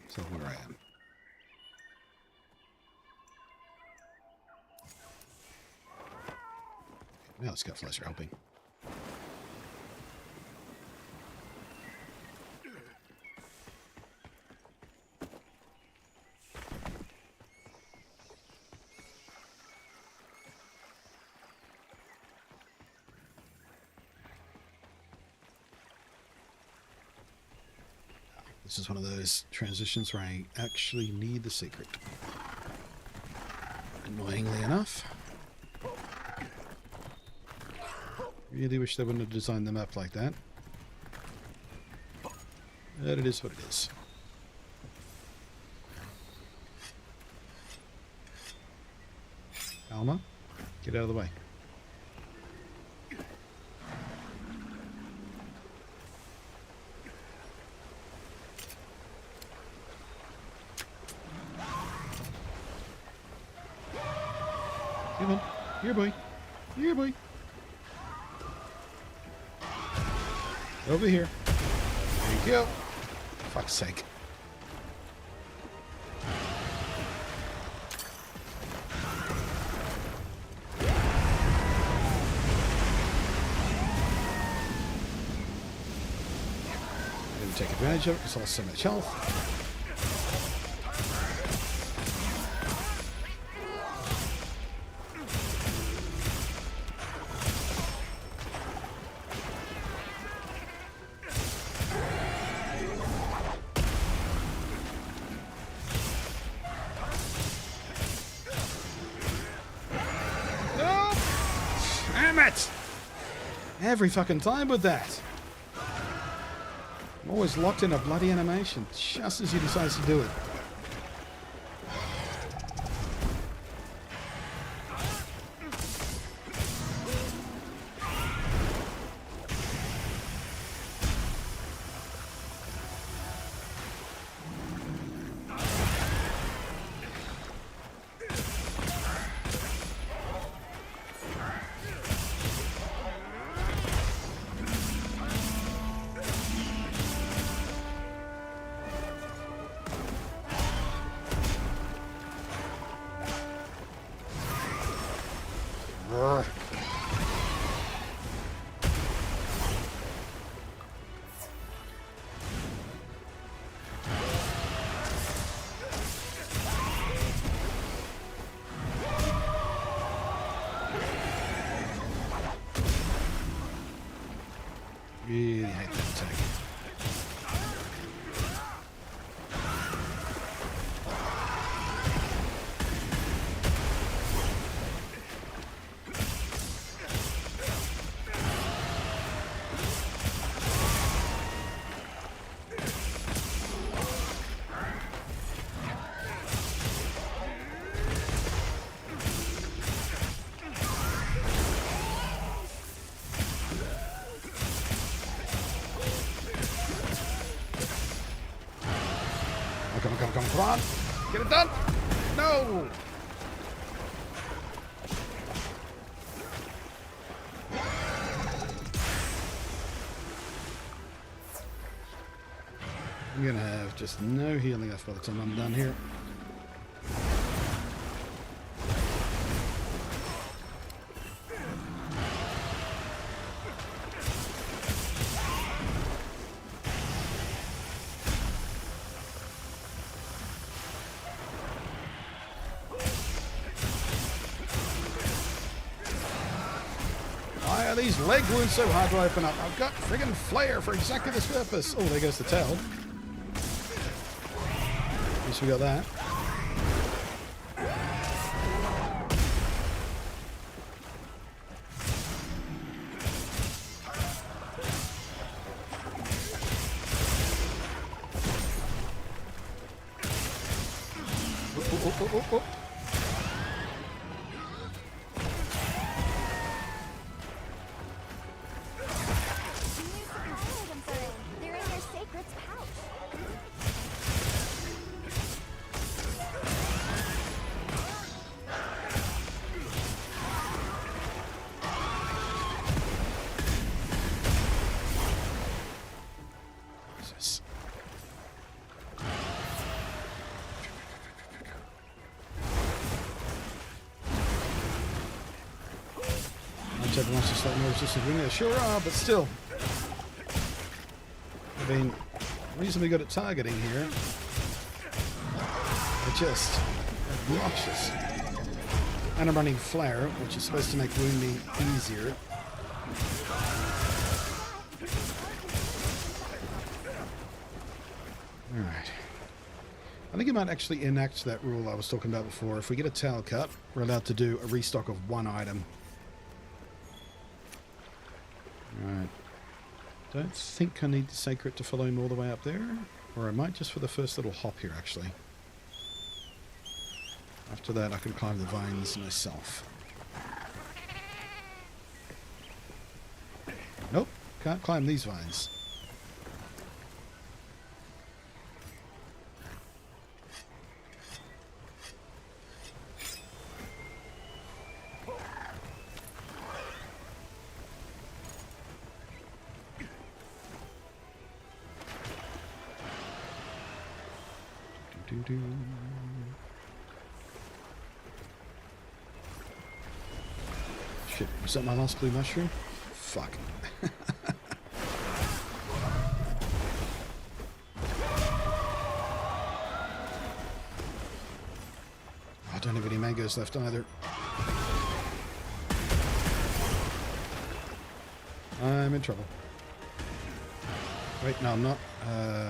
So where I am. Now the scout flies are helping. This is one of those transitions where I actually need the secret. Annoyingly enough. Really wish they wouldn't have designed the map like that. But it is what it is. Alma, get out of the way. Come on. Here, boy. Here, boy. Over here. Thank you. Fuck's sake. I didn't take advantage of it because I lost so much health. Every fucking time with that. I'm always locked in a bloody animation just as he decides to do it. Really hate that attack. Come on. Get it done. No. I'm going to have just no healing left by the time I'm done here. Why are these leg wounds so hard to open up? I've got friggin' flair for exactly this purpose. Oh, there goes the tail. At least we got that. oh. New supply items are in. They're in your seikret's pouch. Jesus. Everyone's just like more resistant wing there. Sure are, but still. I mean, reasonably good at targeting here. They're just obnoxious. And I'm running flare, which is supposed to make wounding easier. Alright. I think you might actually enact that rule I was talking about before. If we get a tail cut, we're allowed to do a restock of one item. Right. Don't think I need the seikret to follow him all the way up there. Or I might just for the first little hop here, actually. After that, I can climb the vines myself. Nope, can't climb these vines. Shit, was that my last blue mushroom? Fuck. I don't have any mangoes left either. I'm in trouble. Wait, no, I'm not.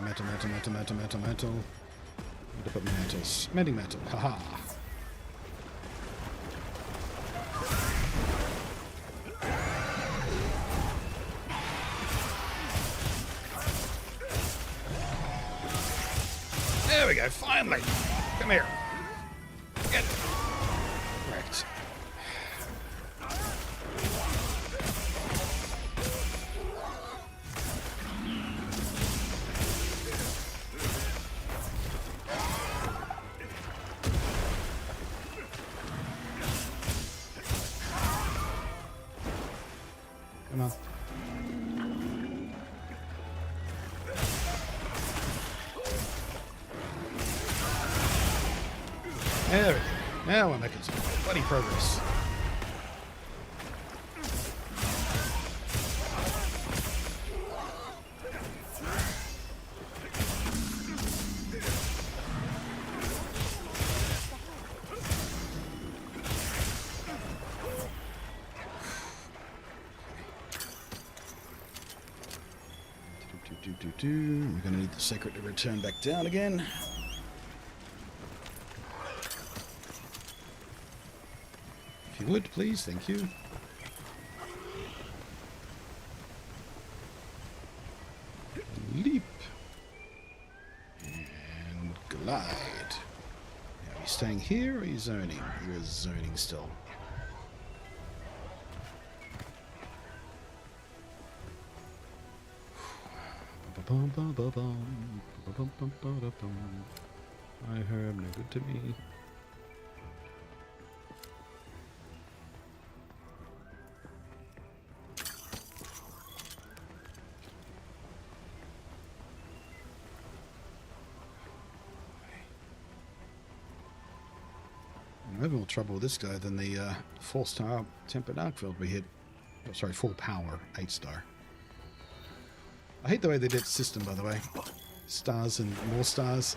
Metal. To put metals. Mending metal. Haha. There we go, finally! Come here. Get it. Right. Come on. There we go. Now we're making some bloody progress. We're going to need the seikret to return back down again. If you would, please. Thank you. Leap. And glide. Are you staying here or are you zoning? You're zoning still. I heard no good to me. I'm having more trouble with this guy than the 4-star tempered Arkfeld we hit. Oh, sorry, full power, 8-star. I hate the way they did system, by the way. Stars and more stars.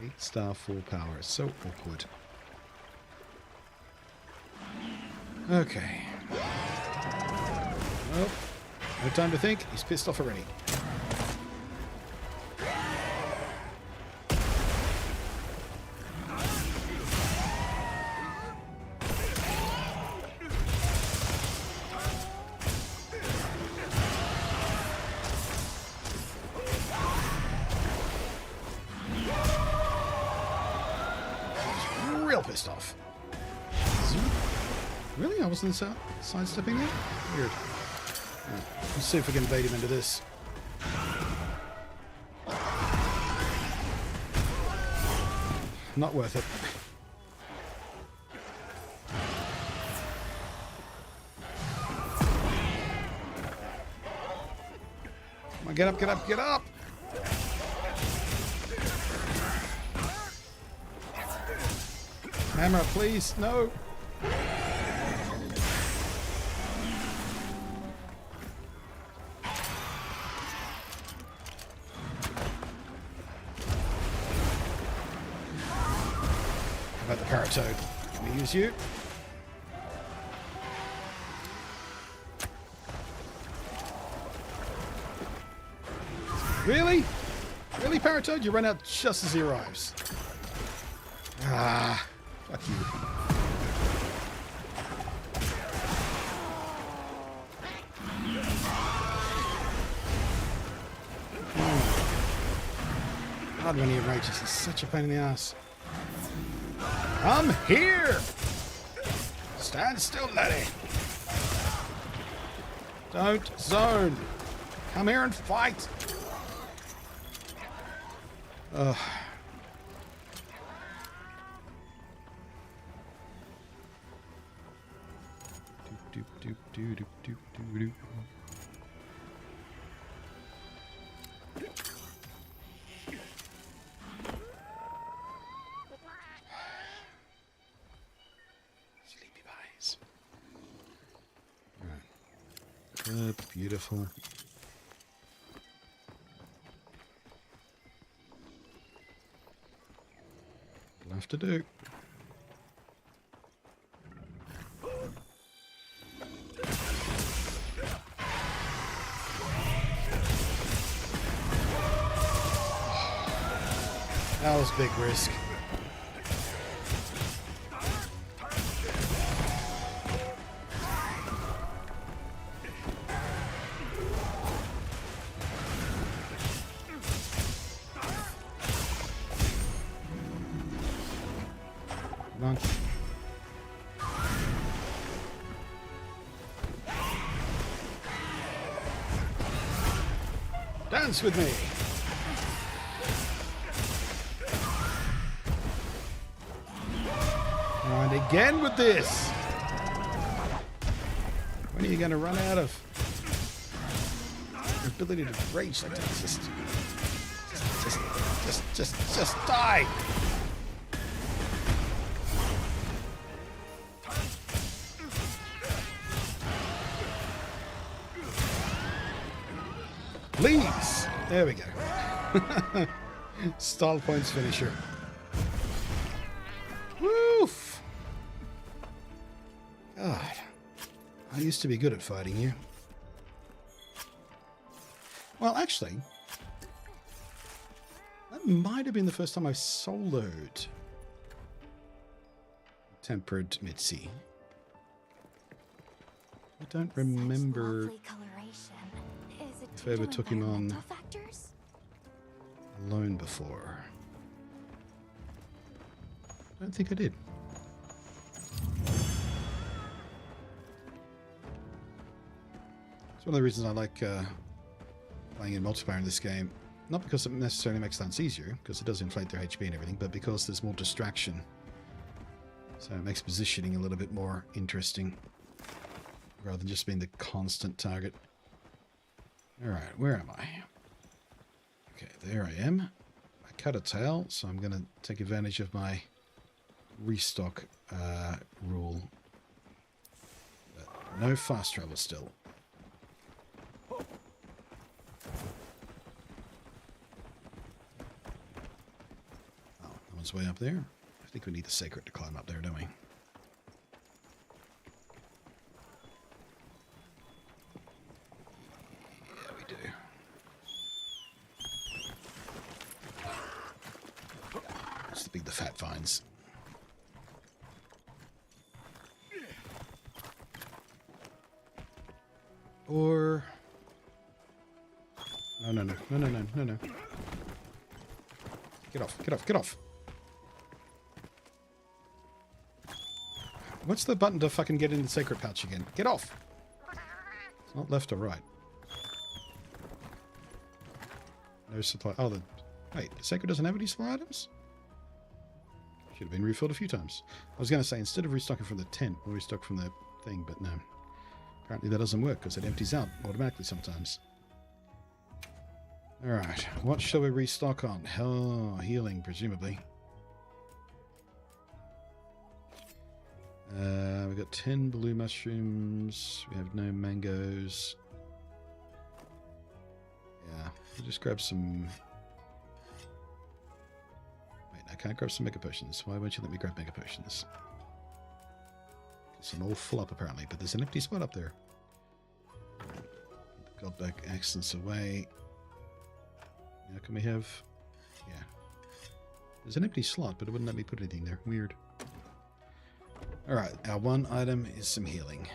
8-star full power. It's so awkward. Okay. Well, no time to think. He's pissed off already. real pissed off. Really? I wasn't sidestepping there? Weird. Right. Let's see if we can bait him into this. Not worth it. Come on, get up, get up, get up! Hammer, please, no! How about the paratoad? Can we use you? Really? Really, Paratoad? You run out just as he arrives. Ah, fuck you. God, when he enrages, he's such a pain in the ass. I'm here! Stand still, laddie. Don't zone. Come here and fight. Ugh. Doop, doop, doop, doop, doop, doop, doop. Sleepy pies. Right. Good, beautiful. Have to do. That was big risk. Come on. Dance with me. And again with this. When are you going to run out of your ability to rage like that? Just die. Please. There we go. Stall points finisher. Woof. God. I used to be good at fighting you. Well, actually, that might have been the first time I soloed Tempered Mitzi. I don't remember if I ever took him on alone before. I don't think I did. It's one of the reasons I like playing in multiplayer in this game. Not because it necessarily makes dance easier, because it does inflate their HP and everything, but because there's more distraction. So it makes positioning a little bit more interesting, rather than just being the constant target. Alright, where am I? Okay, there I am. I cut a tail, so I'm going to take advantage of my restock rule. But no fast travel still. Oh, that one's way up there. I think we need the seikret to climb up there, don't we? Yeah, we do. Let's beat the fat vines. Or... No. Get off. What's the button to fucking get in the seikret pouch again? Get off! It's not left or right. No supply. Oh, wait, the seikret doesn't have any supply items? Should have been refilled a few times. I was going to say, instead of restocking from the tent, we'll restock from the thing, but no. Apparently that doesn't work because it empties out automatically sometimes. Alright, what shall we restock on? Oh, healing, presumably. We've got 10 blue mushrooms. We have no mangoes. Yeah, we'll just grab some... Wait, I can't grab some mega potions. Why won't you let me grab mega potions? It's an all full up apparently, but there's an empty spot up there. Put the godback accents away. Now can we have... Yeah. There's an empty slot, but it wouldn't let me put anything there. Weird. Alright, our one item is some healing.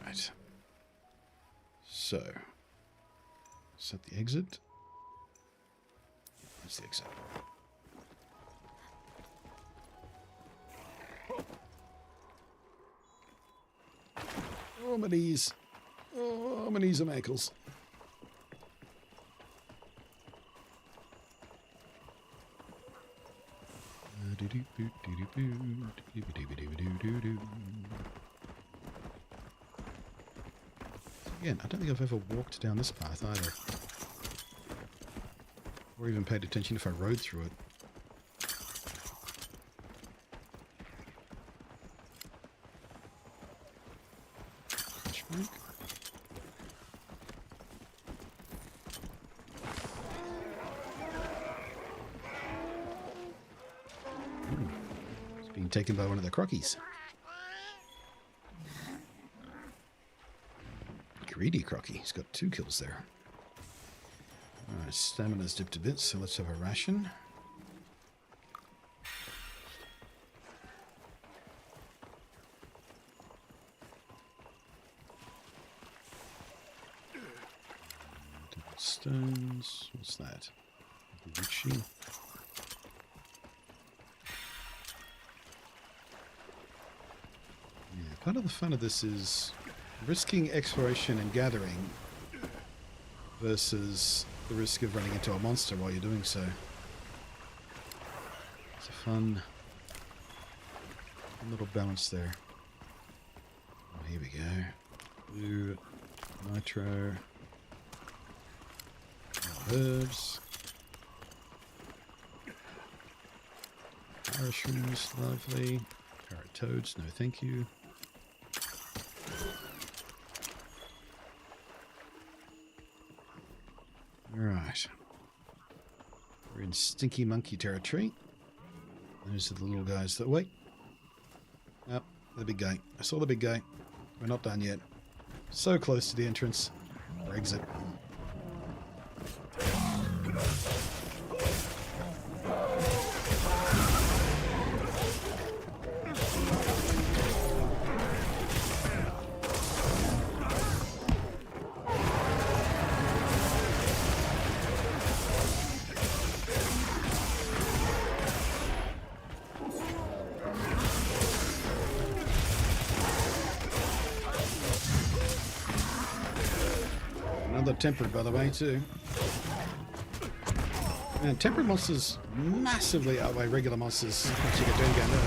Right. So, is that the exit? That's the exit. Oh, my knees. Oh, my knees and ankles. Again, I don't think I've ever walked down this path either. Or even paid attention if I rode through it. It's being taken by one of the crockies. Greedy crocky. He's got 2 kills there. Alright, stamina's dipped a bit, so let's have a ration. Stones. What's that? Richie. Yeah, part of the fun of this is risking exploration and gathering versus the risk of running into a monster while you're doing so. It's a fun little balance there. Oh, here we go. Blue, nitro, herbs, parashrooms, lovely. Carrot toads, no thank you. Alright. We're in stinky monkey territory. Those are the little guys that wait. Oh, the big guy. I saw the big guy. We're not done yet. So close to the entrance. Or exit. Another tempered, by the way, too. And tempered monsters massively outweigh regular monsters once you get down there.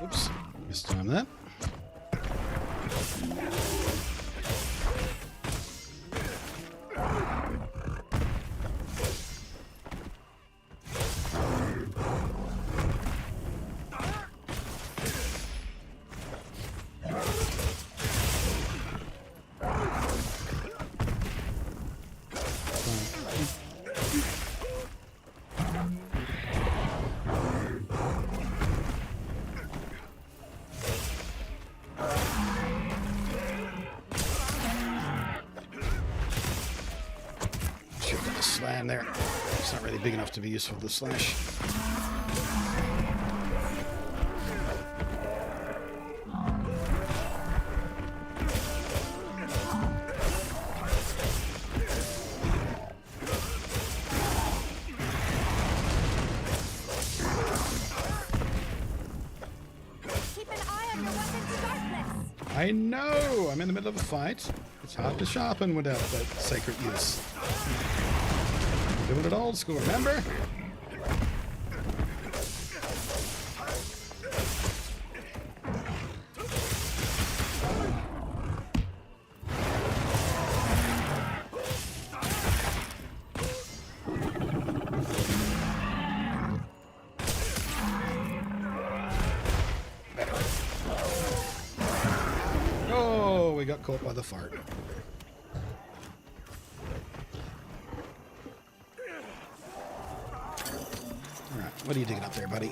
Oops, mistime that. man there. It's not really big enough to be useful with the slash. I know! I'm in the middle of a fight. It's hard to sharpen without that sacred use. Doing it old school, remember? Got caught by the fart. Alright, what are you digging up there, buddy?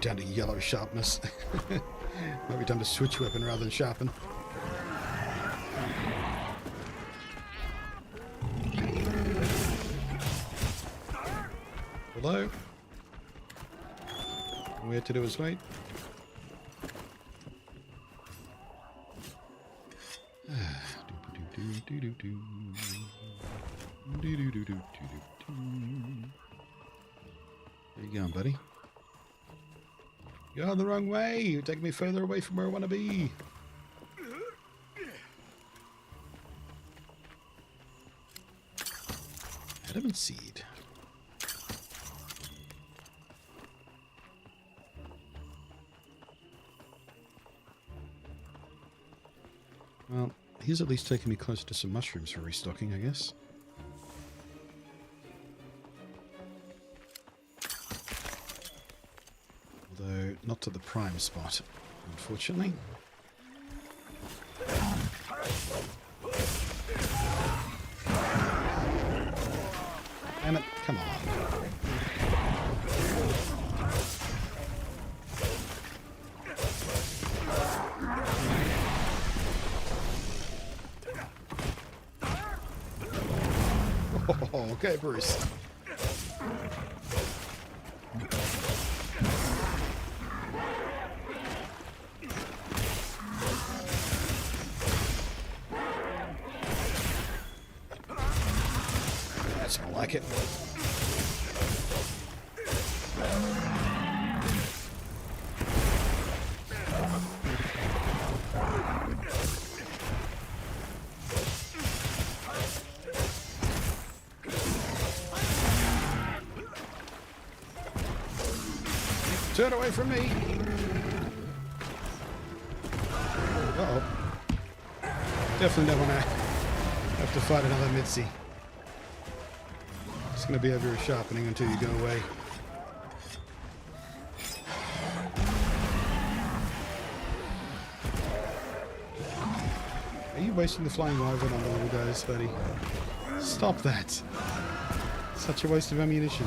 Down to yellow sharpness. Might be time to switch weapon rather than sharpen. Hello? All we have to do is wait. Where you going, buddy? You're going the wrong way. You're taking me further away from where I want to be. Adamant seed. Well, he's at least taking me closer to some mushrooms for restocking, I guess. Although, not to the prime spot, unfortunately. Damn it, come on. Oh, okay, Bruce. That's more like it. Turn away from me! Uh-oh. Definitely don't want to have to fight another Mitzi. It's going to be over here sharpening until you go away. Are you wasting the flying wyvern on the little guys, buddy? Stop that! Such a waste of ammunition.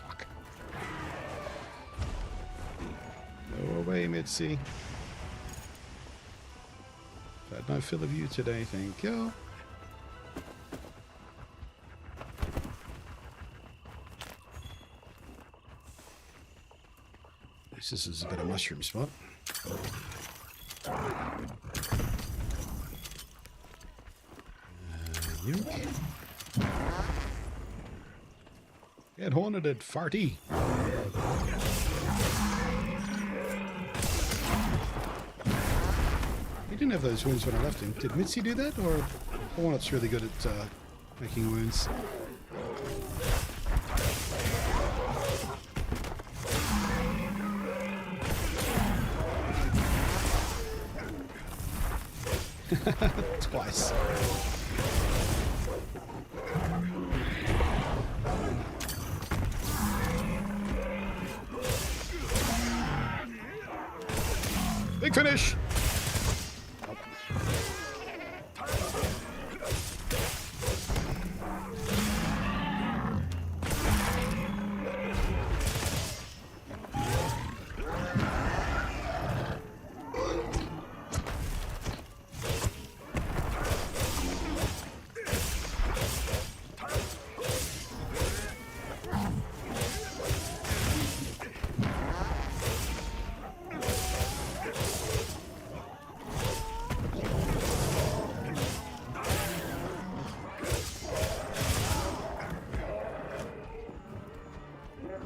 Fuck. Go away, Mitzi. I've had no fill of you today, thank you. At least this is a bit of mushroom spot. Get horneted, farty. You didn't have those wounds when I left him. Did Mitzi do that, or Hornet's really good at making wounds? Twice. Big finish!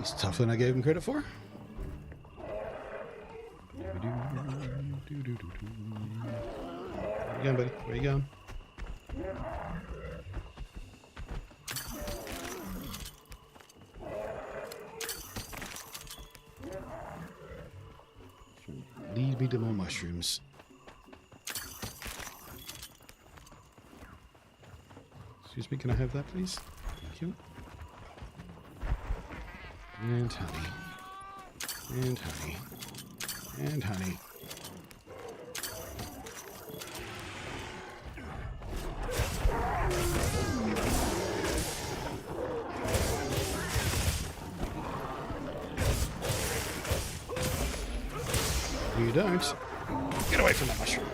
It's tougher than I gave him credit for. Where you going, buddy? Where you going? Lead me to more mushrooms. Excuse me, can I have that, please? Thank you. And honey. And honey. And honey. You don't. Get away from that mushroom.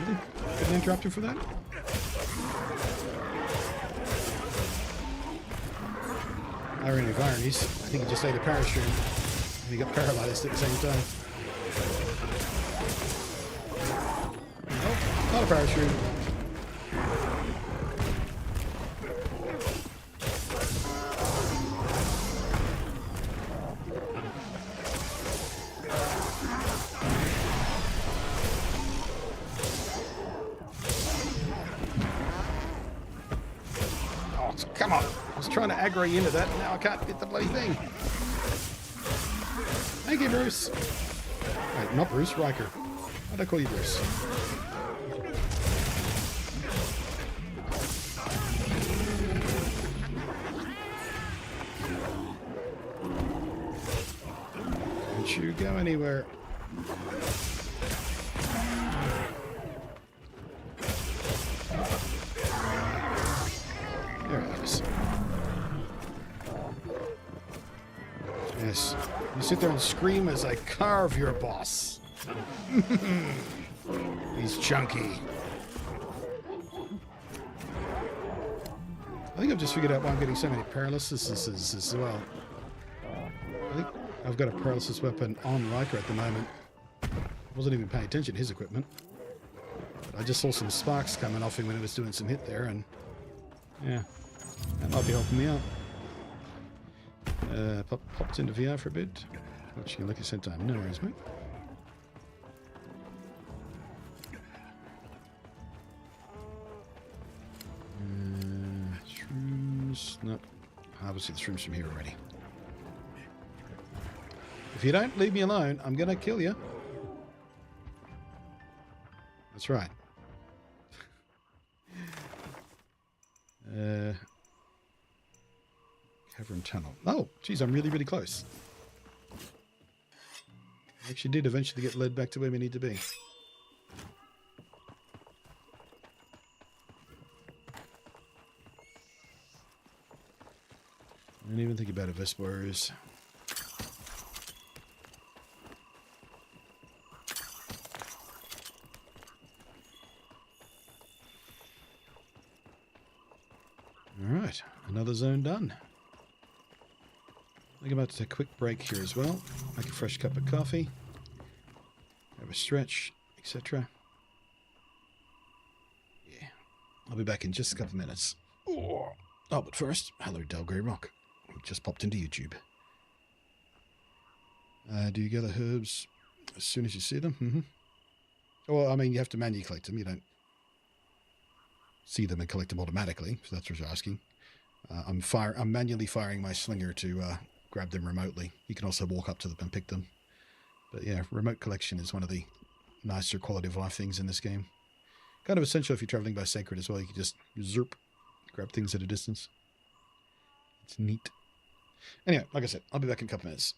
Really? Couldn't interrupt him for that? Irony of ironies, I think he just ate a parachute and he got paralyzed at the same time. Oh, not a parachute. Oh, come on. I was trying to aggro you into that, and now I can't get the bloody thing. Thank you, Bruce. Wait, not Bruce, Riker. Why'd I call you Bruce? Don't you go anywhere. There it is. Yes. You sit there and scream as I carve your boss. He's chunky. I think I've just figured out why I'm getting so many paralysis as well. I think I've got a paralysis weapon on Riker at the moment. I wasn't even paying attention to his equipment. But I just saw some sparks coming off him when he was doing some hit there, and yeah, that might be helping me out. Popped into VR for a bit. Watching a lucky set time. No worries, mate. Shrooms. No. Harvested the shrooms from here already. If you don't leave me alone, I'm going to kill you. That's right. Cavern tunnel. Oh, geez, I'm really, really close. I actually did eventually get led back to where we need to be. I didn't even think about it, Vesper's. Alright, another zone done. I think I'm about to take a quick break here as well. Make a fresh cup of coffee. Have a stretch, etc. Yeah, I'll be back in just a couple of minutes. Oh, but first, hello Delgrey Rock. Just popped into YouTube. Do you gather herbs as soon as you see them? Well, I mean, you have to manually collect them. You don't see them and collect them automatically, so that's what you're asking. I'm manually firing my slinger to grab them remotely. You can also walk up to them and pick them. But yeah, remote collection is one of the nicer quality of life things in this game. Kind of essential if you're traveling by seikret as well. You can just zerp, grab things at a distance. It's neat. Anyway, like I said, I'll be back in a couple minutes.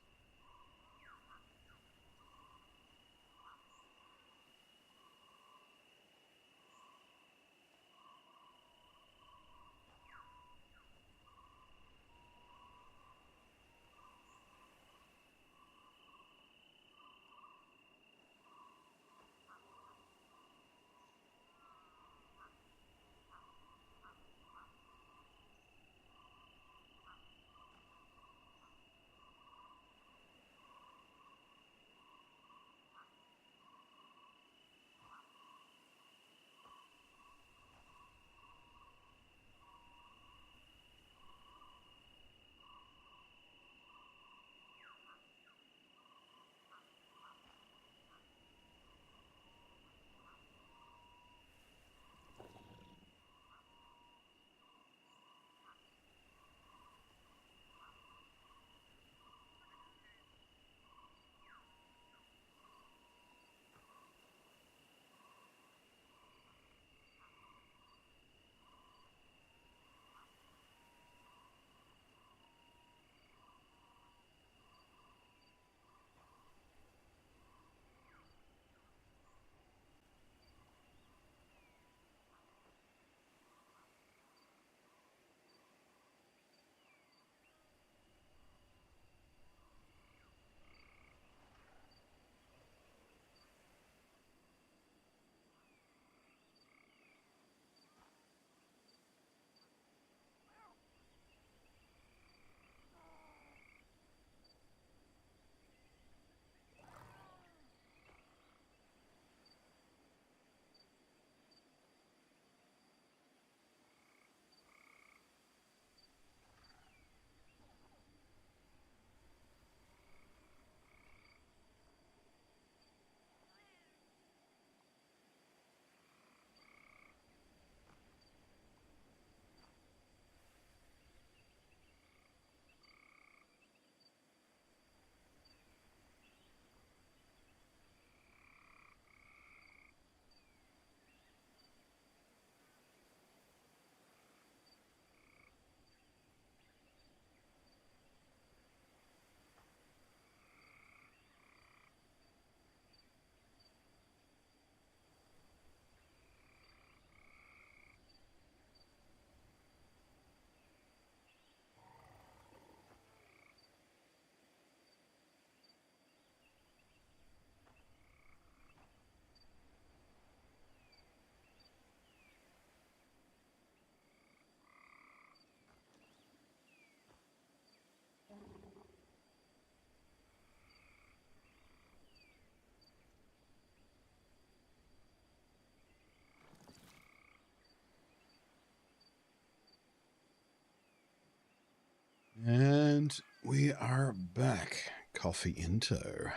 And we are back. Coffee in tow.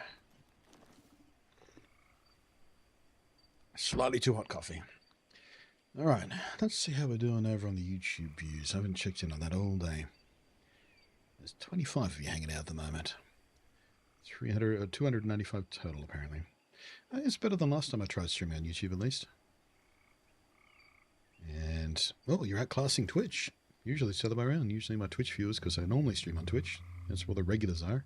Slightly too hot coffee. All right, let's see how we're doing over on the YouTube views. I haven't checked in on that all day. There's 25 of you hanging out at the moment. 295 total, apparently. It's better than last time I tried streaming on YouTube, at least. And, well, you're outclassing Twitch. Usually it's the other way around. Usually my Twitch viewers, because I normally stream on Twitch, that's where the regulars are.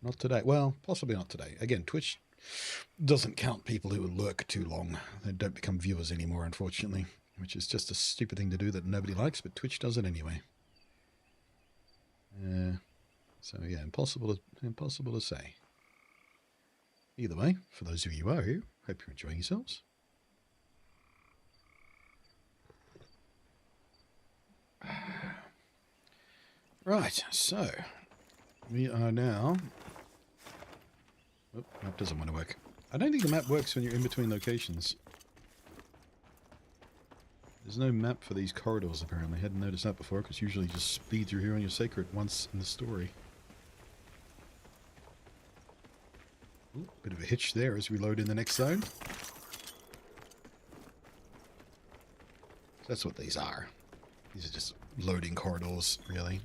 Not today. Well, possibly not today. Again, Twitch doesn't count people who lurk too long. They don't become viewers anymore, unfortunately, which is just a stupid thing to do that nobody likes, but Twitch does it anyway. So yeah, impossible to say. Either way, for those of you who are here, hope you're enjoying yourselves. Right, so we are now... Oh, map doesn't want to work. I don't think the map works when you're in between locations. There's no map for these corridors, apparently. I hadn't noticed that before, because usually you just speed through here on your seikret once in the story. Ooh, bit of a hitch there as we load in the next zone. That's what these are. These are just loading corridors, really.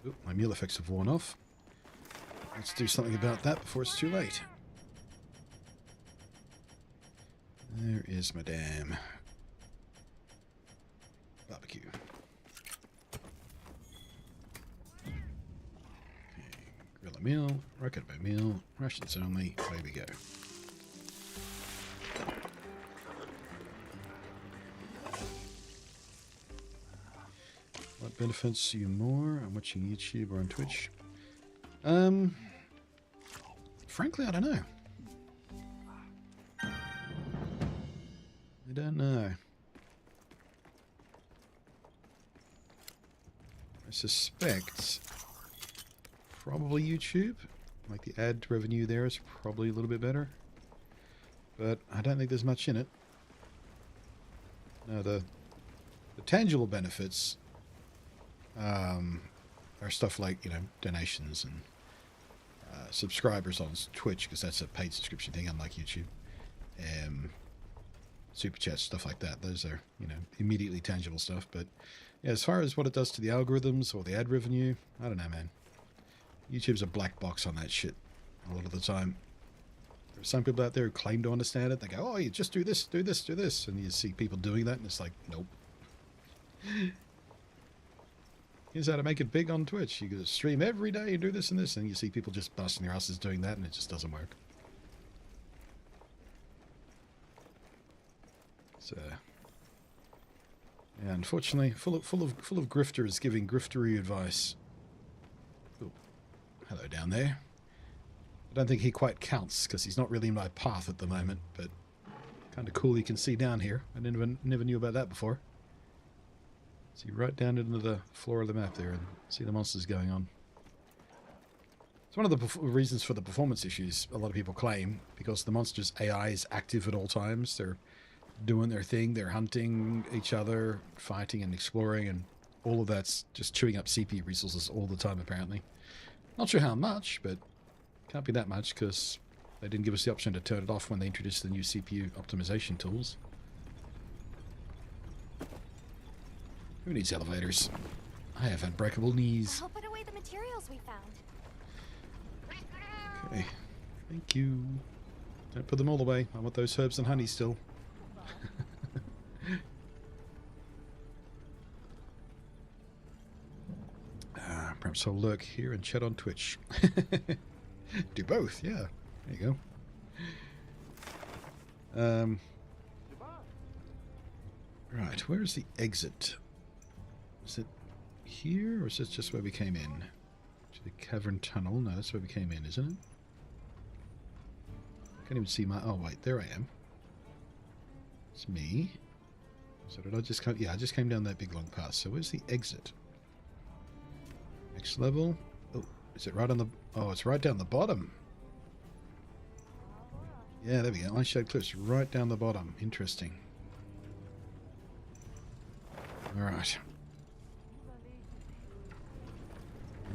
Oop, my mule effects have worn off. Let's do something about that before it's too late. There is Madame. Barbecue. Okay, grill a meal, rocket by meal, rations only, away we go. What benefits you more? I'm watching YouTube or on Twitch. Frankly, I don't know. I don't know. I suspect probably YouTube. Like the ad revenue there is probably a little bit better. But I don't think there's much in it. No, the tangible benefits are stuff like, you know, donations and subscribers on Twitch, because that's a paid subscription thing, unlike YouTube. Super chats, stuff like that. Those are, you know, immediately tangible stuff. But yeah, as far as what it does to the algorithms or the ad revenue, I don't know, man. YouTube's a black box on that shit a lot of the time. There's some people out there who claim to understand it. They go, oh, you just do this, do this, do this. And you see people doing that, and it's like, nope. Here's how to make it big on Twitch. You can stream every day and do this and this. And you see people just busting their asses doing that, and it just doesn't work. So, yeah, unfortunately, full of grifters giving griftery advice. Ooh, hello down there. I don't think he quite counts because he's not really in my path at the moment, but kind of cool you can see down here. I never knew about that before. See right down into the floor of the map there and see the monsters going on. It's one of the reasons for the performance issues a lot of people claim, because the monsters' AI is active at all times. They're doing their thing, they're hunting each other, fighting and exploring, and all of that's just chewing up CPU resources all the time, apparently. Not sure how much, but can't be that much because they didn't give us the option to turn it off when they introduced the new CPU optimization tools. Who needs elevators? I have unbreakable knees. I'll put away the materials we found. Okay, thank you. Don't put them all away. I want those herbs and honey still. Perhaps I'll lurk here and chat on Twitch. Do both, yeah. There you go. Right, where's the exit? Is it here, or is it just where we came in? To the cavern tunnel? No, that's where we came in, isn't it? Can't even see my... Oh, wait, there I am. It's me. So did I just come... Yeah, I just came down that big long path. So where's the exit? Next level. Oh, is it right on the... Oh, it's right down the bottom. Yeah, there we go. Ice Shade Cliffs right down the bottom. Interesting. Alright.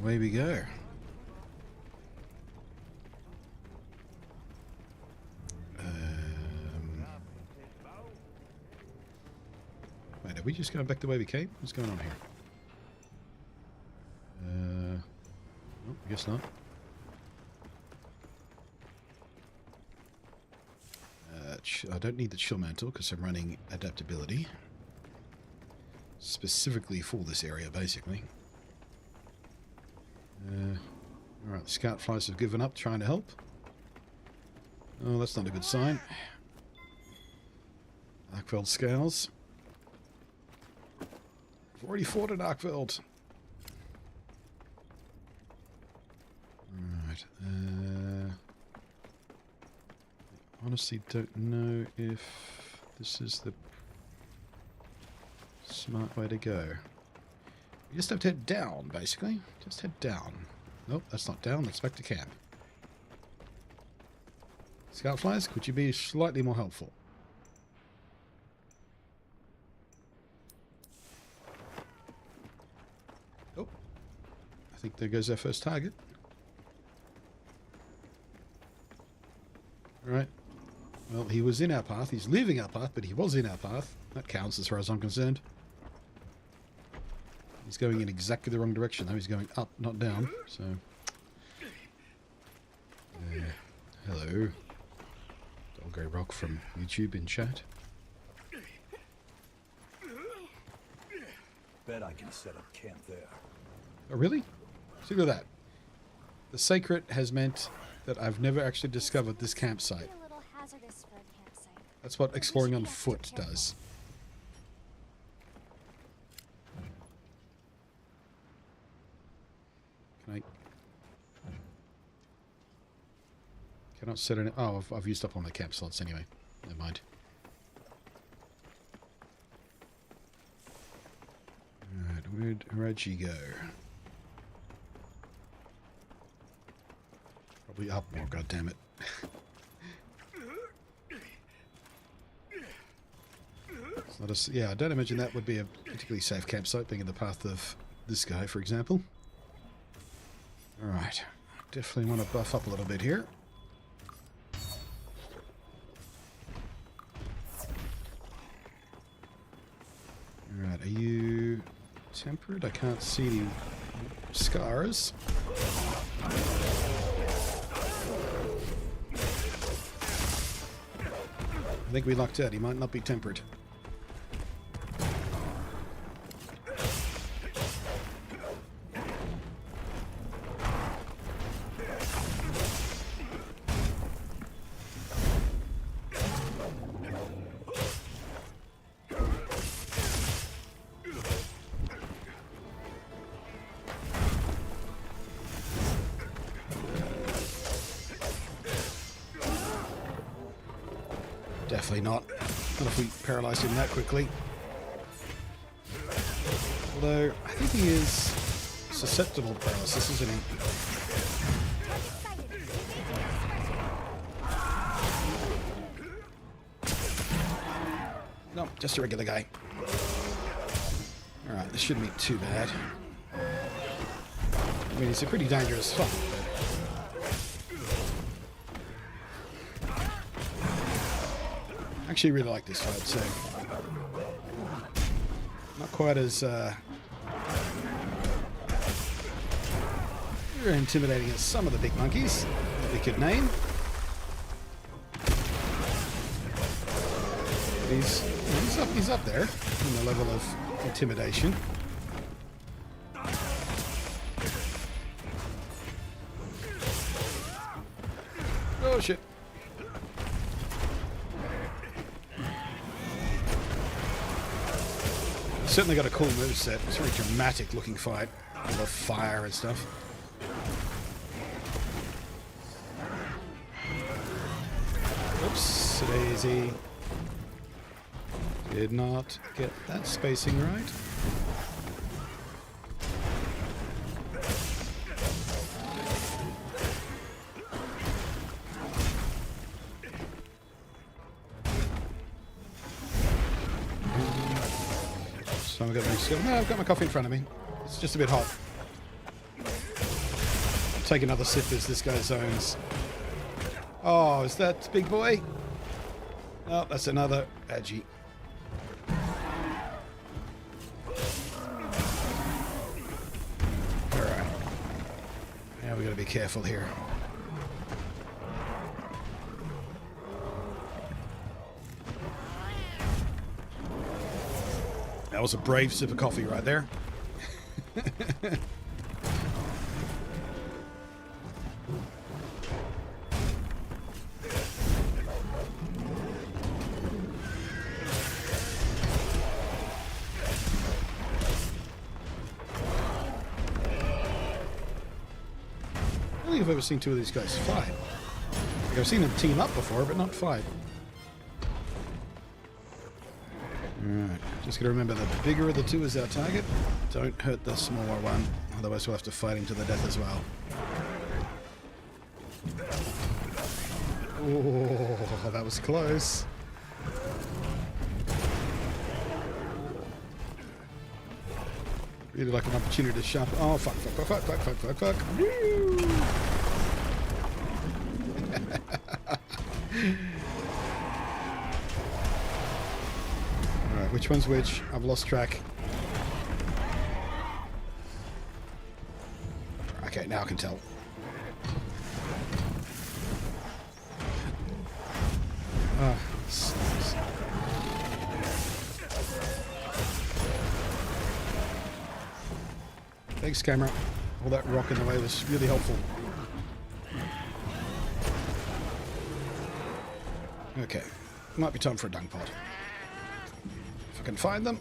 Away we go. Wait, are we just going back the way we came? What's going on here? Oh, I guess not. I don't need the chill mantle because I'm running adaptability. Specifically for this area, basically. Alright, the scout flies have given up trying to help. Oh, that's not a good sign. Arkveld scales. I've already fought at Arkveld. Alright, honestly don't know if this is the smart way to go. You just have to head down, basically. Just head down. Nope, that's not down. Let's back to camp. Scoutflies, could you be slightly more helpful? Oh. I think there goes our first target. Alright. Well, Well, he was in our path. He's leaving our path, but he was in our path. That counts as far as I'm concerned. He's going in exactly the wrong direction, though. He's going up, not down. So, hello, Doggo Rock from YouTube in chat. Bet I can set up camp there. Oh, really? See, look at that. The seikret has meant that I've never actually discovered this campsite. A little hazardous for a campsite. That's what exploring on foot does. Can I... Cannot set an... Oh, I've used up all my camp slots anyway. Never mind. Alright, where'd she go? Probably up more, goddammit. It's not a... Yeah, I don't imagine that would be a particularly safe campsite, being in the path of this guy, for example. Alright. Definitely want to buff up a little bit here. Alright, are you tempered? I can't see any scars. I think we lucked out. He might not be tempered. Definitely not. Not if we paralyzed him that quickly. Although, I think he is susceptible to paralysis, isn't he? No, just a regular guy. Alright, this shouldn't be too bad. I mean, it's a pretty dangerous fight, but... I actually really like this fight, so... Not quite as, intimidating as some of the big monkeys that we could name. He's up there in the level of intimidation. Oh shit. Certainly got a cool moveset. It's a very dramatic looking fight. All the fire and stuff. Oops, daisy. Did not get that spacing right. So I'm gonna just go, no, I've got my coffee in front of me. It's just a bit hot. I'll take another sip as this guy zones. Oh, is that big boy? Oh, that's another Agi. Alright. Now we gotta be careful here. That was a brave sip of coffee right there. I don't think I've ever seen two of these guys fight. Like I've seen them team up before, but not fight. Alright, just gotta remember the bigger of the two is our target. Don't hurt the smaller one, otherwise we'll have to fight him to the death as well. Oh, that was close. Really like an opportunity to sharpen. Oh, fuck. Woo! which one's which. I've lost track. Okay, now I can tell. Thanks, camera. All that rock in the way was really helpful. Okay, might be time for a dung pod. If I can find them.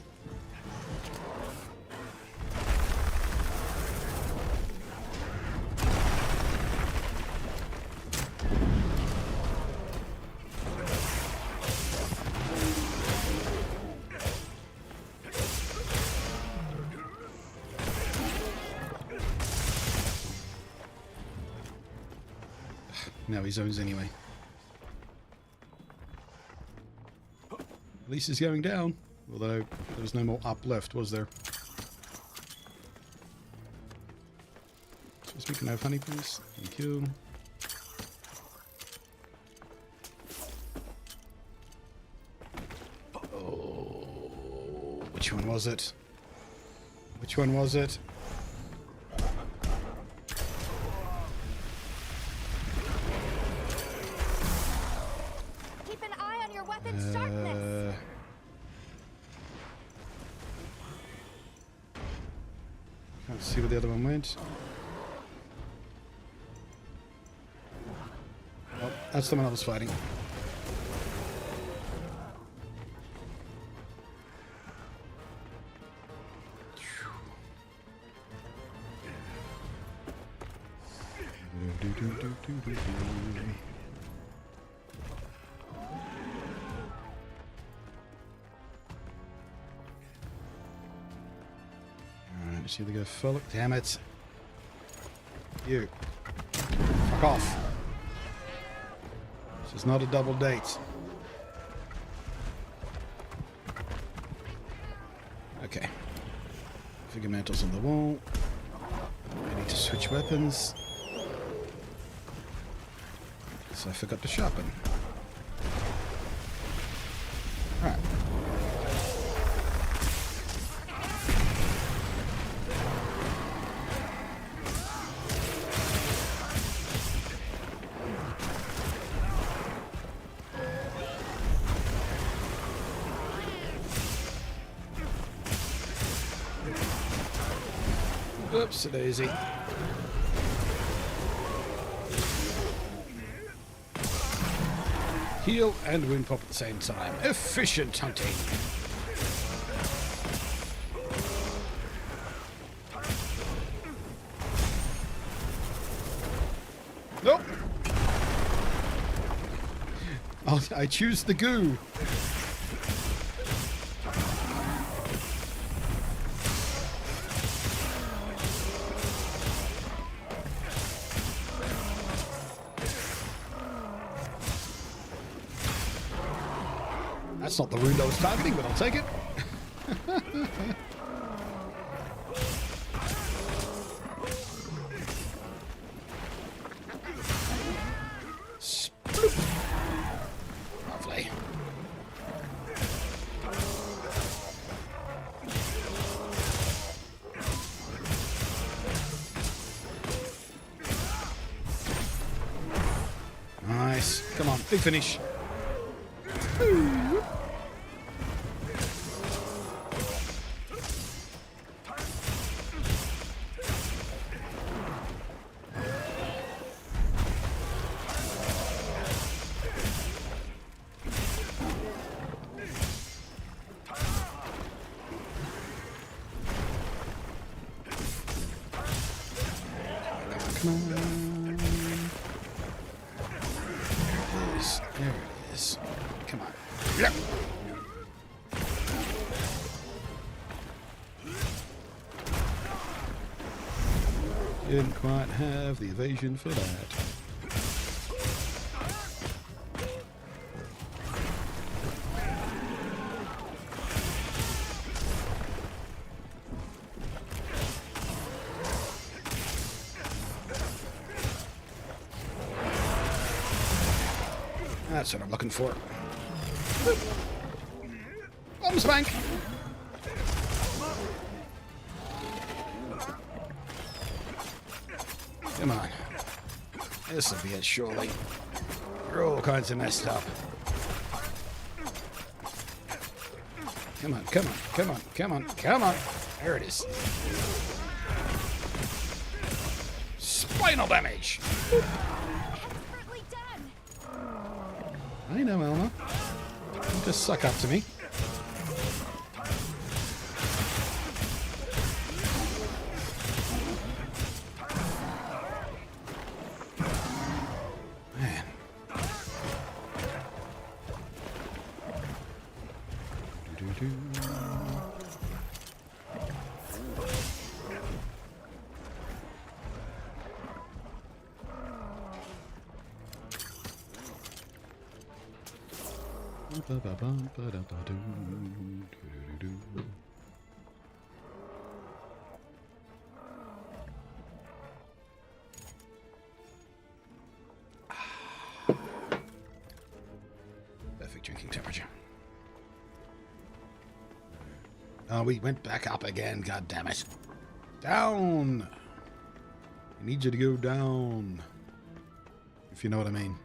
Now he zones anyway. At least he's going down. Although there was no more up left, was there? Just we can have honey, please. Thank you. Oh, which one was it? Which one was it? Can't see where the other one went. Oh, that's the one I was fighting. Let's either go full. Damn it. You. Fuck off. This is not a double date. Okay. Figure mantles on the wall. I need to switch weapons. So I forgot to sharpen. Alright. Oops, a daisy. Heal and wind pop at the same time. Efficient hunting. Nope. I choose the goo. That's not the wound I was targeting, but I'll take it. Lovely. Nice. Come on, big finish. Come on. There it is. There it is. Come on. Yep. Didn't quite have the evasion for that. That's what I'm looking for. Come, Spank! Come on. This'll be it, surely. You're all kinds of messed up. Come on, come on, come on, come on, come on. There it is. Spinal damage! Expertly done. I know, Elma. You just suck up to me. Man. Do-do-do. Perfect drinking temperature. Oh, we went back up again. God damn it. Down! I need you to go down. If you know what I mean.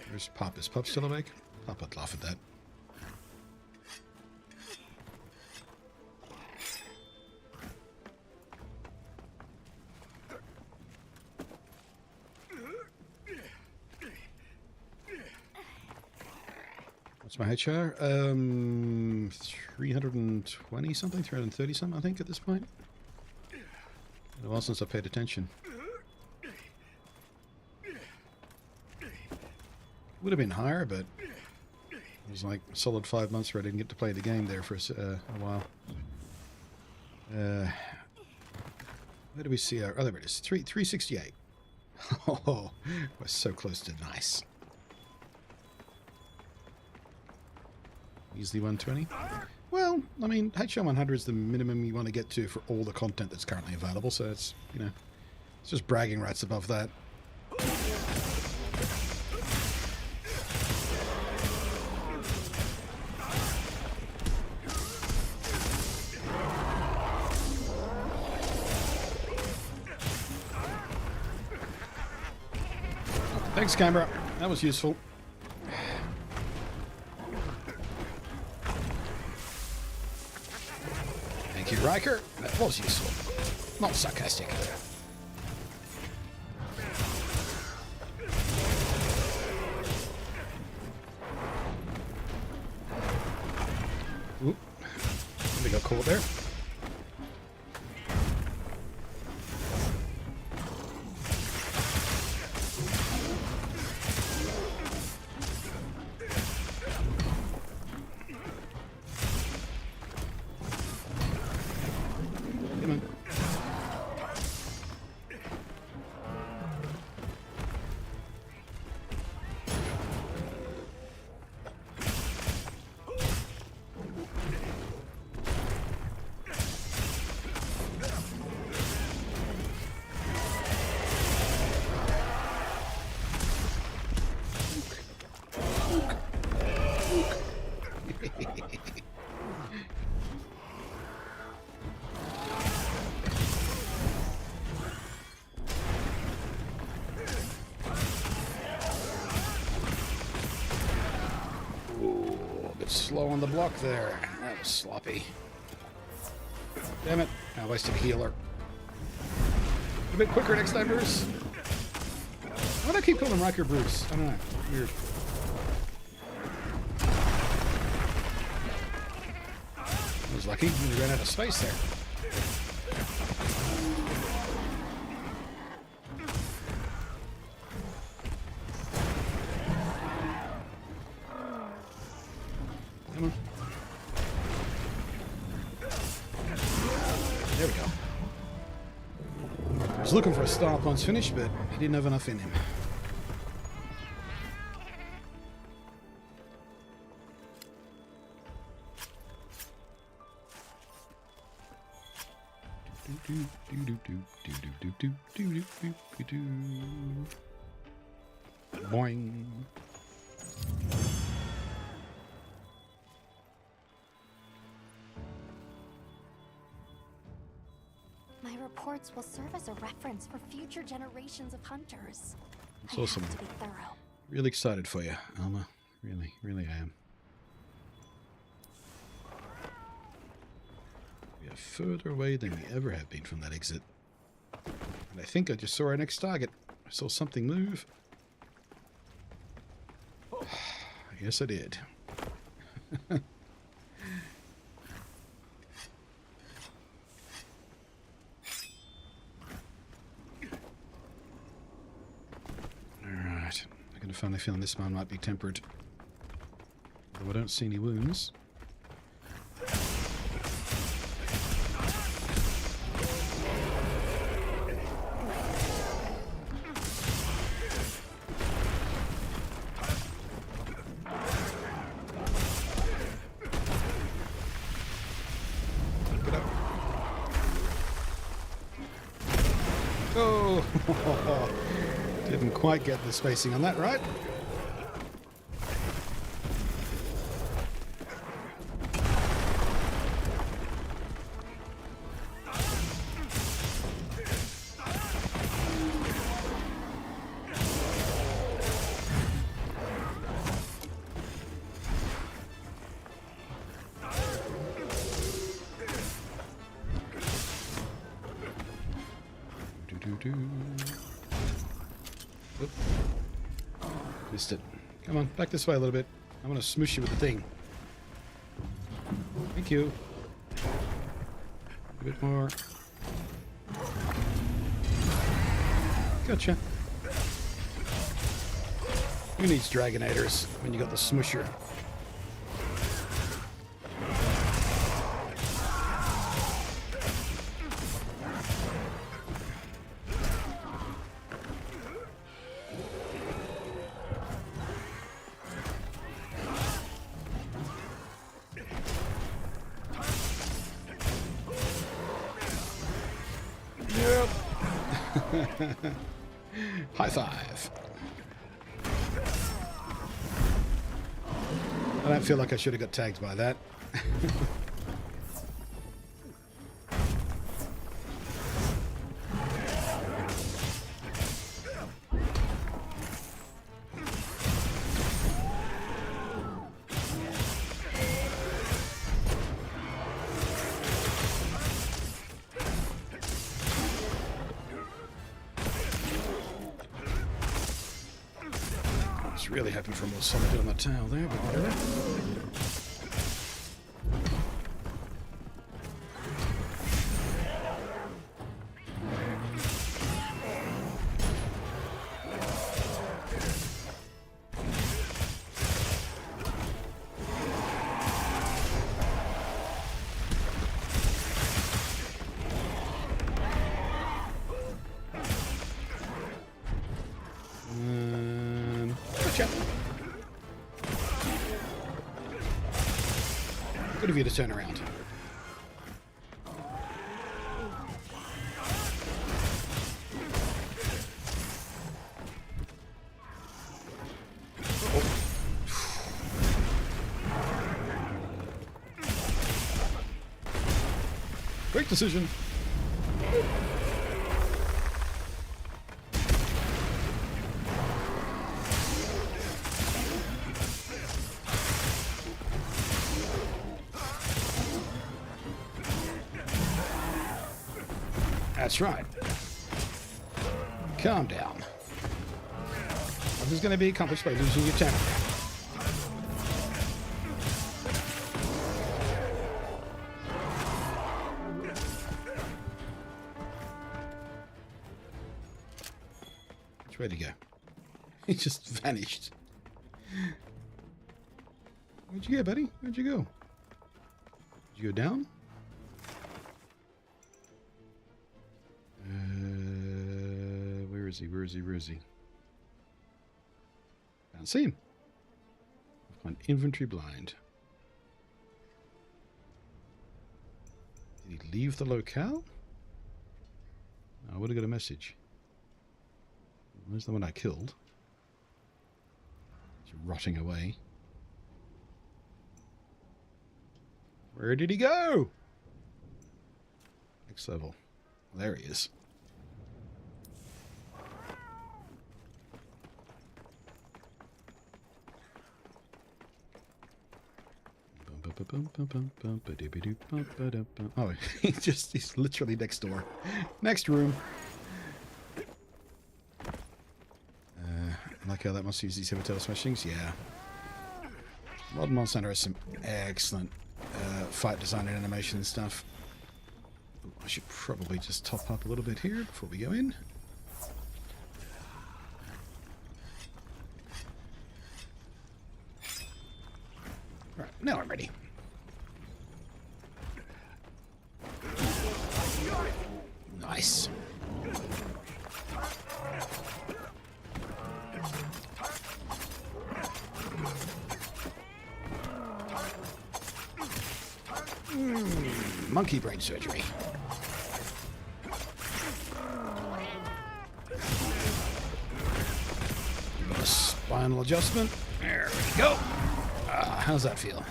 Where's Pop? Is Pop still awake? Pop would laugh at that. What's my HR? 320 something, 330 something, I think, at this point. Been a while since I paid attention. Would have been higher, but it was like a solid 5 months where I didn't get to play the game there for a while. Where do we see our... Oh, there it is. 368. Oh, we're so close to nice. Easily 120. Well, I mean, HL 100 is the minimum you want to get to for all the content that's currently available, so it's, you know, it's just bragging rights above that. Thanks, camera. That was useful. Thank you, Riker. That was useful. Not sarcastic. Oop. We got caught there. Slow on the block there. That was sloppy. Damn it. I wasted a healer. A bit quicker next time, Bruce. Why do I keep calling Riker Bruce? I don't know. Weird. I was lucky. We ran out of space there. Come on. There we go. I was looking for a star once finished, but he didn't have enough in him. Boing. My reports will serve as a reference for future generations of hunters. That's I awesome. have to be thorough. Really excited for you, Alma. Really, really I am. We are further away than we ever have been from that exit. And I think I just saw our next target. I saw something move. Yes, I did. Alright. I'm going to finally feel this man might be tempered. Though I don't see any wounds. Oh! Didn't quite get the spacing on that right. Oop. Missed it. Come on, back this way a little bit. I want to smoosh you with the thing. Thank you. A bit more. Gotcha. Who needs Dragonators when you got the smoosher? High five. I don't feel like I should have got tagged by that. Really hoping for a more solid hit on that tail there, but whatever. Gotcha. Good of you to turn around. Great decision. That's right. Calm down. Nothing's going to be accomplished by losing your temper. Which way to go? He just vanished. Where'd you go, buddy? Where'd you go? Did you go down? Where is he? Where is he? Where is he? Can't see him. I've gone inventory blind. Did he leave the locale? I would have got a message. Where's the one I killed? rotting away. Where did he go? Next level. There he is. Oh, he's literally next door. Next room. I like how that must use these heavy tail smashings. Yeah. Modern Monster Hunter has some excellent fight design and animation and stuff. Ooh, I should probably just top up a little bit here before we go in. Right, now I'm ready. Nice. Monkey brain surgery. A spinal adjustment. There we go. How's that feel?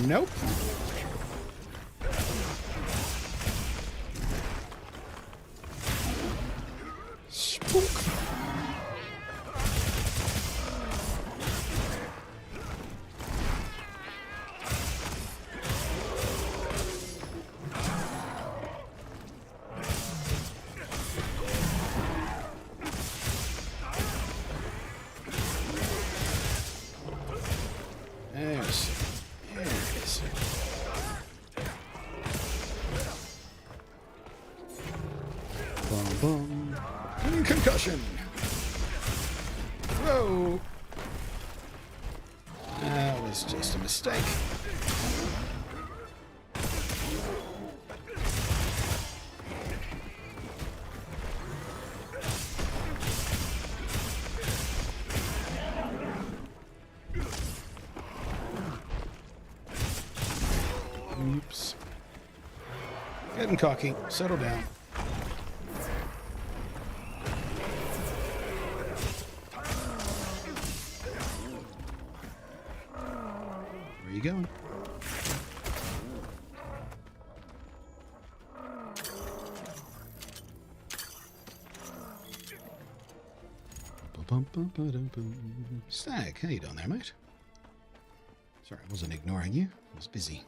Nope. Spook. There it is. Boom, boom. Concussion. Whoa. That was just a mistake. Oops. Getting cocky. Settle down. Where are you going? Stag, how you doing there, mate? Sorry, I wasn't ignoring you. I was busy.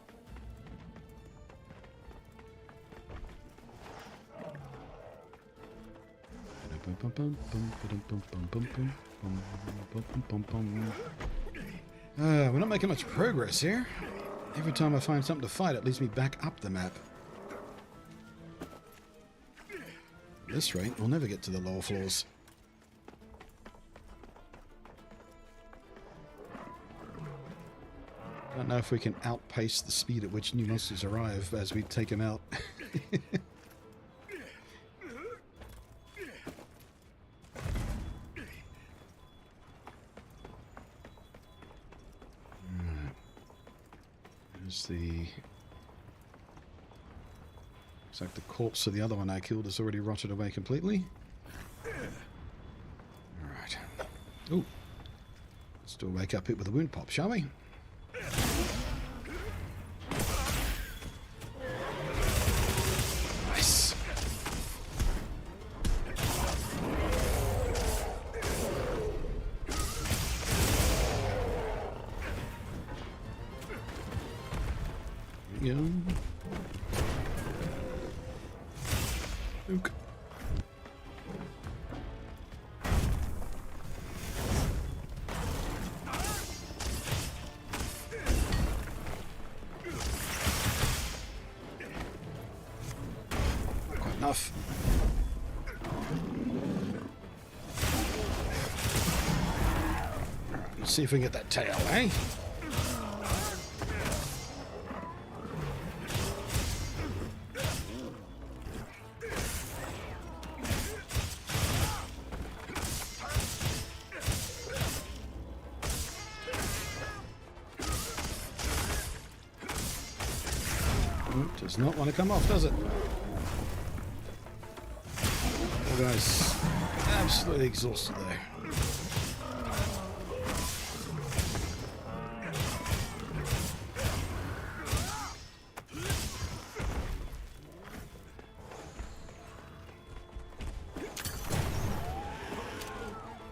We're not making much progress here. Every time I find something to fight, it leads me back up the map. At this rate, we'll never get to the lower floors. I don't know if we can outpace the speed at which new monsters arrive as we take them out. There's the... Looks like the corpse of the other one I killed has already rotted away completely. Alright. Ooh. Let's do a wake up hit with a wound pop, shall we? Nice. There we go. Luke. Quite enough. Let's see if we can get that tail, eh? Does not want to come off, does it? Oh, guys, absolutely exhausted there.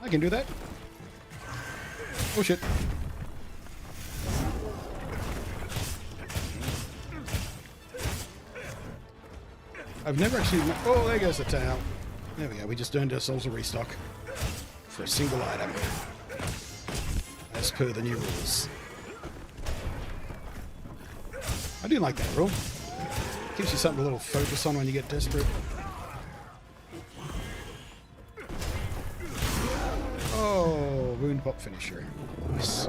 I can do that. Oh shit. I've never actually... Oh, there goes the tail. There we go. We just earned ourselves a restock for a single item. As per the new rules. I do like that rule. Gives you something a little focus on when you get desperate. Oh, wound pop finisher. Nice.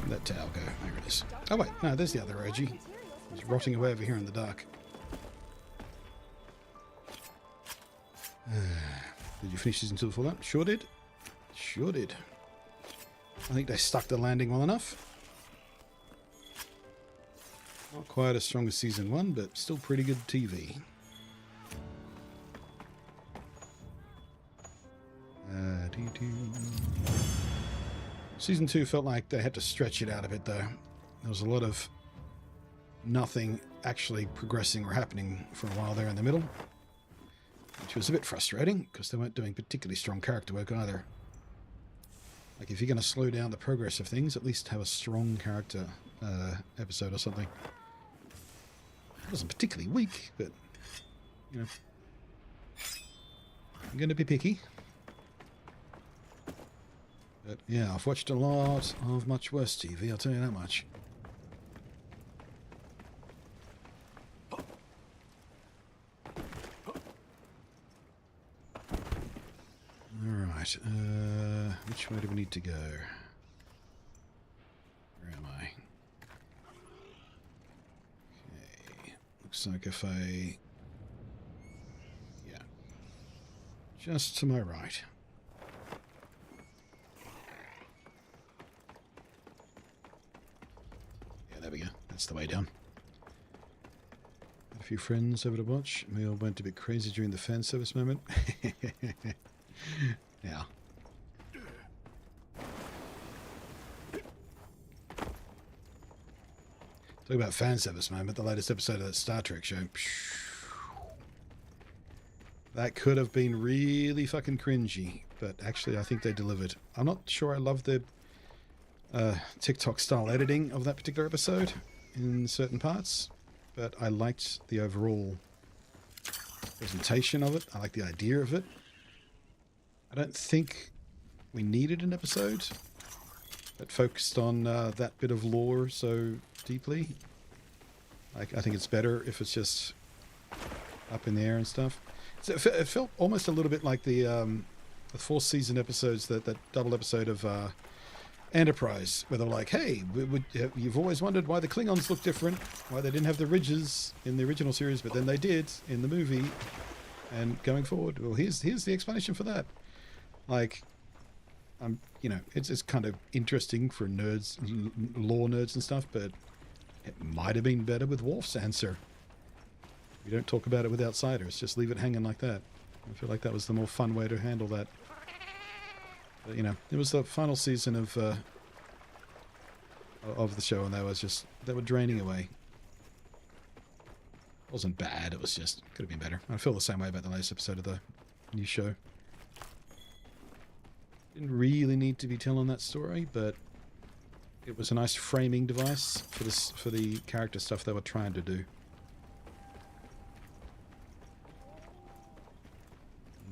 Where'd that tail go? There it is. Oh wait, no, there's the other Oji. He's rotting away over here in the dark. Did you finish this until the full up? Sure did. Sure did. I think they stuck the landing well enough. Not quite as strong as Season 1, but still pretty good TV. Season 2 felt like they had to stretch it out a bit though. There was a lot of nothing actually progressing or happening for a while there in the middle, which was a bit frustrating because they weren't doing particularly strong character work either. Like if you're going to slow down the progress of things, at least have a strong character episode or something. It wasn't particularly weak, but you know, I'm going to be picky. But yeah, I've watched a lot of much worse TV, I'll tell you that much. Alright, which way do we need to go? Where am I? Okay, looks like if I... yeah. Just to my right. There we go. That's the way down. Had a few friends over to watch. We all went a bit crazy during the fan service moment. Yeah. Talk about fan service moment. The latest episode of that Star Trek show. That could have been really fucking cringy, but actually I think they delivered. I'm not sure I love the TikTok style editing of that particular episode in certain parts, but I liked the overall presentation of it. I like the idea of it. I don't think we needed an episode that focused on that bit of lore so deeply. I think it's better if it's just up in the air and stuff. So it felt almost a little bit like the fourth season episodes, that double episode of Enterprise, where they're like, hey, you've always wondered why the Klingons look different, why they didn't have the ridges in the original series, but then they did in the movie, and going forward, well, here's the explanation for that. Like, you know, it's kind of interesting for nerds, lore nerds and stuff, but it might have been better with Worf's answer. We don't talk about it with outsiders, just leave it hanging like that. I feel like that was the more fun way to handle that. But, you know, it was the final season of the show, and they were draining away. It wasn't bad, it was just, could have been better. I feel the same way about the latest episode of the new show. Didn't really need to be telling that story, but it was a nice framing device for the character stuff they were trying to do.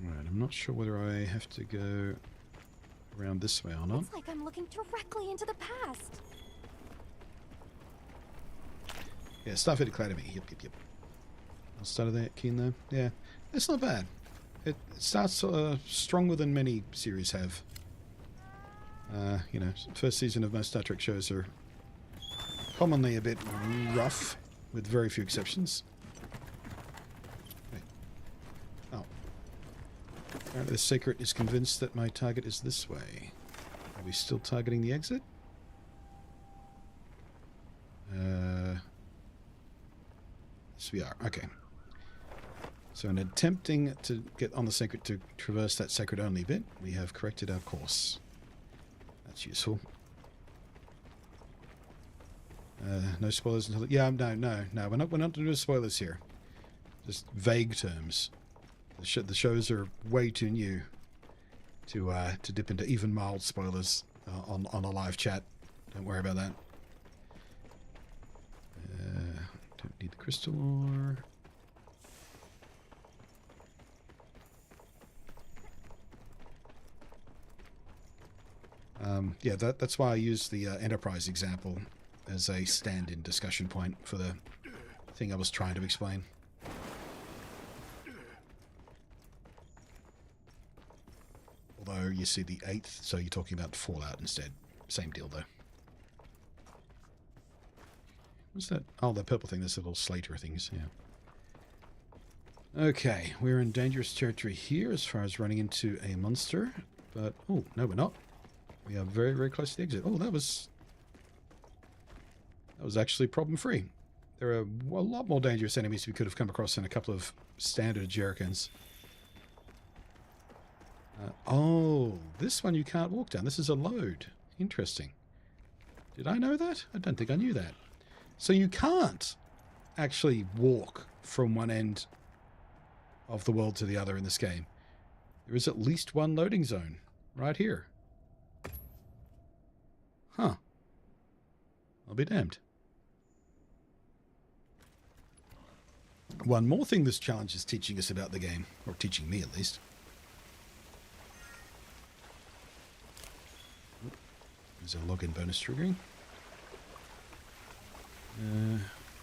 Alright, I'm not sure whether I have to go around this way or not. It's like I'm looking directly into the past. Yeah, Starfleet Academy. Yep. I'll start that keen though. Yeah, it's not bad. It starts stronger than many series have. You know, first season of most Star Trek shows are commonly a bit rough, with very few exceptions. Wait. Oh. Apparently the seikret is convinced that my target is this way. Are we still targeting the exit? Yes, we are. Okay. So in attempting to get on the seikret to traverse that seikret only bit, we have corrected our course. That's useful. No spoilers until... Yeah, no. We're not doing spoilers here. Just vague terms. The shows are way too new to dip into even mild spoilers on a live chat. Don't worry about that. Don't need the crystal ore. Yeah, that's why I use the Enterprise example as a stand-in discussion point for the thing I was trying to explain. Although you see the 8th, so you're talking about Fallout instead. Same deal, though. What's that? Oh, the purple thing. There's little Slater things, yeah. Okay, we're in dangerous territory here as far as running into a monster. But, oh, no, we're not. We are very, very close to the exit. Oh, that was actually problem-free. There are a lot more dangerous enemies we could have come across than a couple of standard jerkins. Oh, this one you can't walk down. This is a load. Interesting. Did I know that? I don't think I knew that. So you can't actually walk from one end of the world to the other in this game. There is at least one loading zone right here. Huh. I'll be damned. One more thing this challenge is teaching us about the game, or teaching me at least. There's a login bonus triggering.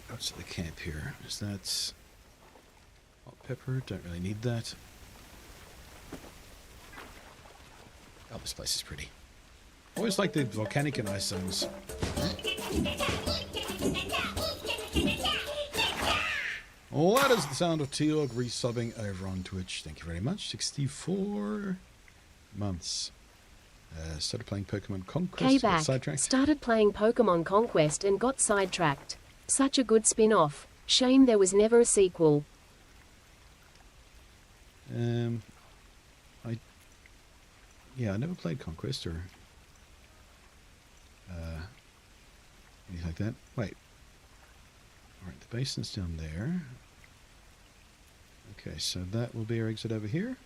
What's the camp here? Is that hot pepper? Don't really need that. Oh, this place is pretty. Always like the volcanic and ice zones. Well, that is the sound of Teorg resubbing over on Twitch. Thank you very much. 64 months. Started playing Pokemon Conquest. Back. Sidetracked. Started playing Pokemon Conquest and got sidetracked. Such a good spin-off. Shame there was never a sequel. I never played Conquest or anything like that. Wait. Alright, the basin's down there. Okay, so that will be our exit over here.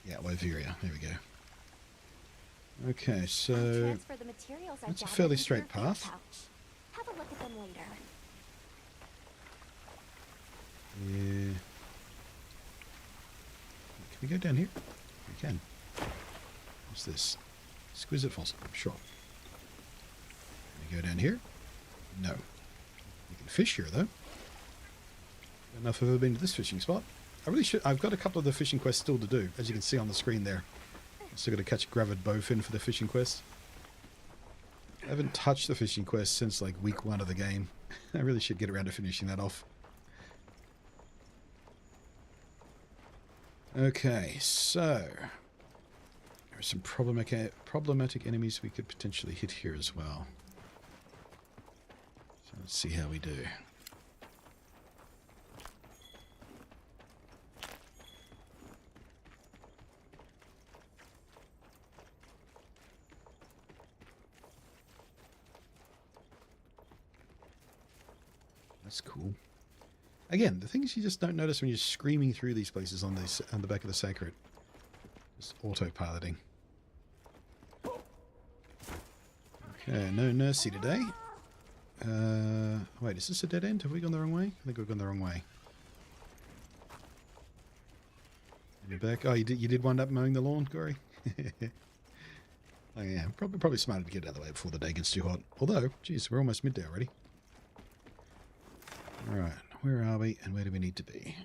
Yeah, Wyveria. There we go. Okay, so that's a fairly straight path. Have a look at them later. Yeah. Can we go down here? We can. What's this? Exquisite fossil. Sure. Can we go down here? No. We can fish here, though. Don't know if I've ever been to this fishing spot. I really should. I've got a couple of the fishing quests still to do, as you can see on the screen there. I've still got to catch a gravid bowfin for the fishing quest. I haven't touched the fishing quest since like week 1 of the game. I really should get around to finishing that off. Okay, so there are some problematic enemies we could potentially hit here as well. So let's see how we do. That's cool. Again, the things you just don't notice when you're screaming through these places on the back of the seikret. Just autopiloting. Okay, no Nursey today. Wait, is this a dead end? Have we gone the wrong way? I think we've gone the wrong way. You're back. Oh, you did wind up mowing the lawn, Gory? Oh yeah, probably smarter to get out of the way before the day gets too hot. Although, geez, we're almost midday already. Alright, where are we and where do we need to be?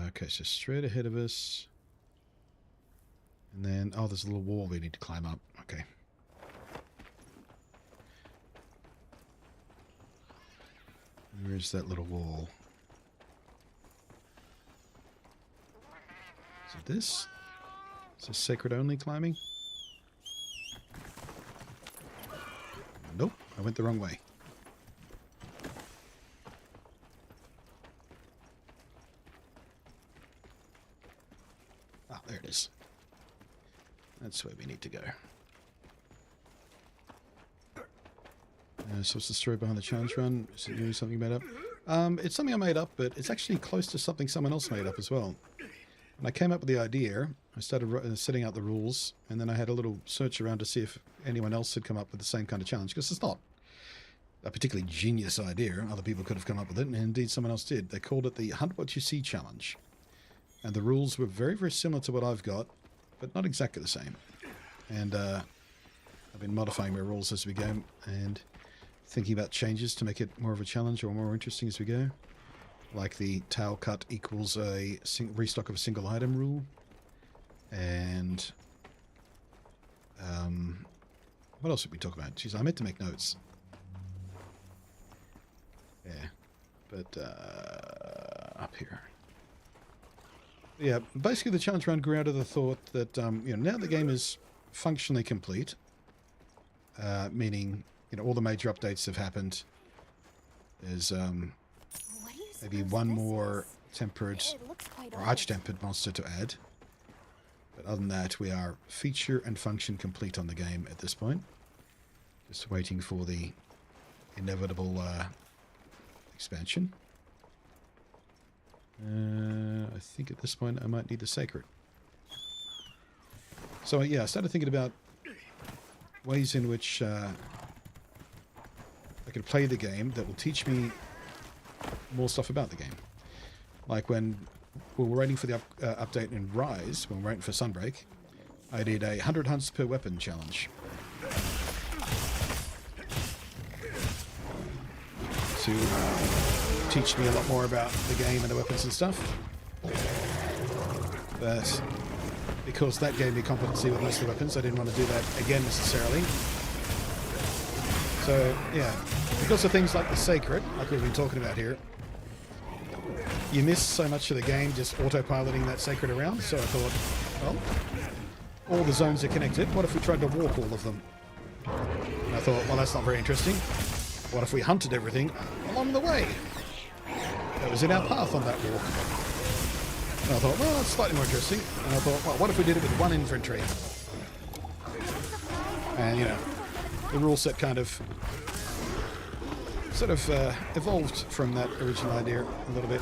Okay, so straight ahead of us. And then, oh, there's a little wall we need to climb up. Okay. Where is that little wall? Is it this? Is this sacred only climbing? Nope, I went the wrong way. Ah, there it is. That's where we need to go. So what's the story behind the challenge run? Is it really something made up? It's something I made up, but it's actually close to something someone else made up as well. When I came up with the idea, I started setting out the rules, and then I had a little search around to see if anyone else had come up with the same kind of challenge, because it's not a particularly genius idea. Other people could have come up with it, and indeed someone else did. They called it the Hunt What You See challenge. And the rules were very, very similar to what I've got, but not exactly the same. And I've been modifying my rules as we go, and thinking about changes to make it more of a challenge or more interesting as we go. Like the tail cut equals a restock of a single item rule. And what else did we talk about? Jeez, I meant to make notes. Yeah, but up here. Yeah, basically the challenge run grew out of the thought that now the game is functionally complete, meaning all the major updates have happened. There's maybe one more tempered or arch-tempered monster to add. But other than that, we are feature and function complete on the game at this point. Just waiting for the inevitable expansion. I think at this point I might need the seikret. So yeah, I started thinking about ways in which I could play the game that will teach me more stuff about the game. Like when we were waiting for the update in Rise, when we were waiting for Sunbreak, I did a 100 hunts per weapon challenge. To teach me a lot more about the game and the weapons and stuff. But because that gave me competency with most of the weapons, I didn't want to do that again necessarily. So yeah, because of things like the seikret, like we've been talking about here, you miss so much of the game just autopiloting that seikret around. So I thought, well, all the zones are connected. What if we tried to walk all of them? And I thought, well, that's not very interesting. What if we hunted everything along the way that was in our path on that walk? And I thought, well, that's slightly more interesting. And I thought, well, what if we did it with one infantry? And, the rule set kind of sort of evolved from that original idea a little bit.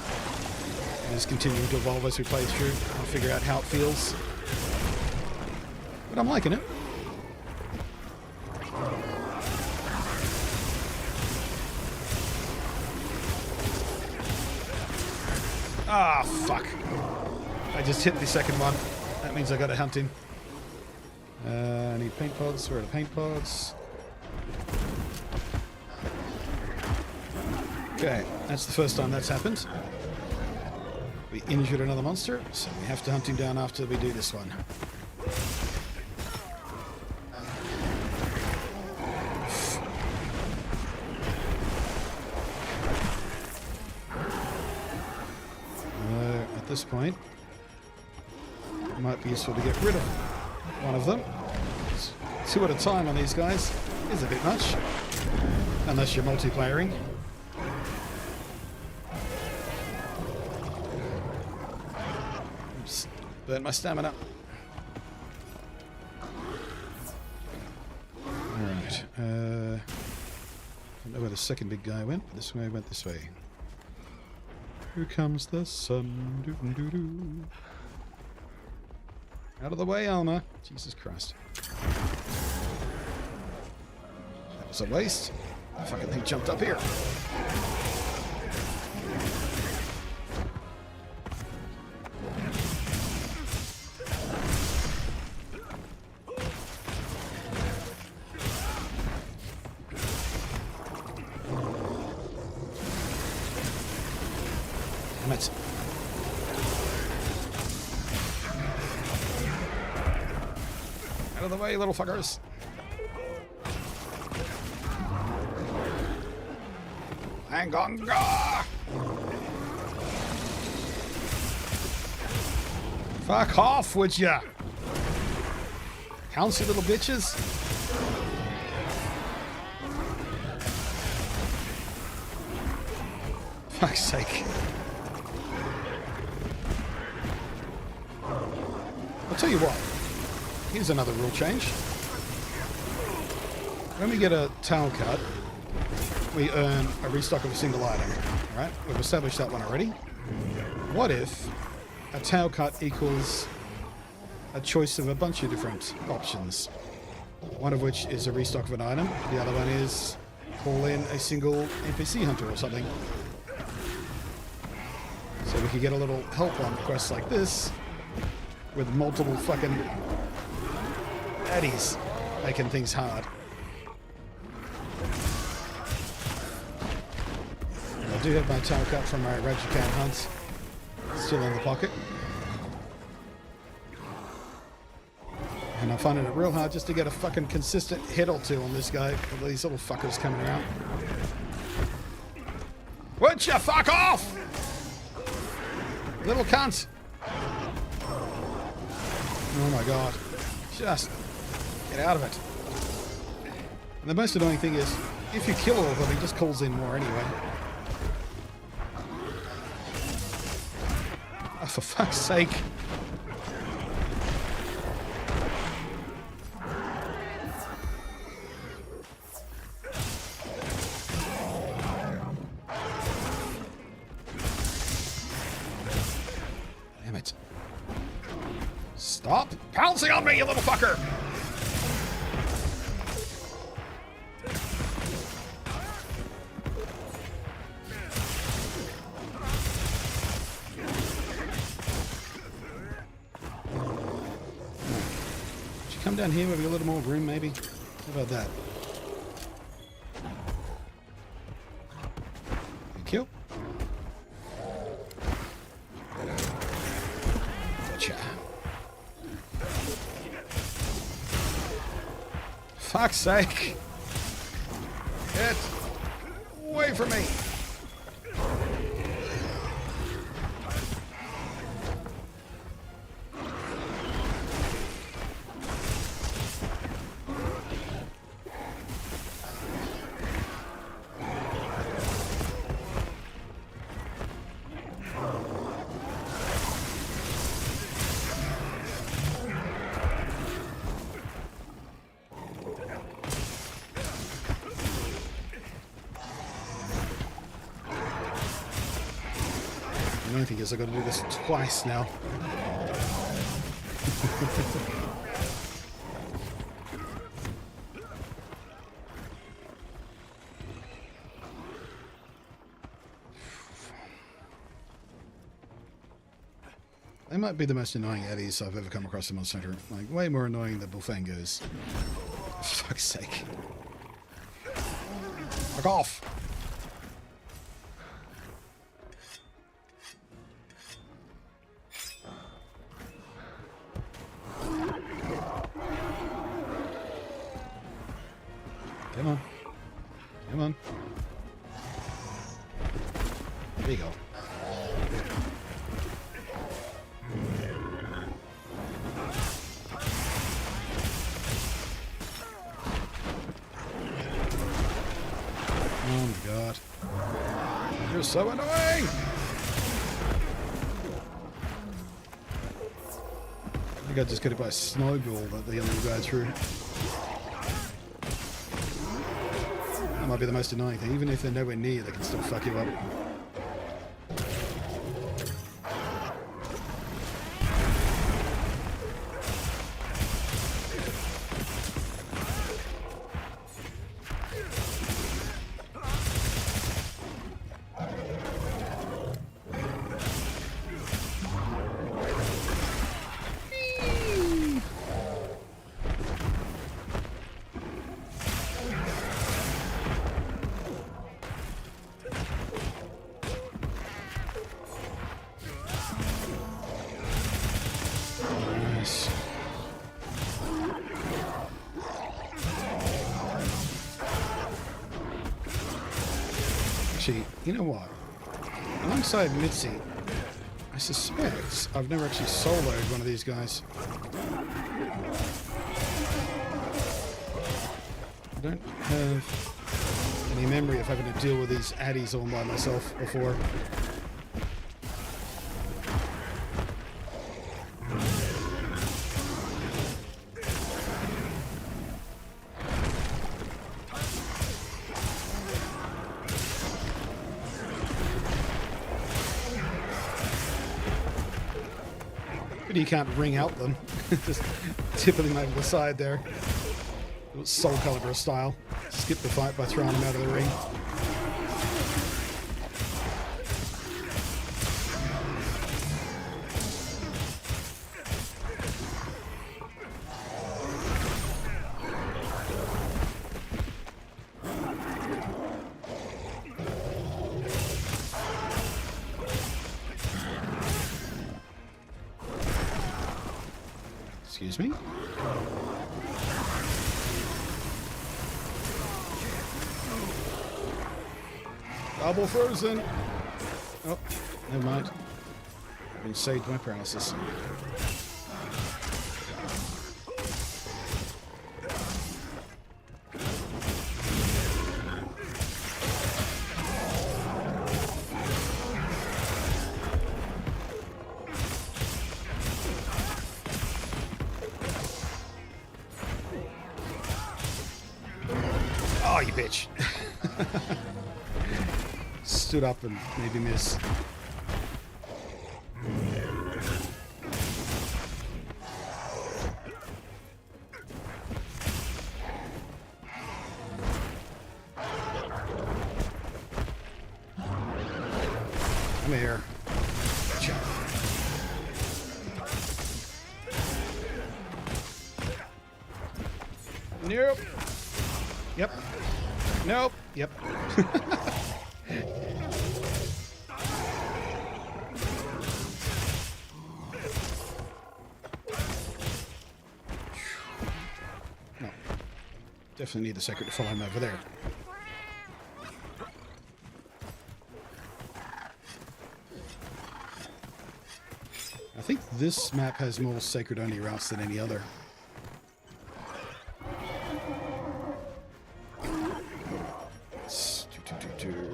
And is continuing to evolve as we play through and figure out how it feels. But I'm liking it. Ah, fuck. I just hit the second one. That means I gotta hunt him. I need paint pods. Where are the paint pods? Okay, that's the first time that's happened. We injured another monster, so we have to hunt him down after we do this one. At this point, it might be useful to get rid of one of them. 2 at a time on these guys is a bit much, unless you're multiplayering. Oops, burnt my stamina. Alright, I don't know where the second big guy went, but this way went this way. Here comes the sun. Doo-doo-doo-doo. Out of the way, Alma. Jesus Christ. That was a waste. The fucking thing jumped up here. Damn it. Out of the way, little fuckers. Hang on. Fuck off, would ya? Pouncy little bitches. Fuck's sake. I'll tell you what. Here's another rule change. When we get a tail cut, we earn a restock of a single item. Alright, we've established that one already. What if a tail cut equals a choice of a bunch of different options? One of which is a restock of an item. The other one is call in a single NPC hunter or something. So we could get a little help on quests like this with multiple fucking baddies making things hard. I do have my tail cut from my Rajican hunts still in the pocket. And I'm finding it real hard just to get a fucking consistent hit or two on this guy with these little fuckers coming around. Would you fuck off? Little cunt. Oh my god. Just get out of it. And the most annoying thing is, if you kill all of them, he just calls in more anyway. Oh, for fuck's sake. Damn it. Stop pouncing on me, you little fucker! Come down here with a little more room, maybe? How about that? Thank you. Gotcha. Fuck's sake! Get away from me! The only thing is I've got to do this twice now. They might be the most annoying eddies I've ever come across in Monster Hunter. Like, way more annoying than Bullfangos. For fuck's sake. Fuck off! Come on. Come on. There you go. Oh my god. You're so annoying! I think I just got hit by a snowball that the other guy threw. That might be the most annoying thing. Even if they're nowhere near, they can still fuck you up. Actually, you know what? Alongside Mitzi, I suspect I've never actually soloed one of these guys. I don't have any memory of having to deal with these addies all by myself before. You can't ring out them. Just tipping them over the side there. Soul Calibur style. Skip the fight by throwing them out of the ring. Excuse me? Double frozen! Oh, never mind. I've been saved by paralysis. Oh, you bitch! Stood up and maybe miss. Come here. Gotcha. Nope. Yep. Nope. Yep. No. Definitely need the seikret to follow him over there. I think this map has more seikret-only routes than any other.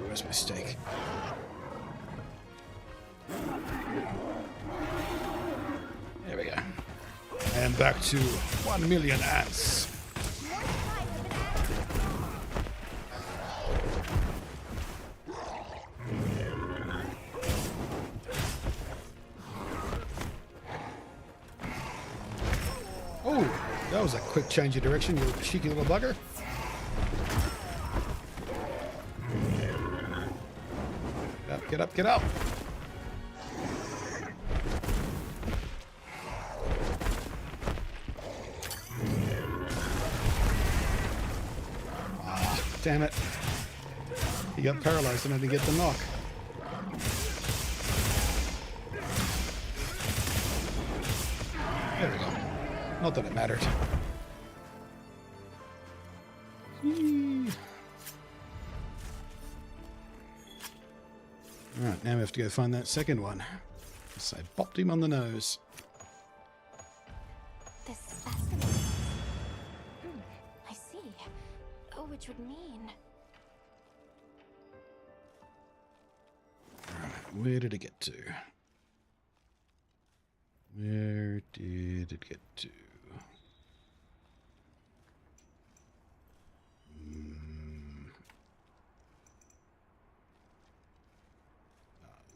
Where's my steak? There we go. And back to 1 million ants. Oh, that was a quick change of direction, you cheeky little bugger. Get up, get up! Ah, damn it. He got paralyzed and I didn't get the knock. There we go. Not that it mattered. Alright, now we have to go find that second one. So I bopped him on the nose. This fascinates. I see. Oh, which would mean... Alright, where did it get to? Where did it get to?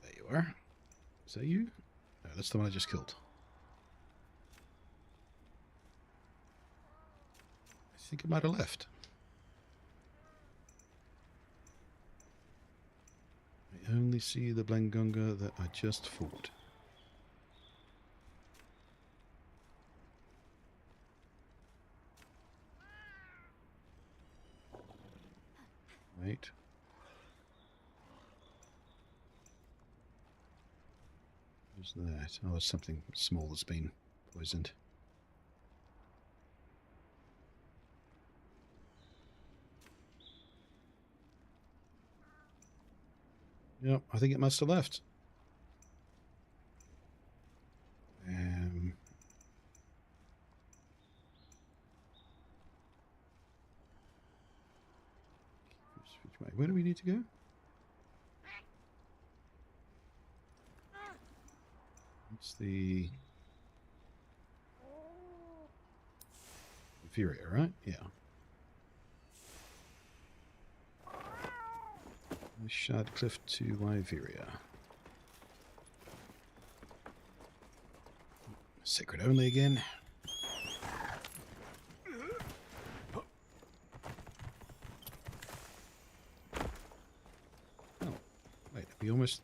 There you are. Is that you? No, that's the one I just killed. I think it might have left. I only see the Blangonga that I just fought. Wait. What's that? Oh, it's something small that's been poisoned. Yep, I think it must have left. Come on, where do we need to go? It's the Viria, right? Yeah. Shard Cliff to Wyveria. Seikret only again. Oh, wait, we almost...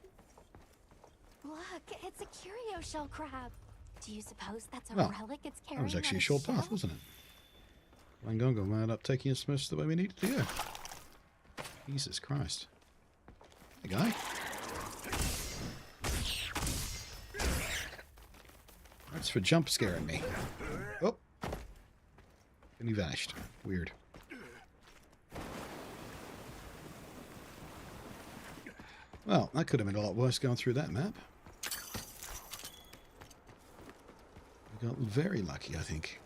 Look, it's a curio shell crab. Do you suppose that's a Well, relic it's carrying? that was actually on a its short path, shell? wasn't it? Langongo wound up taking us most of the way we needed to go. Jesus Christ. Hey, guy. That's for jump scaring me. Oh. And he vanished. Weird. Well, that could have been a lot worse going through that map. We got very lucky, I think.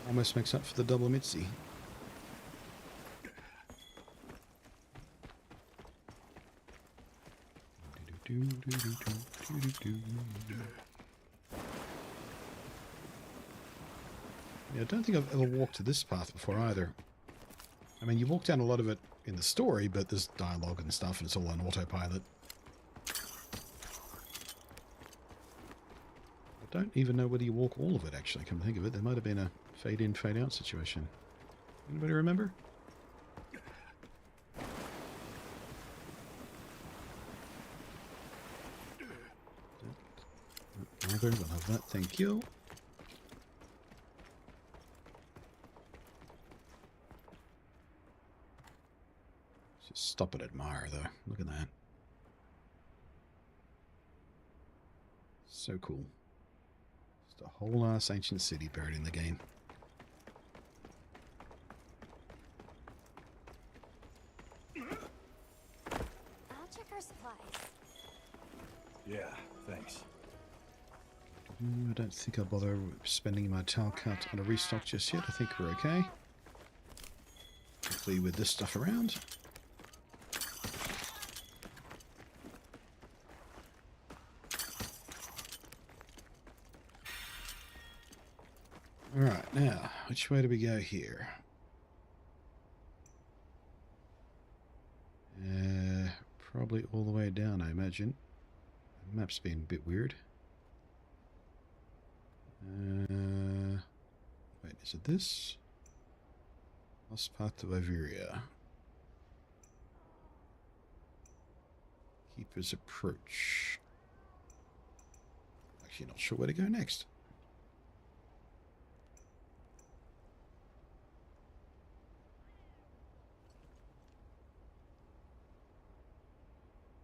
Almost makes up for the double Mitzi. Yeah, I don't think I've ever walked to this path before either. I mean, you walk down a lot of it in the story, but there's dialogue and stuff, and it's all on autopilot. I don't even know whether you walk all of it, actually, come to think of it. There might have been a fade-in, fade-out situation. Anybody remember? We'll have that, thank you. Just stop and admire, though. Look at that. So cool. Just a whole ass ancient city buried in the game. I'll check our supplies. Yeah, thanks. I don't think I'll bother spending my tile cut on a restock just yet. I think we're okay. Hopefully with this stuff around. Alright, now, which way do we go here? Probably all the way down, I imagine. The map's been a bit weird. Wait, is it this? Lost path to Iveria. Keeper's Approach. Actually, not sure where to go next.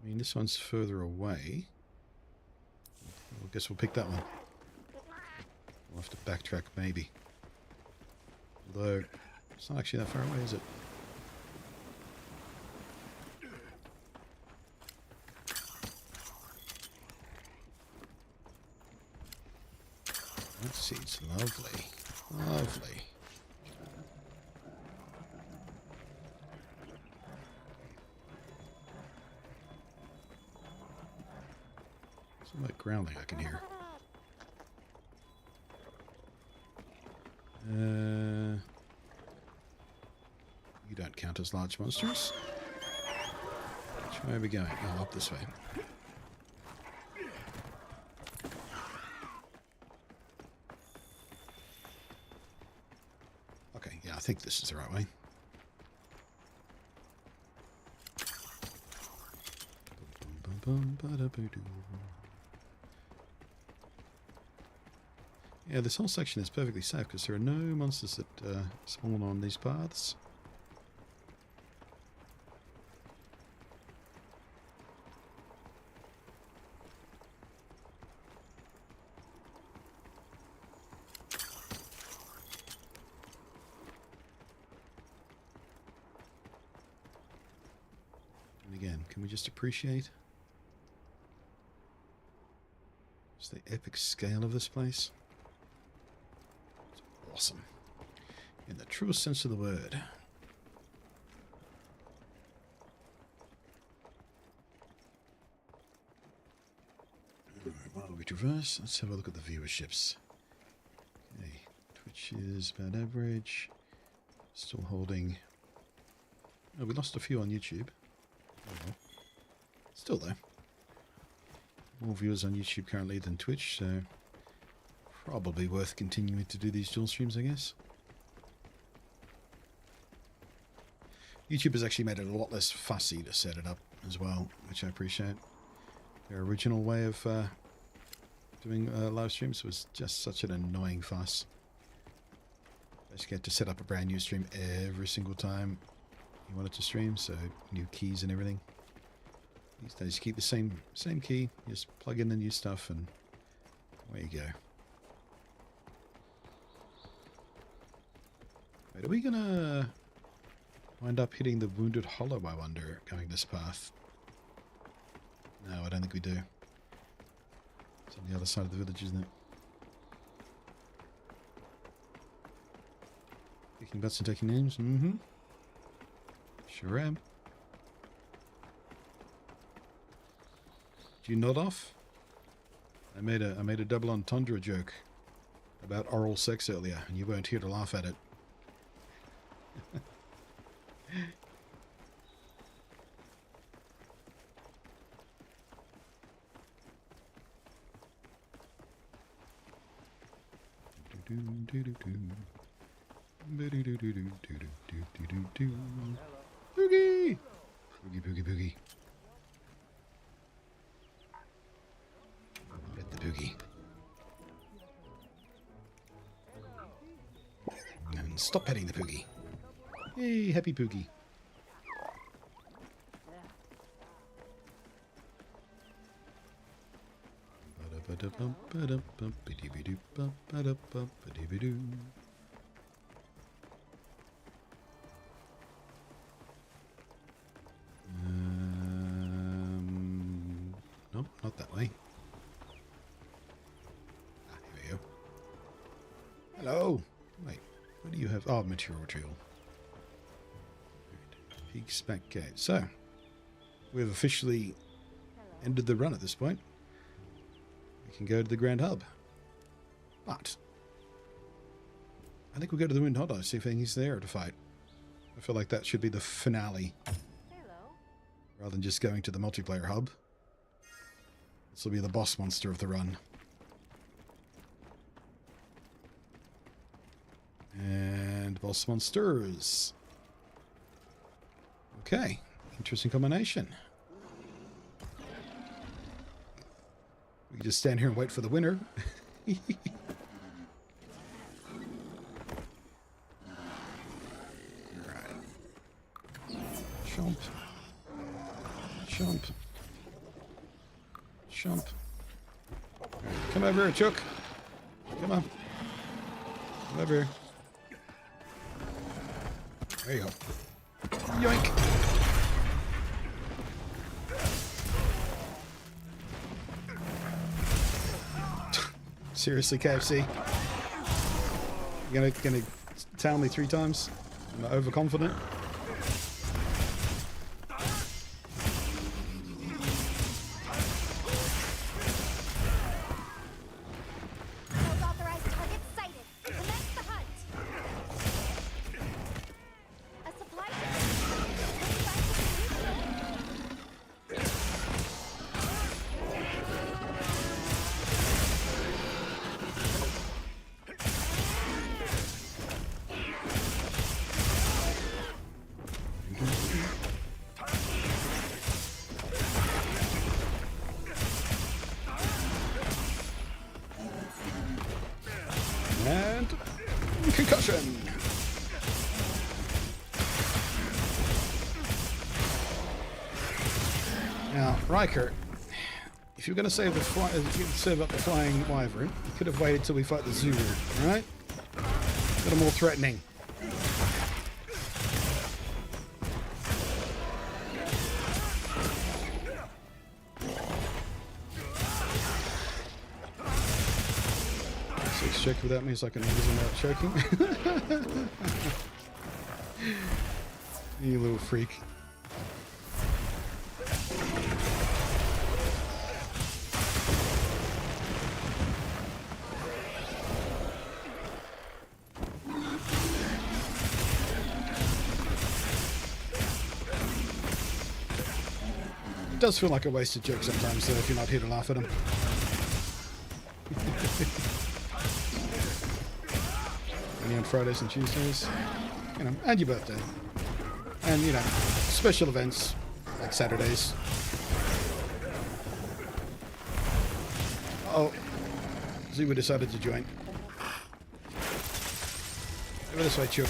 I mean, this one's further away. I guess we'll pick that one. We'll have to backtrack, maybe. Although, it's not actually that far away, is it? Let's see, it's lovely. Lovely. Some like growling I can hear. You don't count as large monsters. Which way are we going? Oh, up this way. Okay, yeah, I think this is the right way. Yeah, this whole section is perfectly safe because there are no monsters that spawn on these paths. And again, can we just appreciate? Just the epic scale of this place. It's awesome. In the truest sense of the word. While we traverse, let's have a look at the viewerships. Okay, Twitch is about average. Still holding. Oh, we lost a few on YouTube. Oh well. Still though. More viewers on YouTube currently than Twitch, so probably worth continuing to do these dual streams, I guess. YouTube has actually made it a lot less fussy to set it up as well, which I appreciate. Their original way of doing live streams was just such an annoying fuss. Basically had to set up a brand new stream every single time you wanted to stream, so new keys and everything. These days you keep the same key, you just plug in the new stuff and away you go. Wait, are we gonna wind up hitting the Wounded Hollow, I wonder, going this path? No, I don't think we do. It's on the other side of the village, isn't it? Kicking butts and taking names? Mm-hmm. Sure am. Did you nod off? I made a double entendre joke about oral sex earlier, and you weren't here to laugh at it. Boogie! Boogie, boogie, boogie. Pet the boogie. And stop petting the boogie. Hey, happy boogie. No, not that way. Ah, here we go. Hello. Wait, what do you have? Oh, material retrieval. Peaks back gate. So, we've officially ended the run at this point. We can go to the Grand Hub. But I think we'll go to the Wind Hollow, see if anything's there to fight. I feel like that should be the finale. Hello. Rather than just going to the multiplayer hub. This will be the boss monster of the run. And boss monsters. Okay, interesting combination. We can just stand here and wait for the winner. Chomp. Chomp. Chomp. Come over here, Chook. Come on. Come over here. There you go. Yoink. Seriously, KFC? You're gonna tell me 3 times? I'm not overconfident. Unauthorized target sighted. Commence the hunt. A supply And concussion. Now, Riker, if you're going to save up the flying wyvern, you could have waited till we fight the Zulu, alright? A little more threatening. 6 check without me so I can use them without choking. You little freak. It does feel like a wasted joke sometimes, though, if you're not here to laugh at them. Only on Fridays and Tuesdays, you know, and your birthday, and you know, special events like Saturdays. Oh, Zuma decided to join. Over this way, Chuck.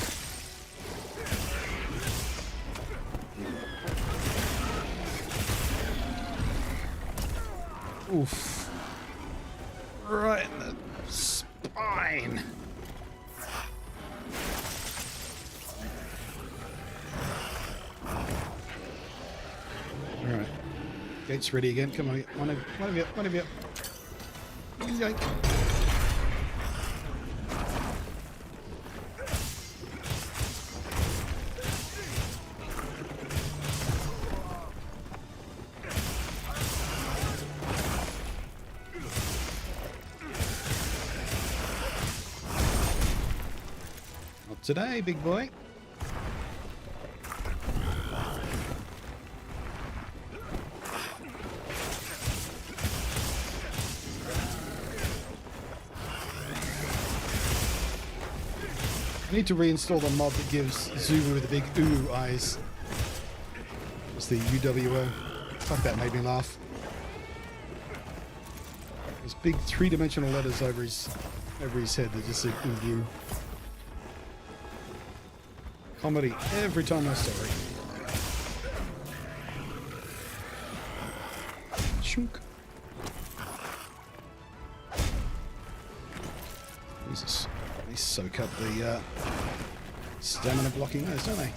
Oof. Right in the spine. Alright. Gate's ready again. Come on, one of you. Yoink. Not today, big boy. I need to reinstall the mod that gives Zulu the big ooh eyes. It's the UWO. Fuck, that made me laugh. Those big three-dimensional letters over his head that just say ooh. Comedy every time I story. Shunk. Jesus. They soak up the stamina blocking those, don't they?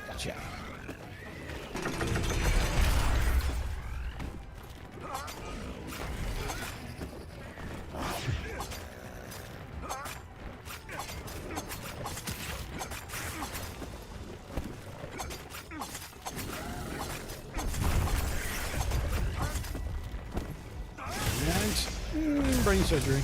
Gotcha. And brain surgery.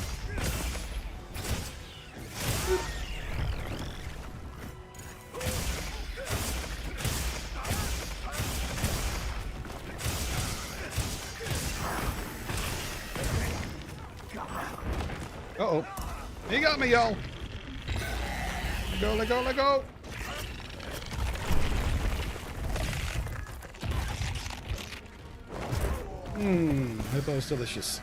Uh-oh. He got me, y'all. Let go. Hope that was delicious.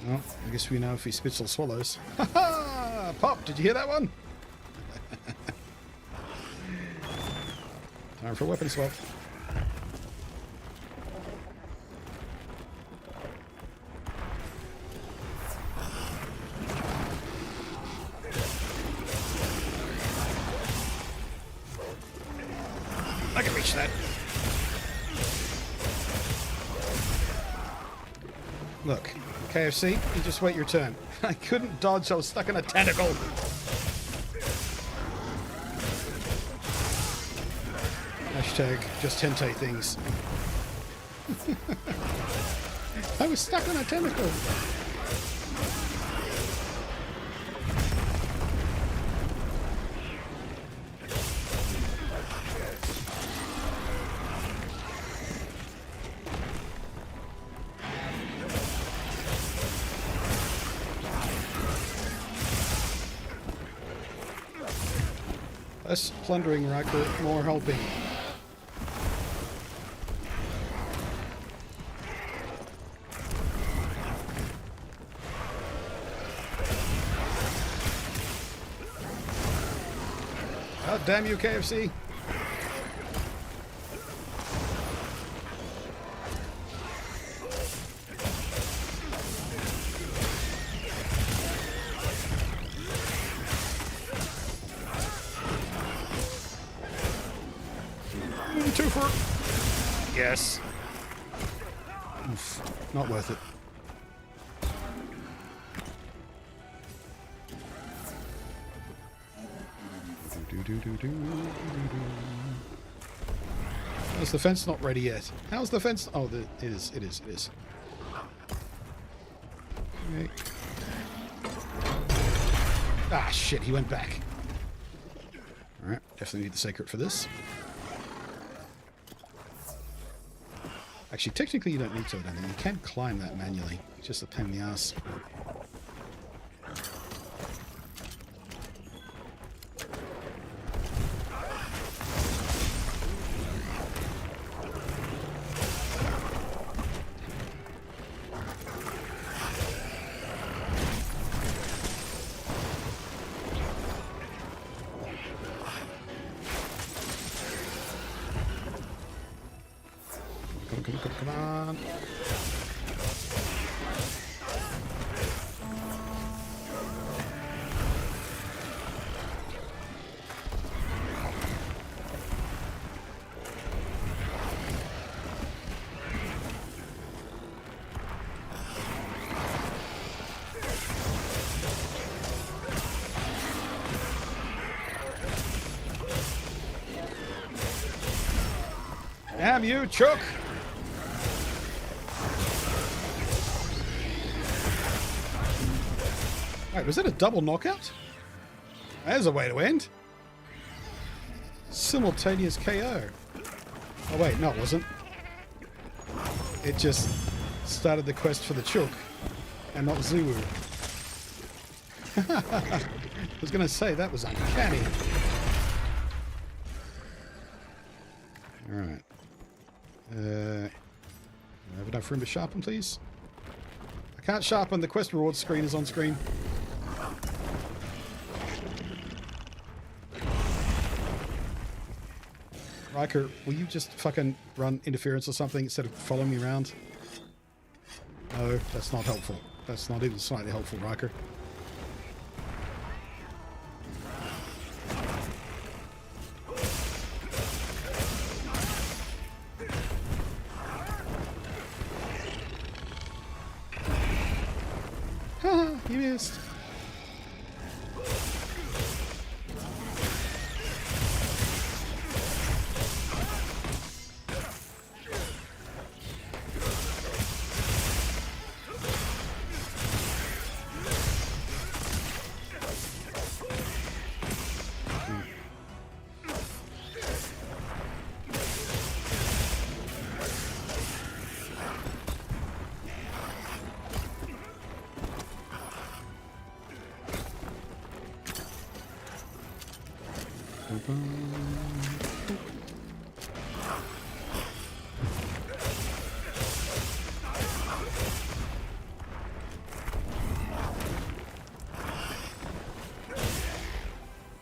Well, I guess we know if he spits or swallows. Ha ha! Pop, did you hear that one? Time for a weapon swap. I can reach that. Look, KFC, you just wait your turn. I couldn't dodge, I was stuck in a tentacle. Hashtag just hentai things. I was stuck in a tentacle. Less plundering, Riker, more helping. God damn you, KFC. Twofer. Yes. Oof. Not worth it. How's the fence not ready yet? How's the fence? Oh, it is. Okay. Ah, shit, he went back. Alright, definitely need the seikret for this. Actually, technically you don't need to, I don't think. You can climb that manually. It's just a pain in the ass. Come on. Damn you, Chook! Wait, was that a double knockout? There's a way to end. Simultaneous KO. Oh wait, no it wasn't. It just started the quest for the Chook and not Ziwu. I was going to say, that was uncanny. Alright. Have enough room to sharpen, please? I can't sharpen, the quest reward screen is on screen. Riker, will you just fucking run interference or something instead of following me around? No, that's not helpful. That's not even slightly helpful, Riker. Haha, you missed.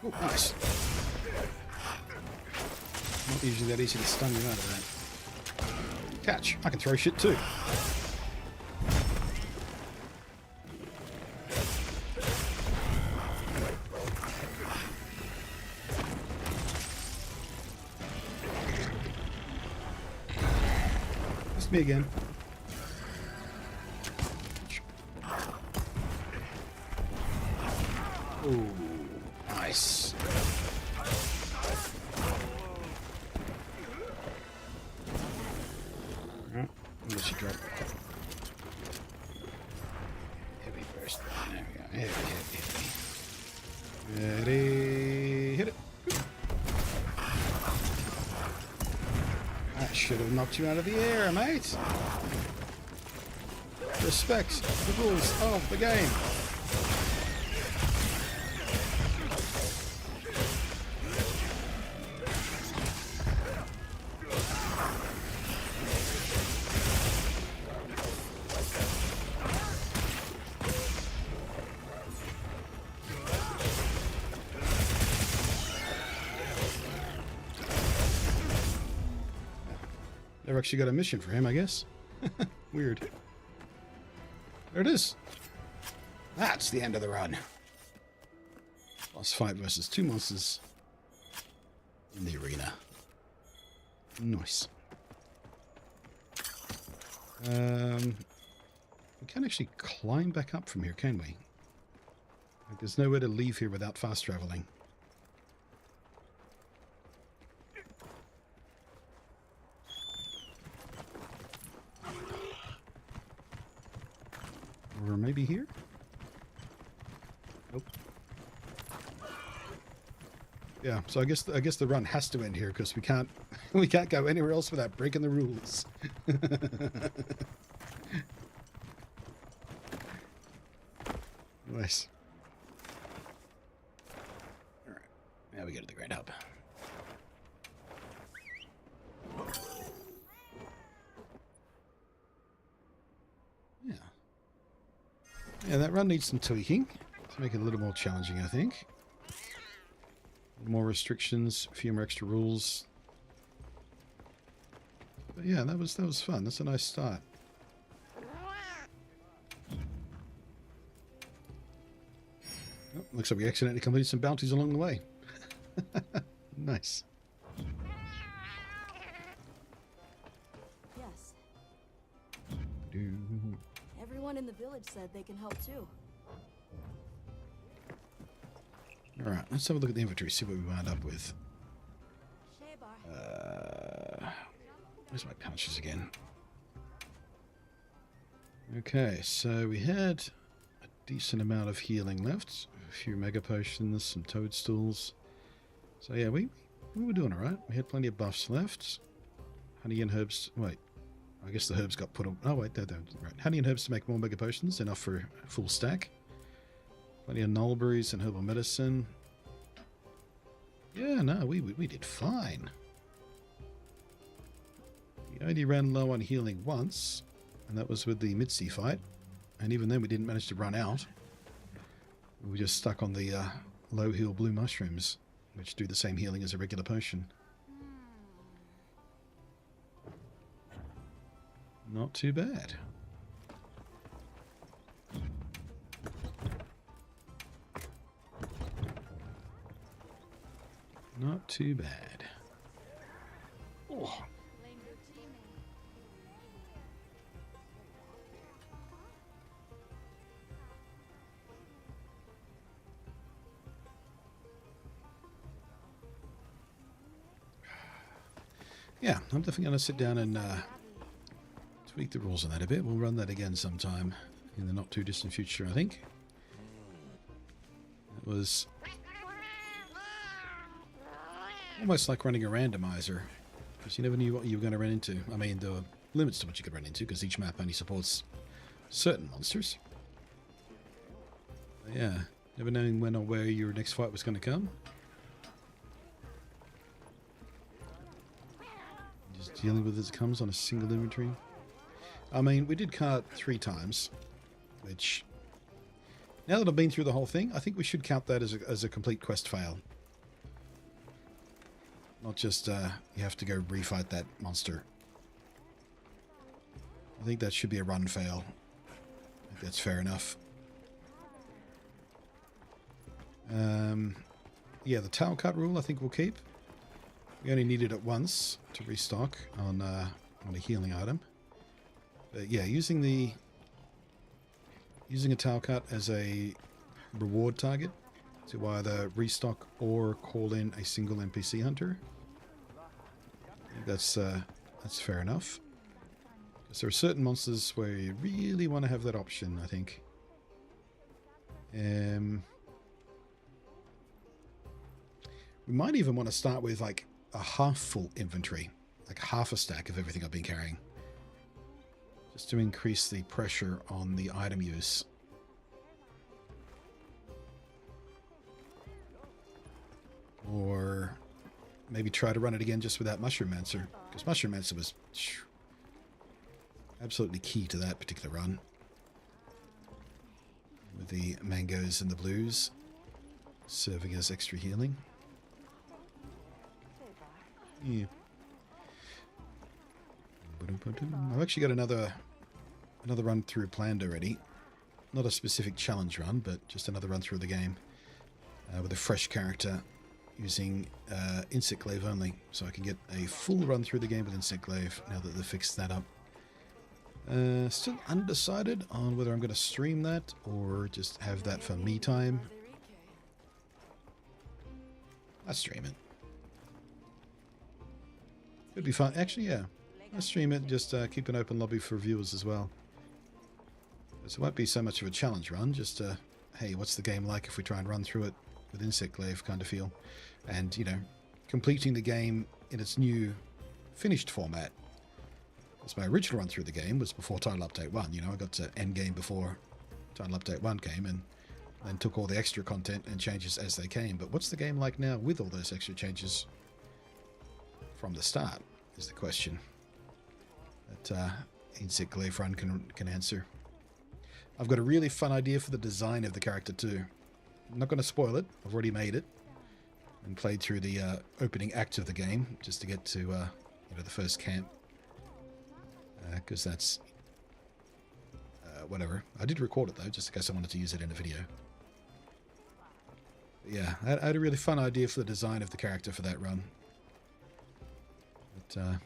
Oh, nice. Not usually that easy to stun you out of that. Catch. I can throw shit too. It's me again. Ooh, nice. Alright, unless you drop it. Heavy burst. There we go. Heavy. Ready. Hit it. That should have knocked you out of the air, mate. Respect the rules of the game. I've actually got a mission for him, I guess. Weird. There it is. That's the end of the run. Boss fight versus 2 monsters in the arena. Nice. We can't actually climb back up from here, can we? Like, there's nowhere to leave here without fast traveling. Or maybe here? Nope. Yeah, so I guess the run has to end here because we can't go anywhere else without breaking the rules. Nice. All right, now we go to the Grand Hub. Yeah. Yeah, that run needs some tweaking to make it a little more challenging, I think. More restrictions, a few more extra rules. But yeah, that was fun. That's a nice start. Oh, looks like we accidentally completed some bounties along the way. Nice. Yes. Everyone in the village said they can help too. Alright, let's have a look at the inventory, see what we wound up with. Where's my pouches again? Okay, so we had a decent amount of healing left. A few mega potions, some toadstools. So yeah, we were doing alright. We had plenty of buffs left. Honey and herbs. Wait, I guess the herbs got put on. Oh wait, they're right. Honey and herbs to make more mega potions, enough for a full stack. Plenty of nullberries and herbal medicine. Yeah, no, we did fine. We only ran low on healing once, and that was with the mid-sea fight. And even then we didn't manage to run out. We were just stuck on the low heal blue mushrooms, which do the same healing as a regular potion. Not too bad. Not too bad. Oh. Yeah, I'm definitely going to sit down and tweak the rules on that a bit. We'll run that again sometime in the not too distant future, I think. It was almost like running a randomizer, because you never knew what you were going to run into. I mean, there were limits to what you could run into, because each map only supports certain monsters. But yeah, never knowing when or where your next fight was going to come. Just dealing with it as it comes on a single inventory. I mean, we did cart 3 times, which, now that I've been through the whole thing, I think we should count that as a complete quest fail. Not just, you have to go refight that monster. I think that should be a run fail. I think that's fair enough. Yeah, the towel cut rule I think we'll keep. We only needed it once to restock on a healing item. But yeah, using a towel cut as a reward target to either restock or call in a single NPC hunter. I think that's fair enough. Because there are certain monsters where you really want to have that option, I think. We might even want to start with like a half full inventory, like half a stack of everything I've been carrying, just to increase the pressure on the item use. Or maybe try to run it again just without Mushroom Mancer, because Mushroom Mancer was absolutely key to that particular run. With the mangoes and the blues serving as extra healing. Yeah. I've actually got another run through planned already. Not a specific challenge run, but just another run through the game with a fresh character using insect glaive only, so I can get a full run through the game with insect glaive now that they've fixed that up. Still undecided on whether I'm going to stream that or just have that for me time. I'll stream it. It'd be fun. Actually, yeah. I'll stream it, just keep an open lobby for viewers as well. So it won't be so much of a challenge run, just hey, what's the game like if we try and run through it with insect glaive kind of feel. And, you know, completing the game in its new finished format. Because my original run through the game was before Title Update 1. You know, I got to end game before Title Update 1 came and then took all the extra content and changes as they came. But what's the game like now with all those extra changes from the start is the question that Insect Glaive Run can answer. I've got a really fun idea for the design of the character too. I'm not going to spoil it. I've already made it and played through the opening act of the game just to get to you know, the first camp. Because that's whatever. I did record it though, just in case I wanted to use it in a video. But yeah, I had a really fun idea for the design of the character for that run. But I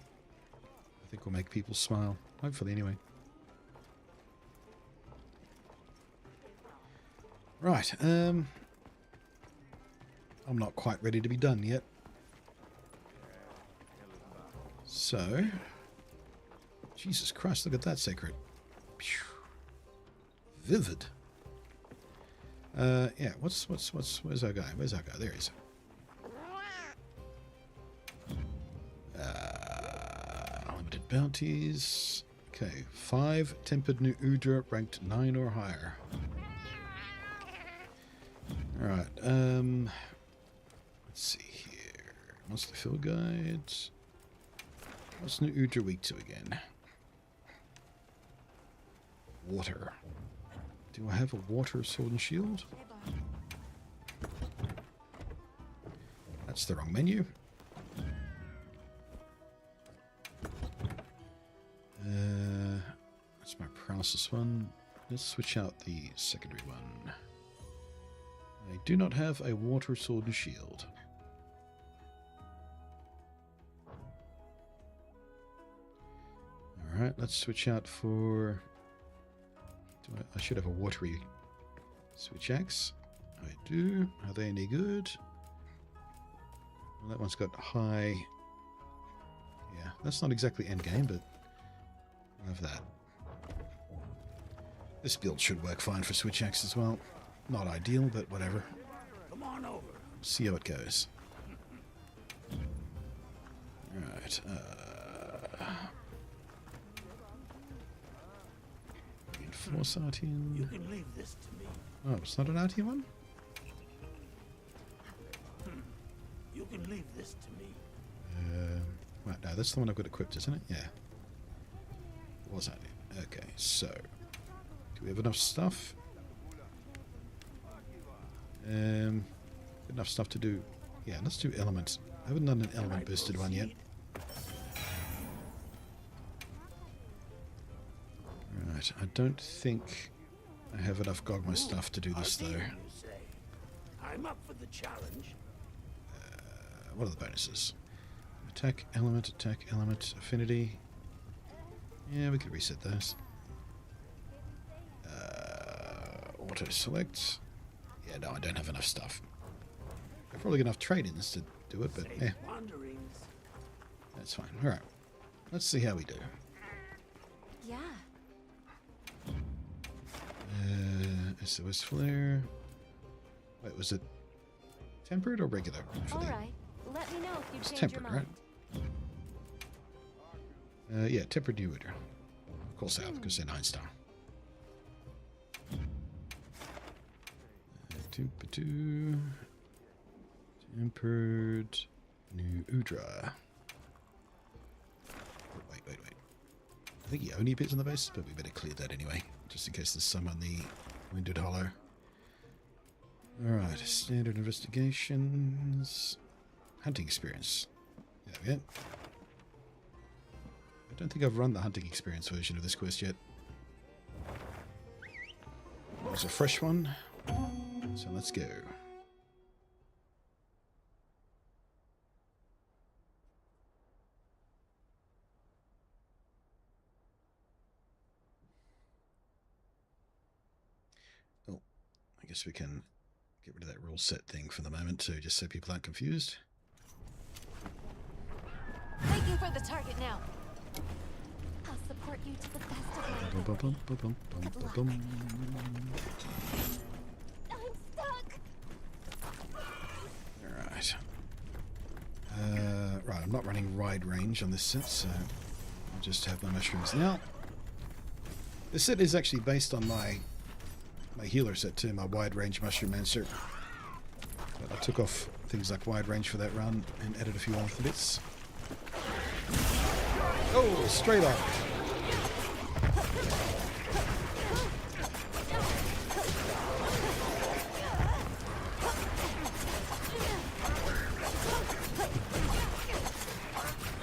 think will make people smile. Hopefully, anyway. Right. I'm not quite ready to be done yet. So. Jesus Christ, look at that seikret. Vivid. Yeah, where's our guy? Where's our guy? There he is. Unlimited bounties. Okay, 5 tempered new Udra ranked 9 or higher. Alright, let's see here. Monster field guides. What's new Udra weak to again? Water. Do I have a water sword and shield? That's the wrong menu. That's my paralysis one. Let's switch out the secondary one. I do not have a water sword and shield. Alright, let's switch out for... I should have a watery switch axe. I do. Are they any good? Well, that one's got high... Yeah, that's not exactly endgame, but I have that. This build should work fine for switch axe as well. Not ideal, but whatever. Come on over. See how it goes. Alright, Reinforce Artian. You can leave this to me. Oh, it's not an Artian one? You can leave this to me. Right, no, that's the one I've got equipped, isn't it? Yeah. Was that it? Okay, so. Do we have enough stuff? Enough stuff to do. Yeah, let's do elements. I haven't done an element boosted one yet. Right, I don't think I have enough Gogma stuff to do this though. I'm up for the challenge. What are the bonuses? Attack element, affinity. Yeah, we could reset those. Auto select. Yeah, no, I don't have enough stuff. I've probably got enough trade-ins to do it, but yeah. That's fine. Alright. Let's see how we do. Yeah. SOS flare. Wait, was it tempered or regular? Alright. Let me know if you It's change your tempered, mind. right? Yeah, tempered new order. Of course, out because they're 9-star. Tempered new Udra. Oh, wait. I think he only appears on the base, but we better clear that anyway, just in case there's some on the Windward Hollow. Alright, standard investigations. Hunting experience. There we go. don't think I've run the hunting experience version of this quest yet. There's a fresh one. So let's go. Oh, I guess we can get rid of that rule set thing for the moment too, just so people aren't confused. Making for the target now. I'll support you to the best of my ability. I'm stuck. Alright. Right, I'm not running wide range on this set, so I'll just have my mushrooms now. This set is actually based on my healer set too, my wide range mushroom answer. But I took off things like wide range for that run and added a few other bits. Oh, straight on.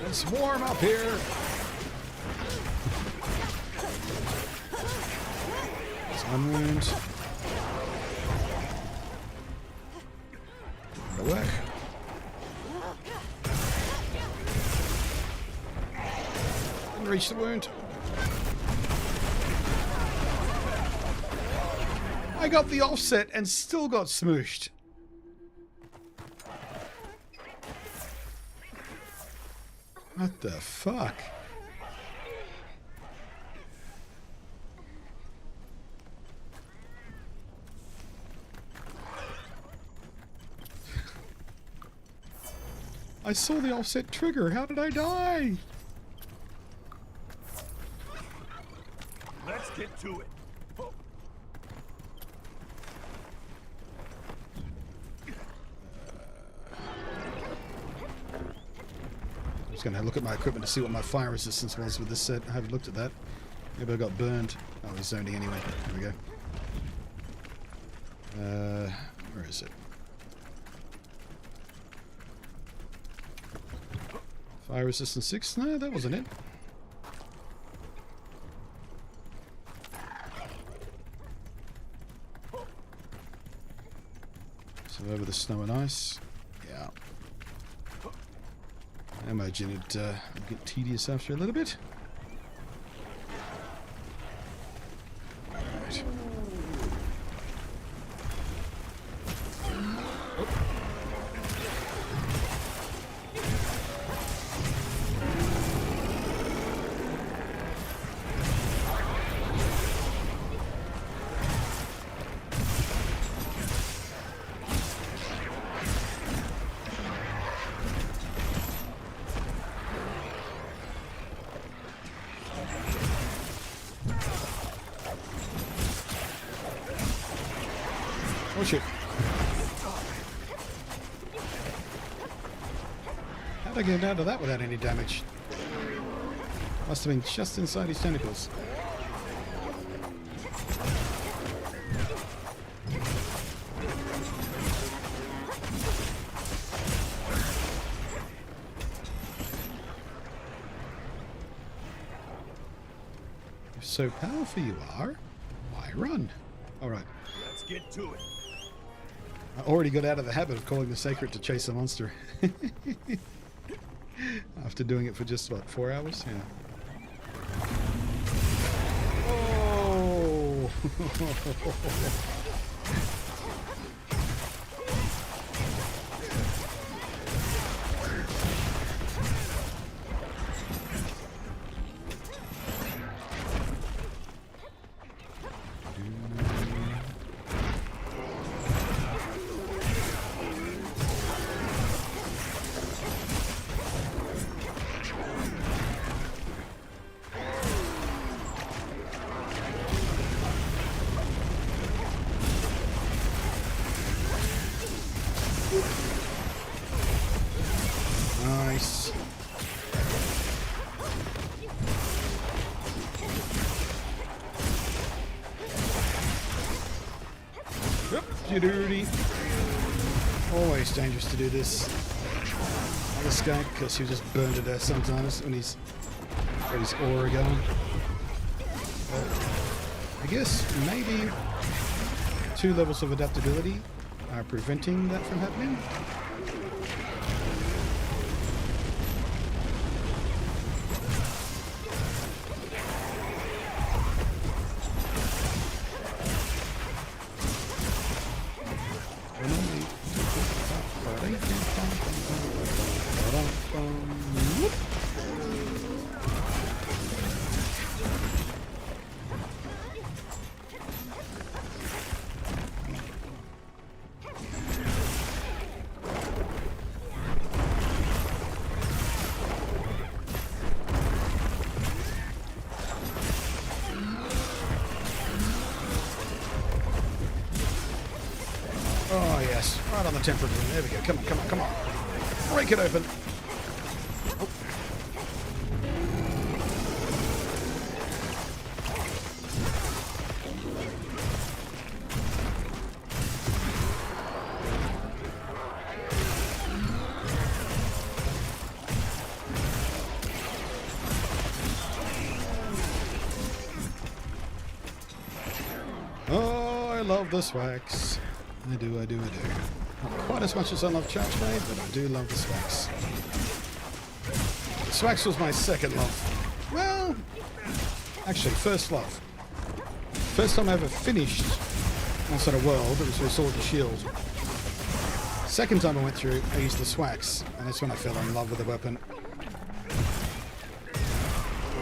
It's warm up here. It's one wound. Go back. Didn't reach the wound. I got the offset and still got smooshed. What the fuck? I saw the offset trigger. How did I die? Let's get to it. I'm just going to look at my equipment to see what my fire resistance was with this set. I haven't looked at that. Maybe I got burned. Oh, he's zoning anyway. There we go. Where is it? Fire resistance 6? No, that wasn't it. So over the snow and ice. Yeah. I imagine it'd get tedious after a little bit. Right. Oh shit. How'd I get out of that without any damage? Must have been just inside his tentacles. If so powerful you are, why run? Alright. Let's get to it. I already got out of the habit of calling the seikret to chase a monster. After doing it for just, what, 4 hours? Yeah. Oh! Nice. Yep, dirty. Always dangerous to do this on the skunk because he'll just burn to death sometimes when he's Where his aura going? I guess maybe 2 levels of adaptability are preventing that from happening. Oh yes, right on the temperate room. There we go. Come on, come on, come on. Break it open. Oh, I love the swags. I do, I do, I do. Not quite as much as I love Charge Raid, but I do love the swags. The swags was my second love. Well, actually, first love. First time I ever finished outside of World, it was with Sword and Shield. Second time I went through, I used the swags, and that's when I fell in love with the weapon.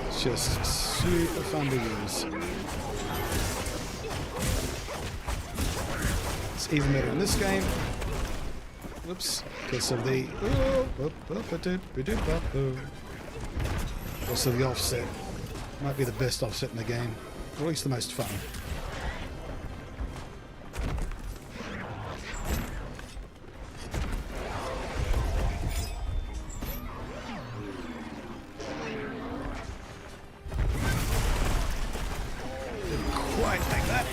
It's just super fun to use. Even better in this game. Whoops. Because of the... Also the offset. Might be the best offset in the game. Or at least the most fun. Didn't quite like that.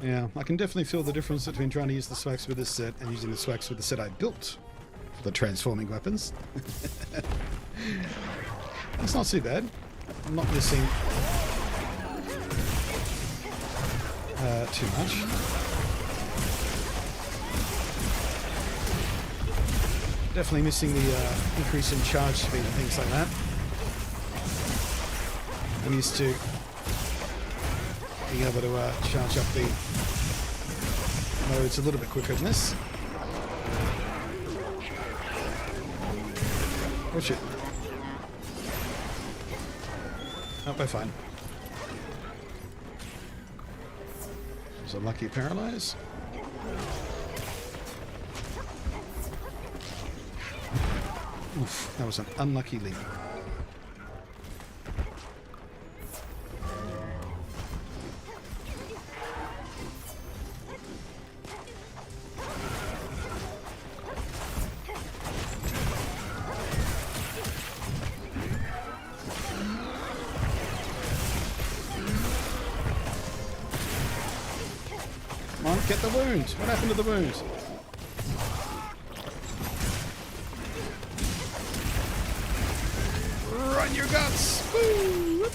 Yeah, I can definitely feel the difference between trying to use the swags with this set and using the swags with the set I built for the transforming weapons. It's not too bad. I'm not missing too much. Definitely missing the increase in charge speed and things like that. I'm used to being able to charge up the modes a little bit quicker than this. Oh shit. Oh, we're fine. There's a lucky paralyze. Oof, that was an unlucky leap. Come on, get the wound. What happened to the wound? Run your guts! Woo!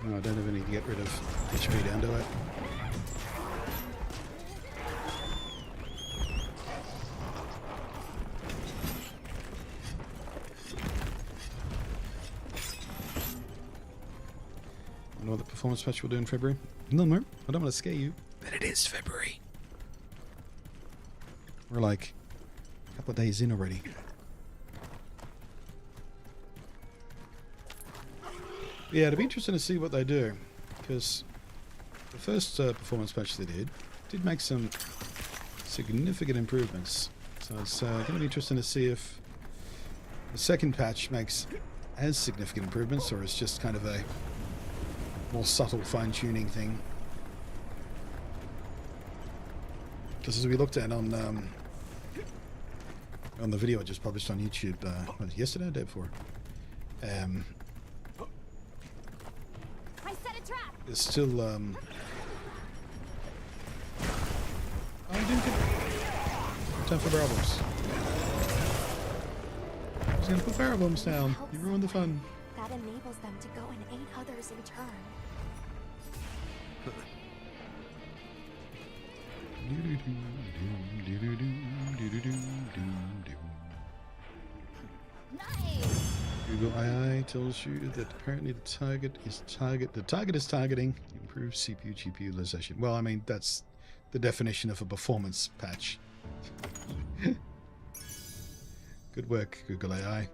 No, I don't have any to get rid of HP down to it. I know what the performance patch will do in February. No more. I don't want to scare you, but it is February. We're like a couple of days in already. Yeah, it'd be interesting to see what they do, because the first performance patch they did make some significant improvements. So it's going to be interesting to see if the second patch makes as significant improvements, or it's just kind of a more subtle fine-tuning thing. Because as we looked at on the video I just published on YouTube yesterday or the day before, I set a trap. there's still oh, I didn't get time for barrel bombs. I was going to put barrel bombs down. You ruined the fun. That enables them to go and aid others in turn. Nice. Google AI tells you that apparently the target is targeting improved CPU GPU utilization. Well, I mean, that's the definition of a performance patch. Good work, Google AI.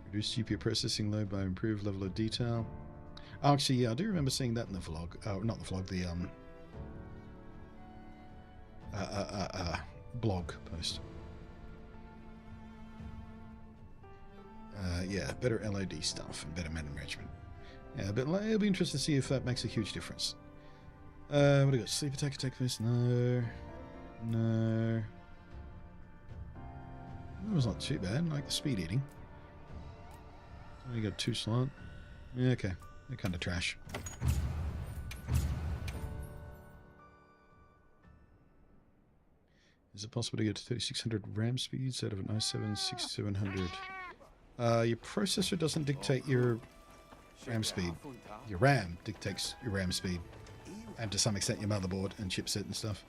Reduce GPU processing load by improved level of detail. Oh, actually, yeah, I do remember seeing that in the vlog. Not the vlog, the blog post. Yeah, better LOD stuff and better memory management. Yeah, but it'll be interesting to see if that makes a huge difference. What do we got? Sleep attack first? No. No. That was not too bad. Like the speed eating. Only got 2 slot. Yeah, okay. They're kind of trash. Is it possible to get to 3600 RAM speeds out of an i7 6700? Your processor doesn't dictate your RAM speed. Your RAM dictates your RAM speed. And to some extent your motherboard and chipset and stuff.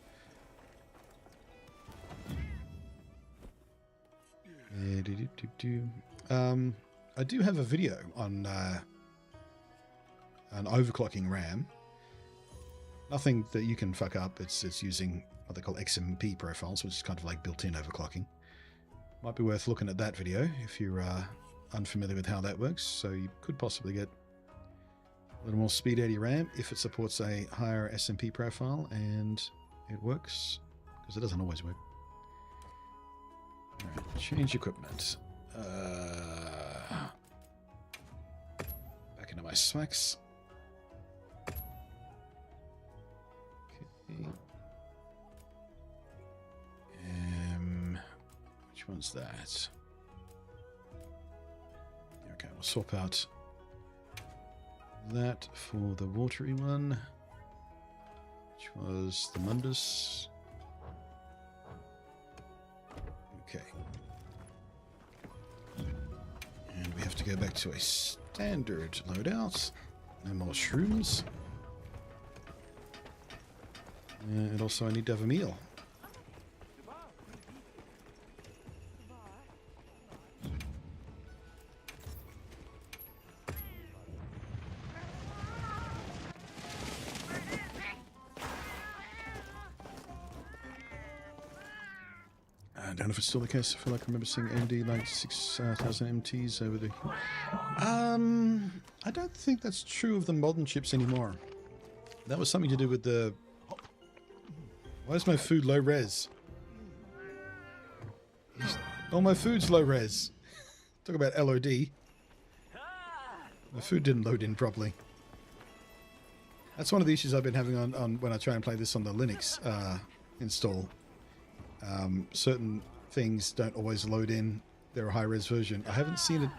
I do have a video on overclocking RAM. Nothing that you can fuck up. It's using what they call XMP profiles, which is kind of like built-in overclocking. Might be worth looking at that video if you're unfamiliar with how that works. So you could possibly get a little more speed out of your RAM if it supports a higher SMP profile and it works, because it doesn't always work. Alright, change equipment. Back into my smacks. Okay. Which one's that? Okay, we'll swap out that for the watery one, which was the Mundus. Okay. And we have to go back to a standard loadout. No more shrooms. And also I need to have a meal. I don't know if it's still the case. I feel like I remember seeing AMD like 6,000 MTs over the... I don't think that's true of the modern chips anymore. That was something to do with the... Why is my food low res? Oh, my food's low res. Talk about LOD. My food didn't load in properly. That's one of the issues I've been having on when I try and play this on the Linux install. Certain things don't always load in their high-res version. I haven't seen it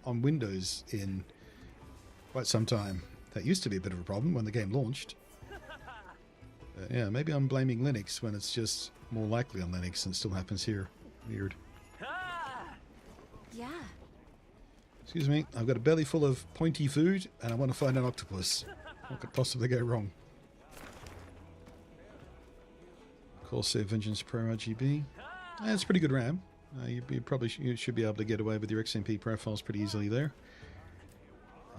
on Windows in quite some time. That used to be a bit of a problem when the game launched. Yeah, maybe I'm blaming Linux when it's just more likely on Linux and it still happens here. Weird. Yeah. Excuse me, I've got a belly full of pointy food and I want to find an octopus. What could possibly go wrong? Corsair Vengeance Pro RGB. It's pretty good RAM. You probably should be able to get away with your XMP profiles pretty easily there.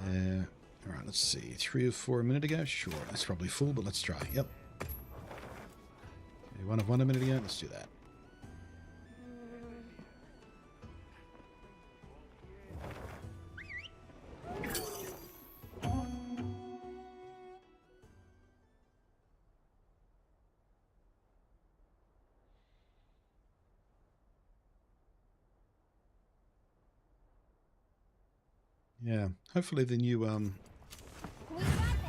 Alright, let's see. 3 or 4 a minute ago? Sure, that's probably full, but let's try. Yep. Okay, 1 of 1 a minute ago? Let's do that. Yeah, hopefully the new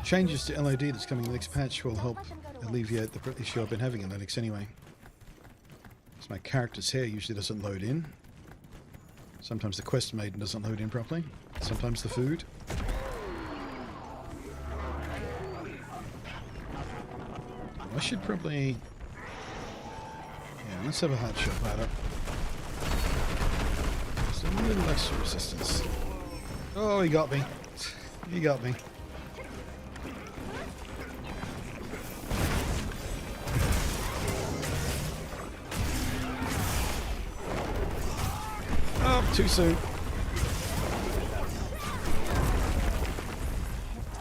changes to LOD that's coming in the next patch will help alleviate the issue I've been having in Linux anyway. Because my character's hair usually doesn't load in. Sometimes the quest maiden doesn't load in properly. Sometimes the food. I should probably... Yeah, let's have a hot shot ladder. Just a little extra resistance. Oh, he got me. He got me. Oh, too soon.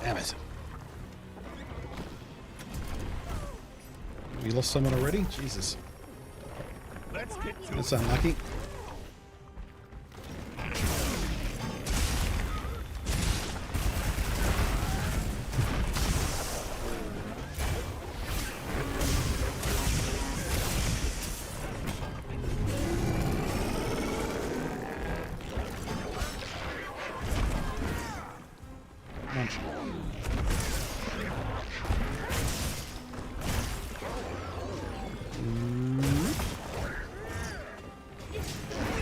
Damn it. We lost someone already? Jesus. Let's get to That's unlucky.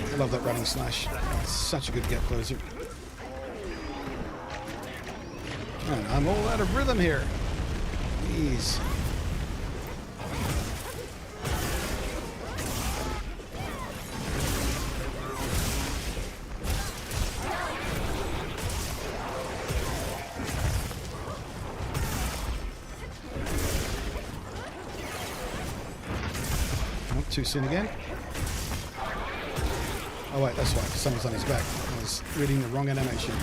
I love that running slash. It's such a good gap closer. Man, I'm all out of rhythm here. Jeez. Not too soon again. Oh wait, that's right, someone's on his back. I was reading the wrong animation.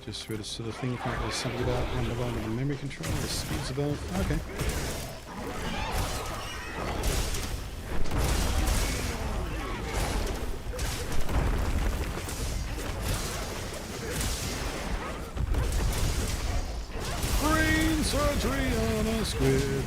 Just read a sort of thing, apparently there's something about undivided the memory control, the speeds above. Okay. Brain surgery on a squid.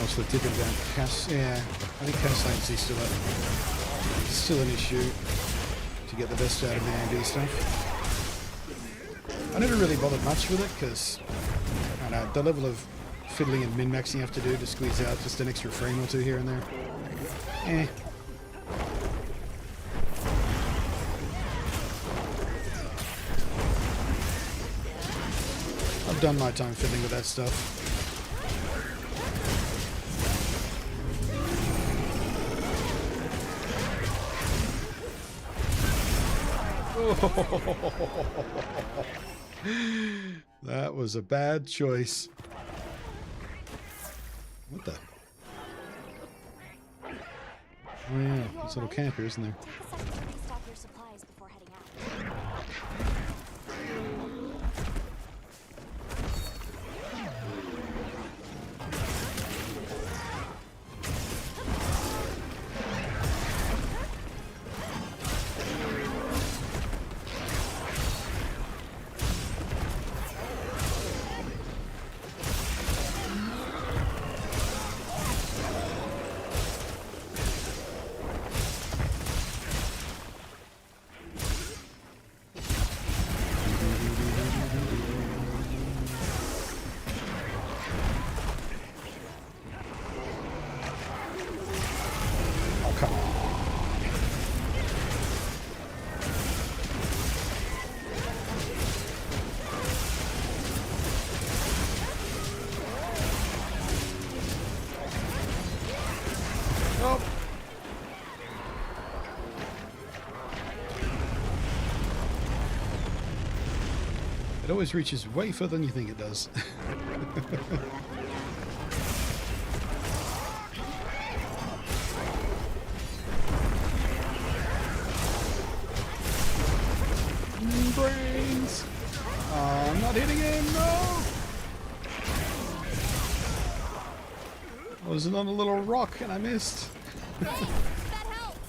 Also tipping down Cass. Yeah, I think Cass latency still an issue to get the best out of the AMD stuff. I never really bothered much with it because I don't know the level of fiddling and min-maxing you have to do to squeeze out just an extra frame or two here and there. Eh. I've done my time fiddling with that stuff. That was a bad choice. What the? Oh yeah, there's a little camp here, isn't there? Take a second to restock your supplies before heading out. always reaches way further than you think it does. Brains! Oh, I'm not hitting him, no! I was on a little rock and I missed. That helped.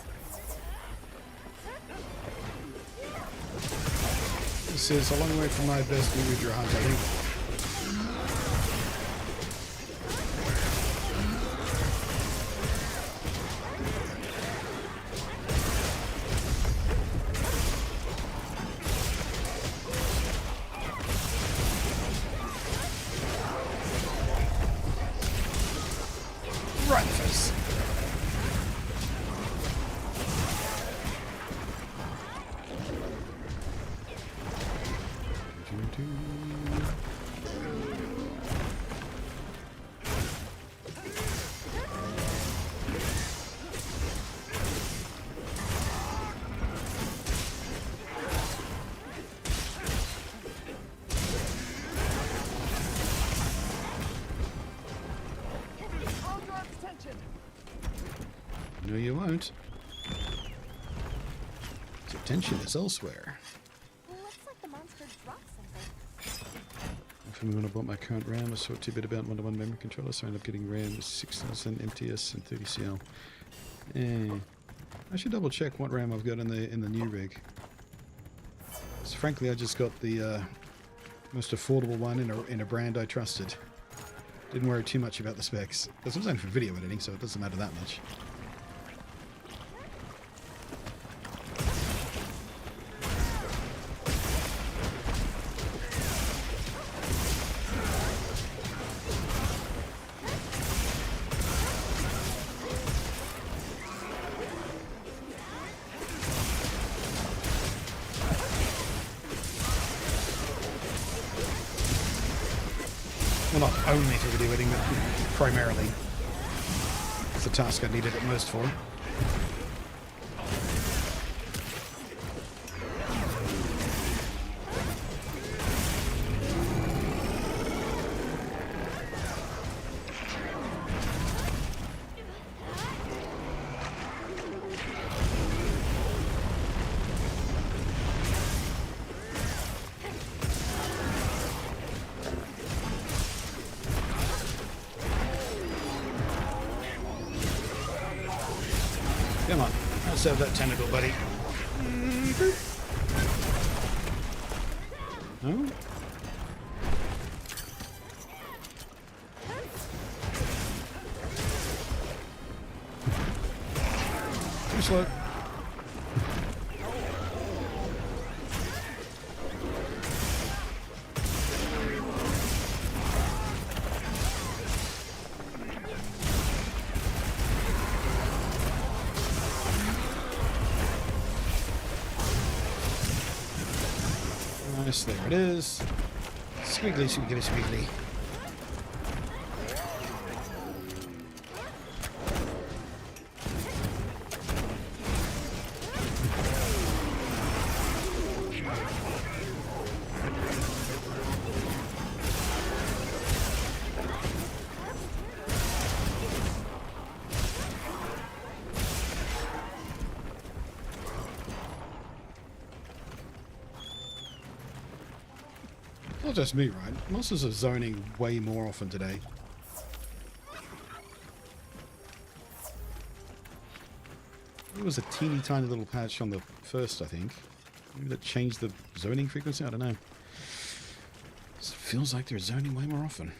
This is a long way from my best Windward hunt, I think. Breakfast. No, you won't. His attention is elsewhere. Looks like the monster dropped something. From when I bought my current RAM, I saw a tidbit about one-to-one memory controller, so I ended up getting RAM with 6000 MTS and 30 CL. I should double check what RAM I've got in the new rig. So frankly, I just got the most affordable one in a brand I trusted. Didn't worry too much about the specs. This was only for video editing, so it doesn't matter that much. Well, not only for video editing, but primarily. It's the task I needed it most for. Come on, let's have that tentacle, buddy. No? Too slow. Nice, there it is. Squiggly, squiggly, squiggly. Not just me, right? Monsters are zoning way more often today. There was a teeny tiny little patch on the first, I think. Maybe that changed the zoning frequency? I don't know. It feels like they're zoning way more often.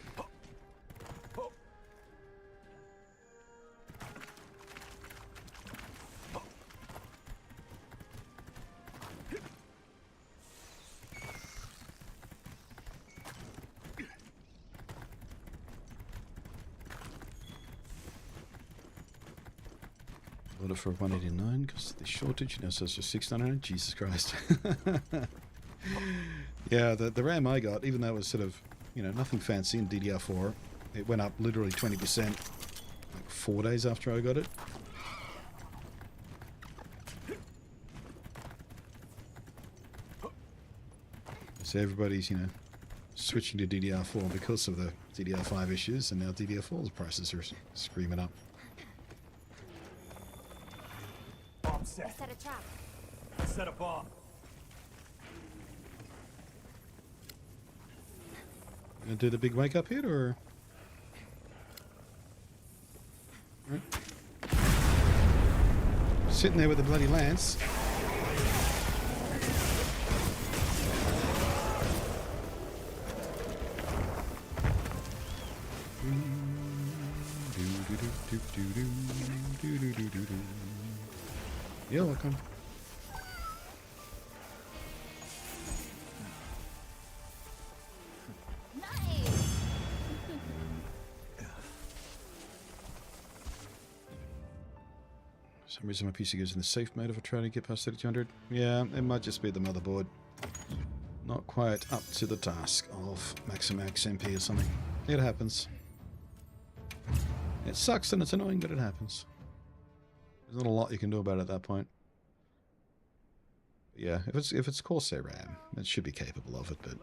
Order for 189 because the shortage now says just 699. Jesus Christ. Yeah, the RAM I got, even though it was sort of, you know, nothing fancy in DDR4, it went up literally 20% like 4 days after I got it. So everybody's, you know, switching to DDR4 because of the DDR5 issues, and now DDR4's prices are screaming up. Bomb I set. set a trap. Set a bomb. Gonna do the big wake up hit, or? Right. Sitting there with the bloody lance. You're welcome. For some reason my PC goes in the safe mode if I try to get past 3200. Yeah, it might just be the motherboard. Not quite up to the task of Maximax MP or something. It happens. It sucks and it's annoying, but it happens. There's not a lot you can do about it at that point. But yeah, if it's Corsair RAM, it should be capable of it, but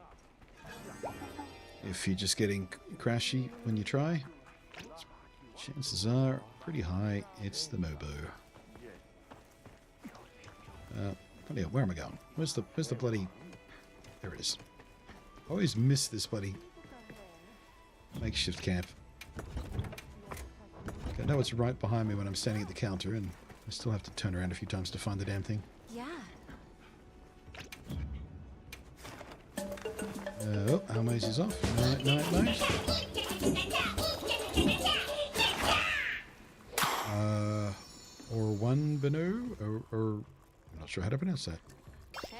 if you're just getting crashy when you try, chances are pretty high it's the Mobo. Bloody hell, where am I going? Where's the bloody... There it is. I always miss this bloody makeshift camp. Okay, I know it's right behind me when I'm standing at the counter, and I still have to turn around a few times to find the damn thing. Yeah. Oh, our maze is off. Night, night, night. Or one Beno, or I'm not sure how to pronounce that.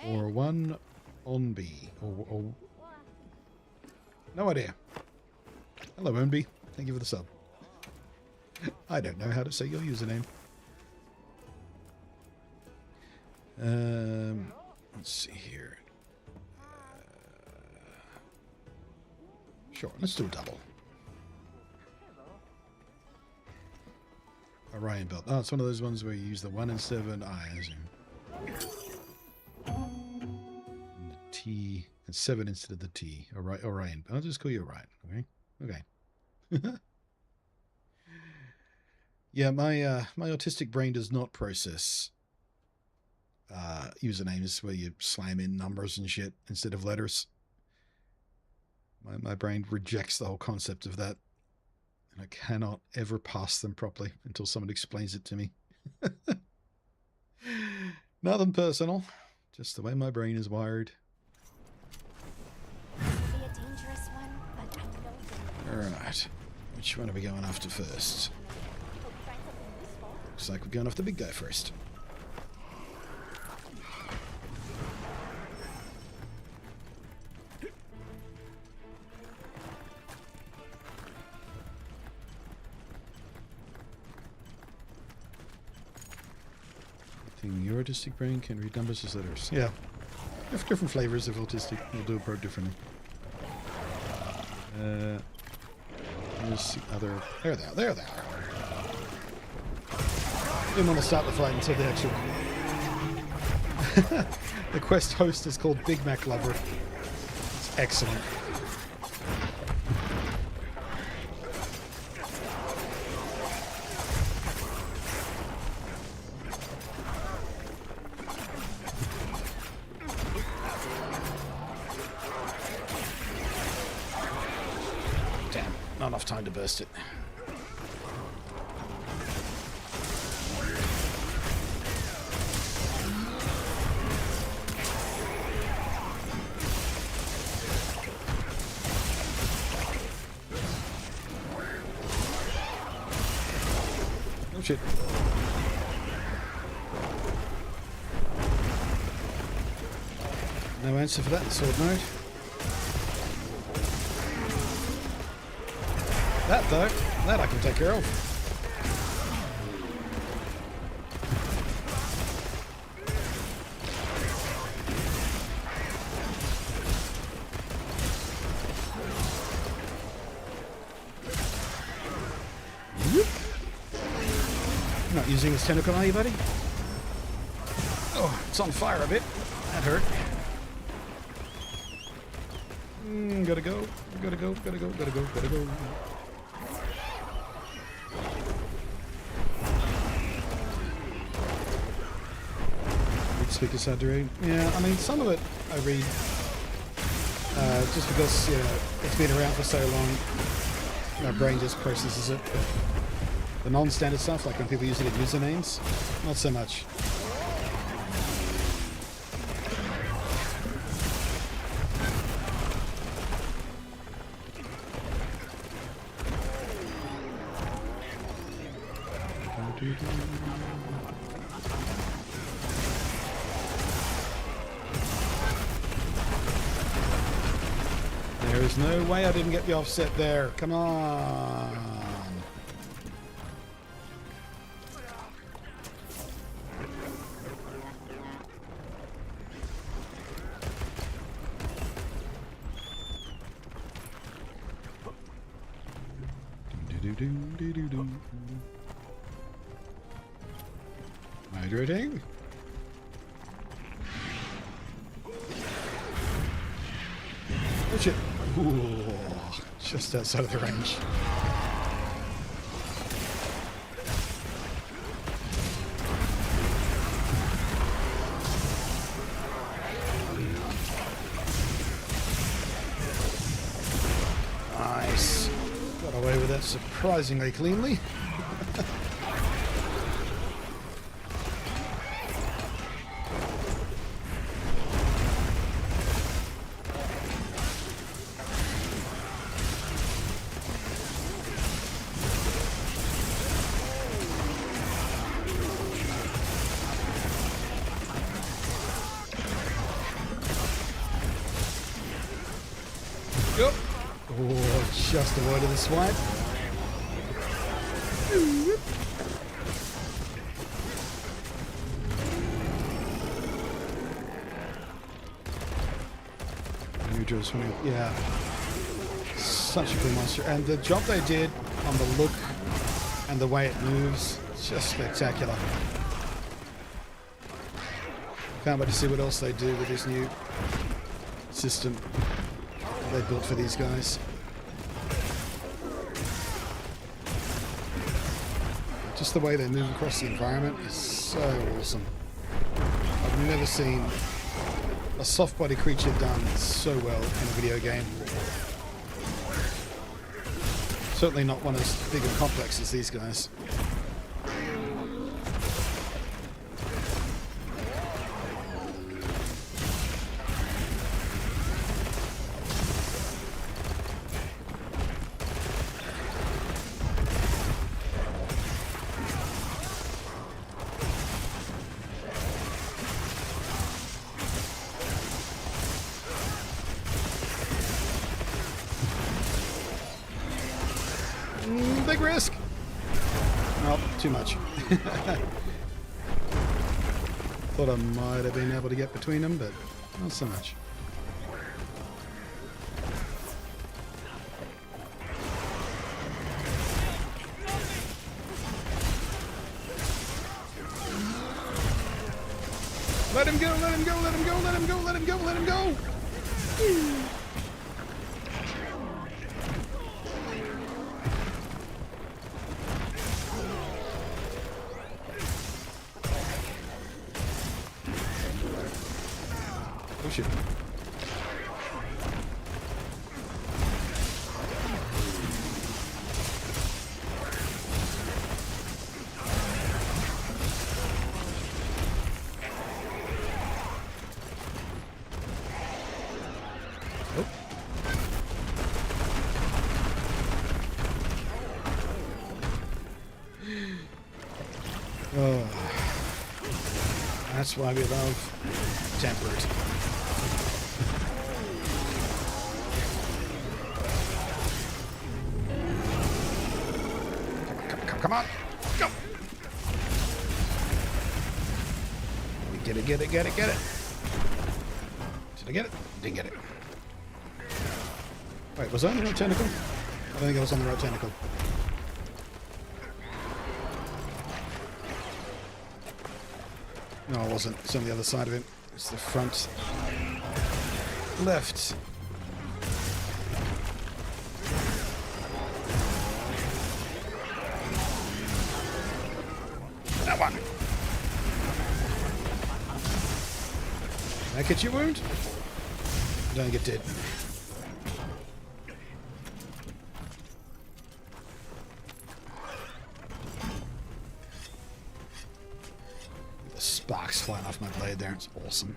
Or one Onbi, or no idea. Hello, Onbi. Thank you for the sub. I don't know how to say your username. Let's see here. Sure, let's do a double. Orion belt. Oh, it's one of those ones where you use the 1 instead of an I, I assume. And the T, and 7 instead of the T. Orion. I'll just call you Orion, okay? Okay. Yeah, my autistic brain does not process usernames where you slam in numbers and shit instead of letters. My brain rejects the whole concept of that, and I cannot ever pass them properly until someone explains it to me. Nothing personal, just the way my brain is wired. Be a dangerous one, but I know them. Alright, which one are we going after first? Looks like we're going after the big guy first. Your autistic brain can read numbers as letters. Yeah. Different flavors of autistic. We'll do it differently. There's the other... There they are. There they are. Didn't want to start the fight until the actual... The quest host is called Big Mac Lover. It's excellent. Not enough time to burst it. Oh shit. No answer for that in sword mode. That though, that I can take care of. Whoop. You're not using this tentacle, are you, buddy? Oh, it's on fire a bit. That hurt. Gotta go. Gotta go. Gotta go. Gotta go. Gotta go. Read speaker sad to read. Yeah, I mean, some of it I read just because, you know, it's been around for so long, my brain just processes it. But the non-standard stuff, like when people use it in usernames, not so much. There is no way I didn't get the offset there. Come on. Hydrating. Watch it. Ooh, just outside of the range. Nice. Got away with that surprisingly cleanly. Yep. Oh, just avoided the swipe. Yeah. Such a cool monster. And the job they did on the look and the way it moves, just spectacular. Can't wait to see what else they do with this new system they built for these guys. Just the way they move across the environment is so awesome. I've never seen a soft body creature done so well in a video game. Certainly not one as big and complex as these guys. Big risk. Oh, too much. Thought I might have been able to get between them, but not so much. Let him go, let him go, let him go, let him go, let him go, let him go! Oh shit. Oh. That's why we love tempered. Come on, go! Get it, get it, get it, get it. Did I get it? Didn't get it. Wait, was I on the right tentacle? I don't think I was on the right tentacle. No, I wasn't. It's on the other side of it. It's the front left Can I catch your wound? I don't think it did. The sparks flying off my blade there. It's awesome.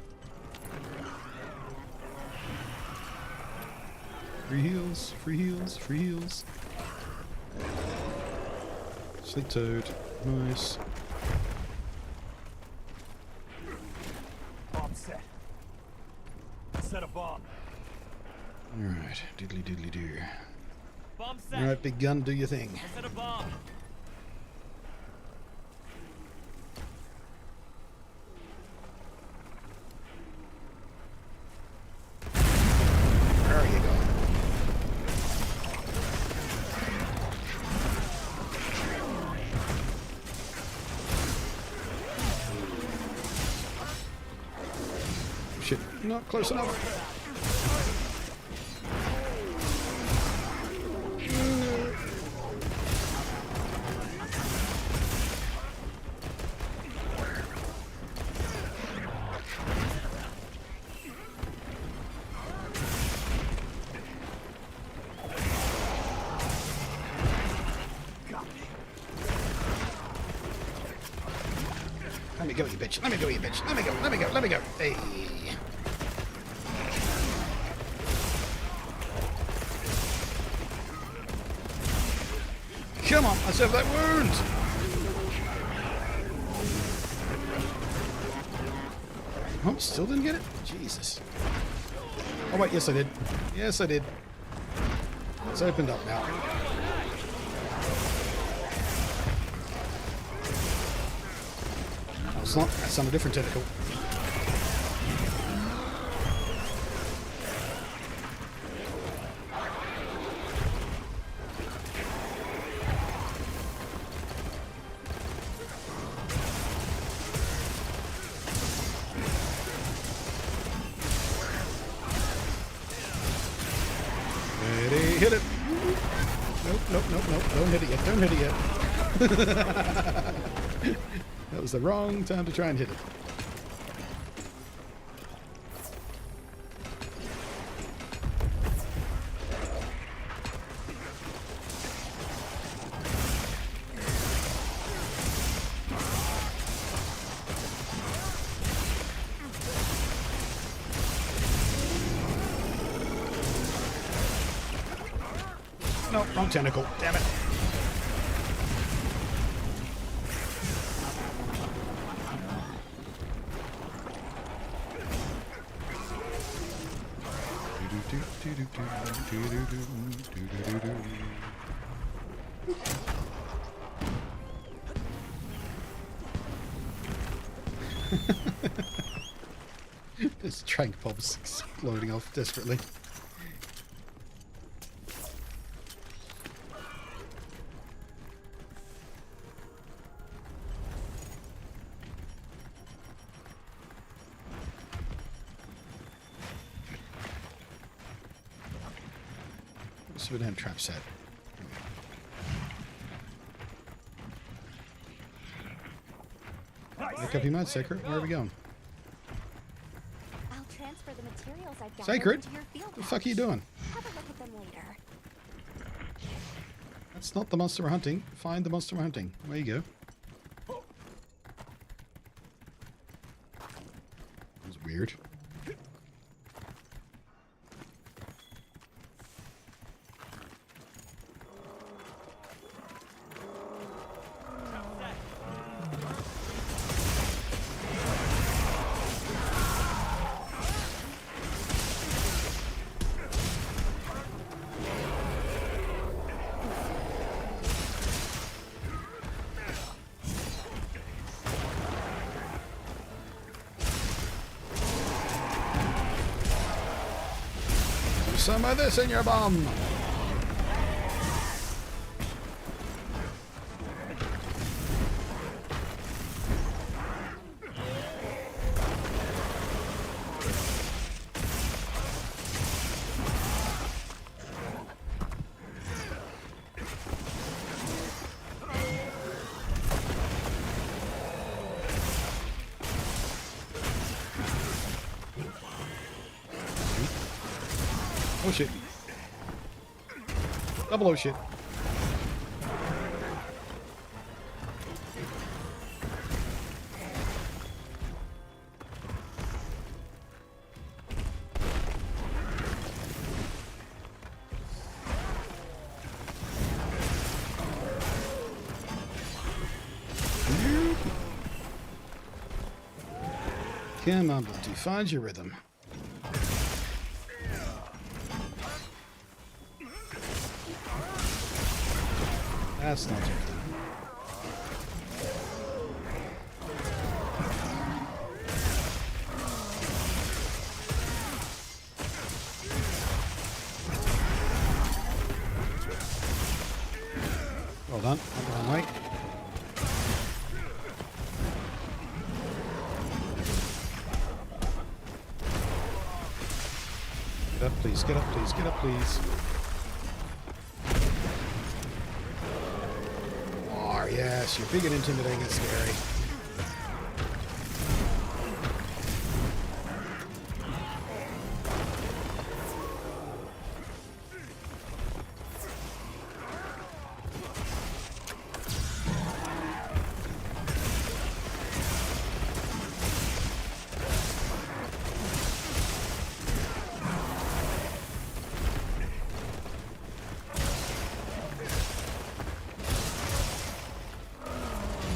Free heals, free heals, free heals. Sleep toad. Nice. Bomb set. Set a bomb. Alright, diddly diddly do. Bomb set. Alright, big gun, do your thing. Set a bomb. There you go. Shit, not close enough. Let me go, you bitch. Let me go, you bitch. Let me go, let me go, let me go. Hey. Come on, let's have that wound. Oh, still didn't get it? Jesus. Oh, wait, yes I did. Yes I did. It's opened up now. Oh, it's not. That's on a different tentacle. Ready, hit it. Nope, nope, nope, nope. Don't hit it yet. Don't hit it yet. That was the wrong time to try and hit it. No, wrong tentacle. Damn it. This trank pop's exploding off desperately. So we don't have trap set. Look up your mouth, Seikret. Where are we going? I'll transfer the materials I've gathered Seikret? into your field What the fuck are you pouch. doing? Have a look at them later. That's not the monster we're hunting. Find the monster we're hunting. There you go. That was weird. Some of this in your bum. Double O shit. Come on, Bloody, find your rhythm. That's not your rhythm. Well done. Well done, mate. Get up, please. Get up, please. Get up, please. Oh, yes. You're big and intimidating and scary.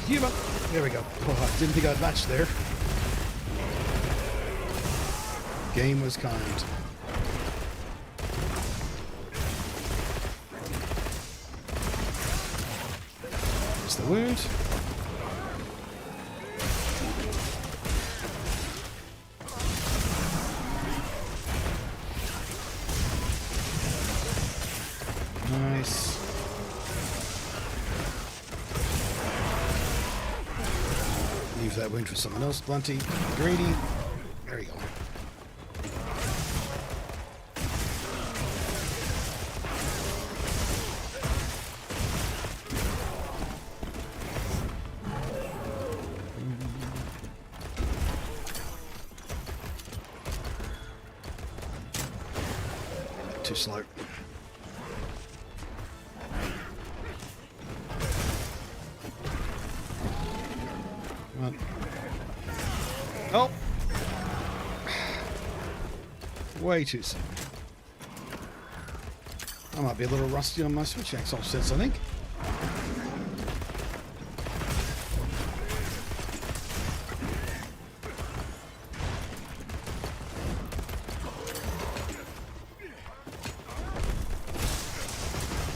Give up. There we go. Oh, I didn't think I'd match there. Game was kind. There's the wound. Nice. Leave that wound for someone else, Blunty. Greedy. There you go. Too slow. Come on. Oh! Way too soon. I might be a little rusty on my switch axe offsets, I think.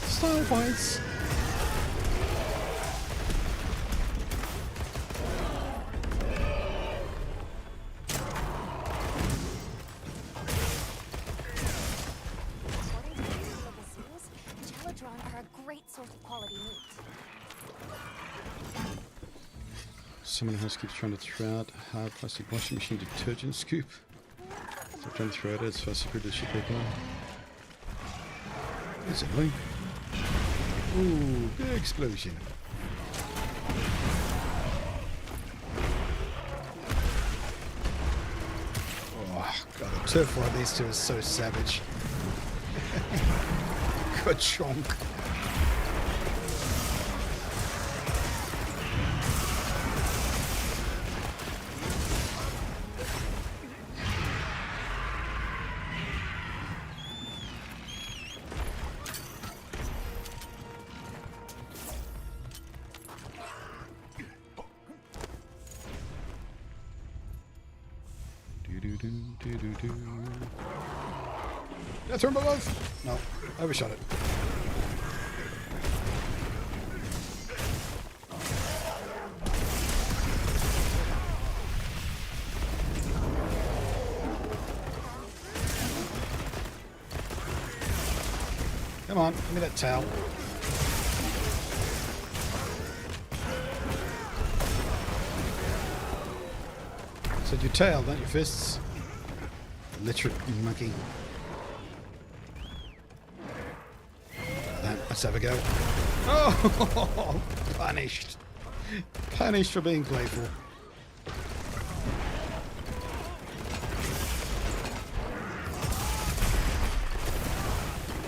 Style points. Are a great source of quality meat. Someone in the house keeps trying to throw out a hard plastic washing machine detergent scoop. They're trying to throw it out as fast as quickly as she can. Is it blue? Ooh, big explosion. Oh, God, the turf war of these two is so savage. Good chunk. Did I throw him above? No, I overshot it. Come on, give me that towel. Said your tail, not your fists. Illiterate monkey. Let's have a go. Oh, punished. Punished for being playful.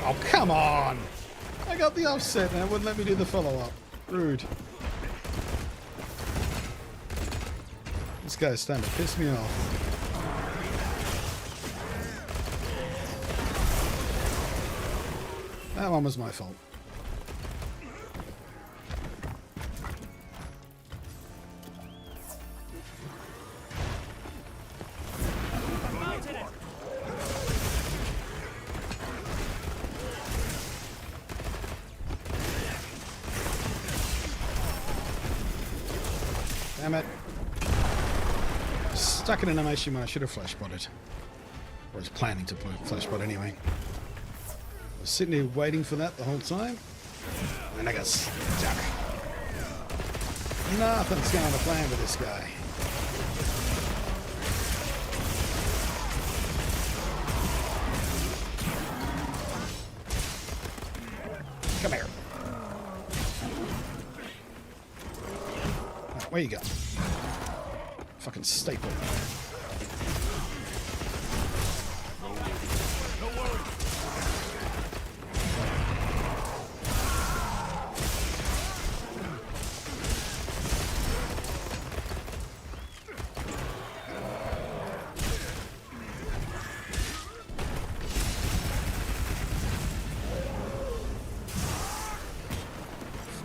Oh, come on. I got the offset and it wouldn't let me do the follow-up. Rude. This guy's starting to piss me off. That one was my fault. Damn it. Stuck in animation when I should have flash spotted. Or was planning to flash spot anyway. I was sitting here waiting for that the whole time. And I got stuck. Nothing's going to plan with this guy. Come here. Right, where you go? Fucking staple.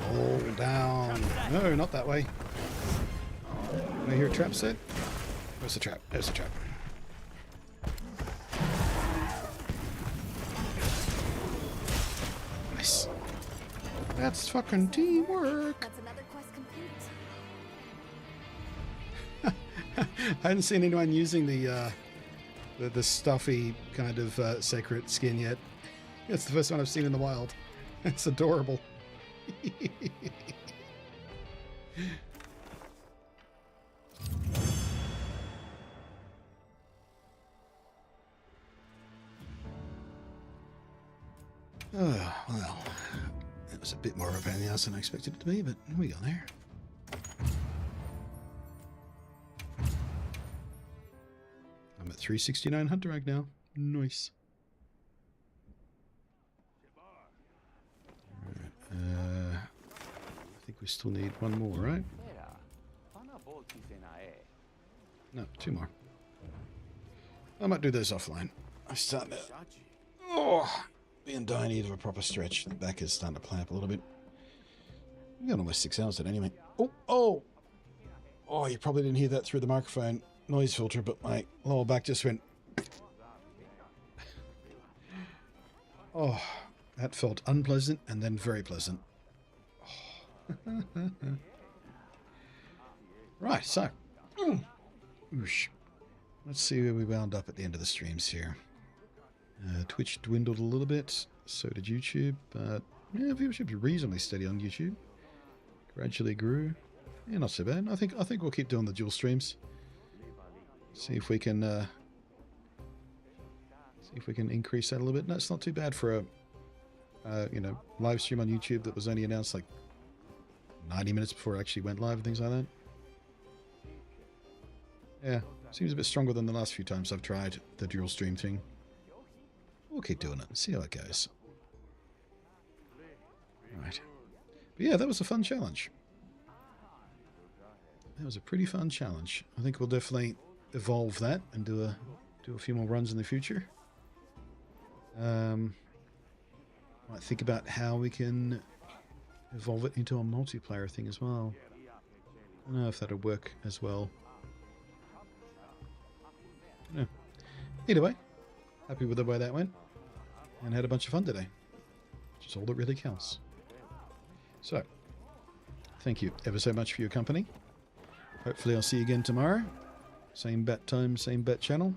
Fall down. No, not that way. I hear a trap set? Where's the trap? There's the trap. Nice. That's fucking teamwork. That's another quest complete. I hadn't seen anyone using the stuffy kind of seikret skin yet. It's the first one I've seen in the wild. It's adorable. Oh, well, it was a bit more of a pain in the ass than I expected it to be, but we got there. I'm at 369 Hunter Rag now. Nice. Right, I think we still need one more, right? No, two more. I might do those offline. I'm starting to... Oh! Being dying need of a proper stretch. The back is starting to play up a little bit. We got almost 6 hours at anyway. Oh! You probably didn't hear that through the microphone noise filter, but my lower back just went... Oh, that felt unpleasant and then very pleasant. Oh. Right, so... Oosh. Let's see where we wound up at the end of the streams here. Twitch dwindled a little bit, so did YouTube, but yeah, viewership is reasonably steady on YouTube. Gradually grew. Yeah, not so bad. I think we'll keep doing the dual streams. See if we can increase that a little bit. No, it's not too bad for a live stream on YouTube that was only announced like 90 minutes before it actually went live and things like that. Yeah, seems a bit stronger than the last few times I've tried the dual stream thing. We'll keep doing it and see how it goes. Right. But yeah, that was a fun challenge. That was a pretty fun challenge. I think we'll definitely evolve that and do a few more runs in the future. Might think about how we can evolve it into a multiplayer thing as well. I don't know if that'll work as well. No. Either way, happy with the way that went. And had a bunch of fun today. Which is all that really counts. So, thank you ever so much for your company. Hopefully I'll see you again tomorrow. Same bat time, same bat channel.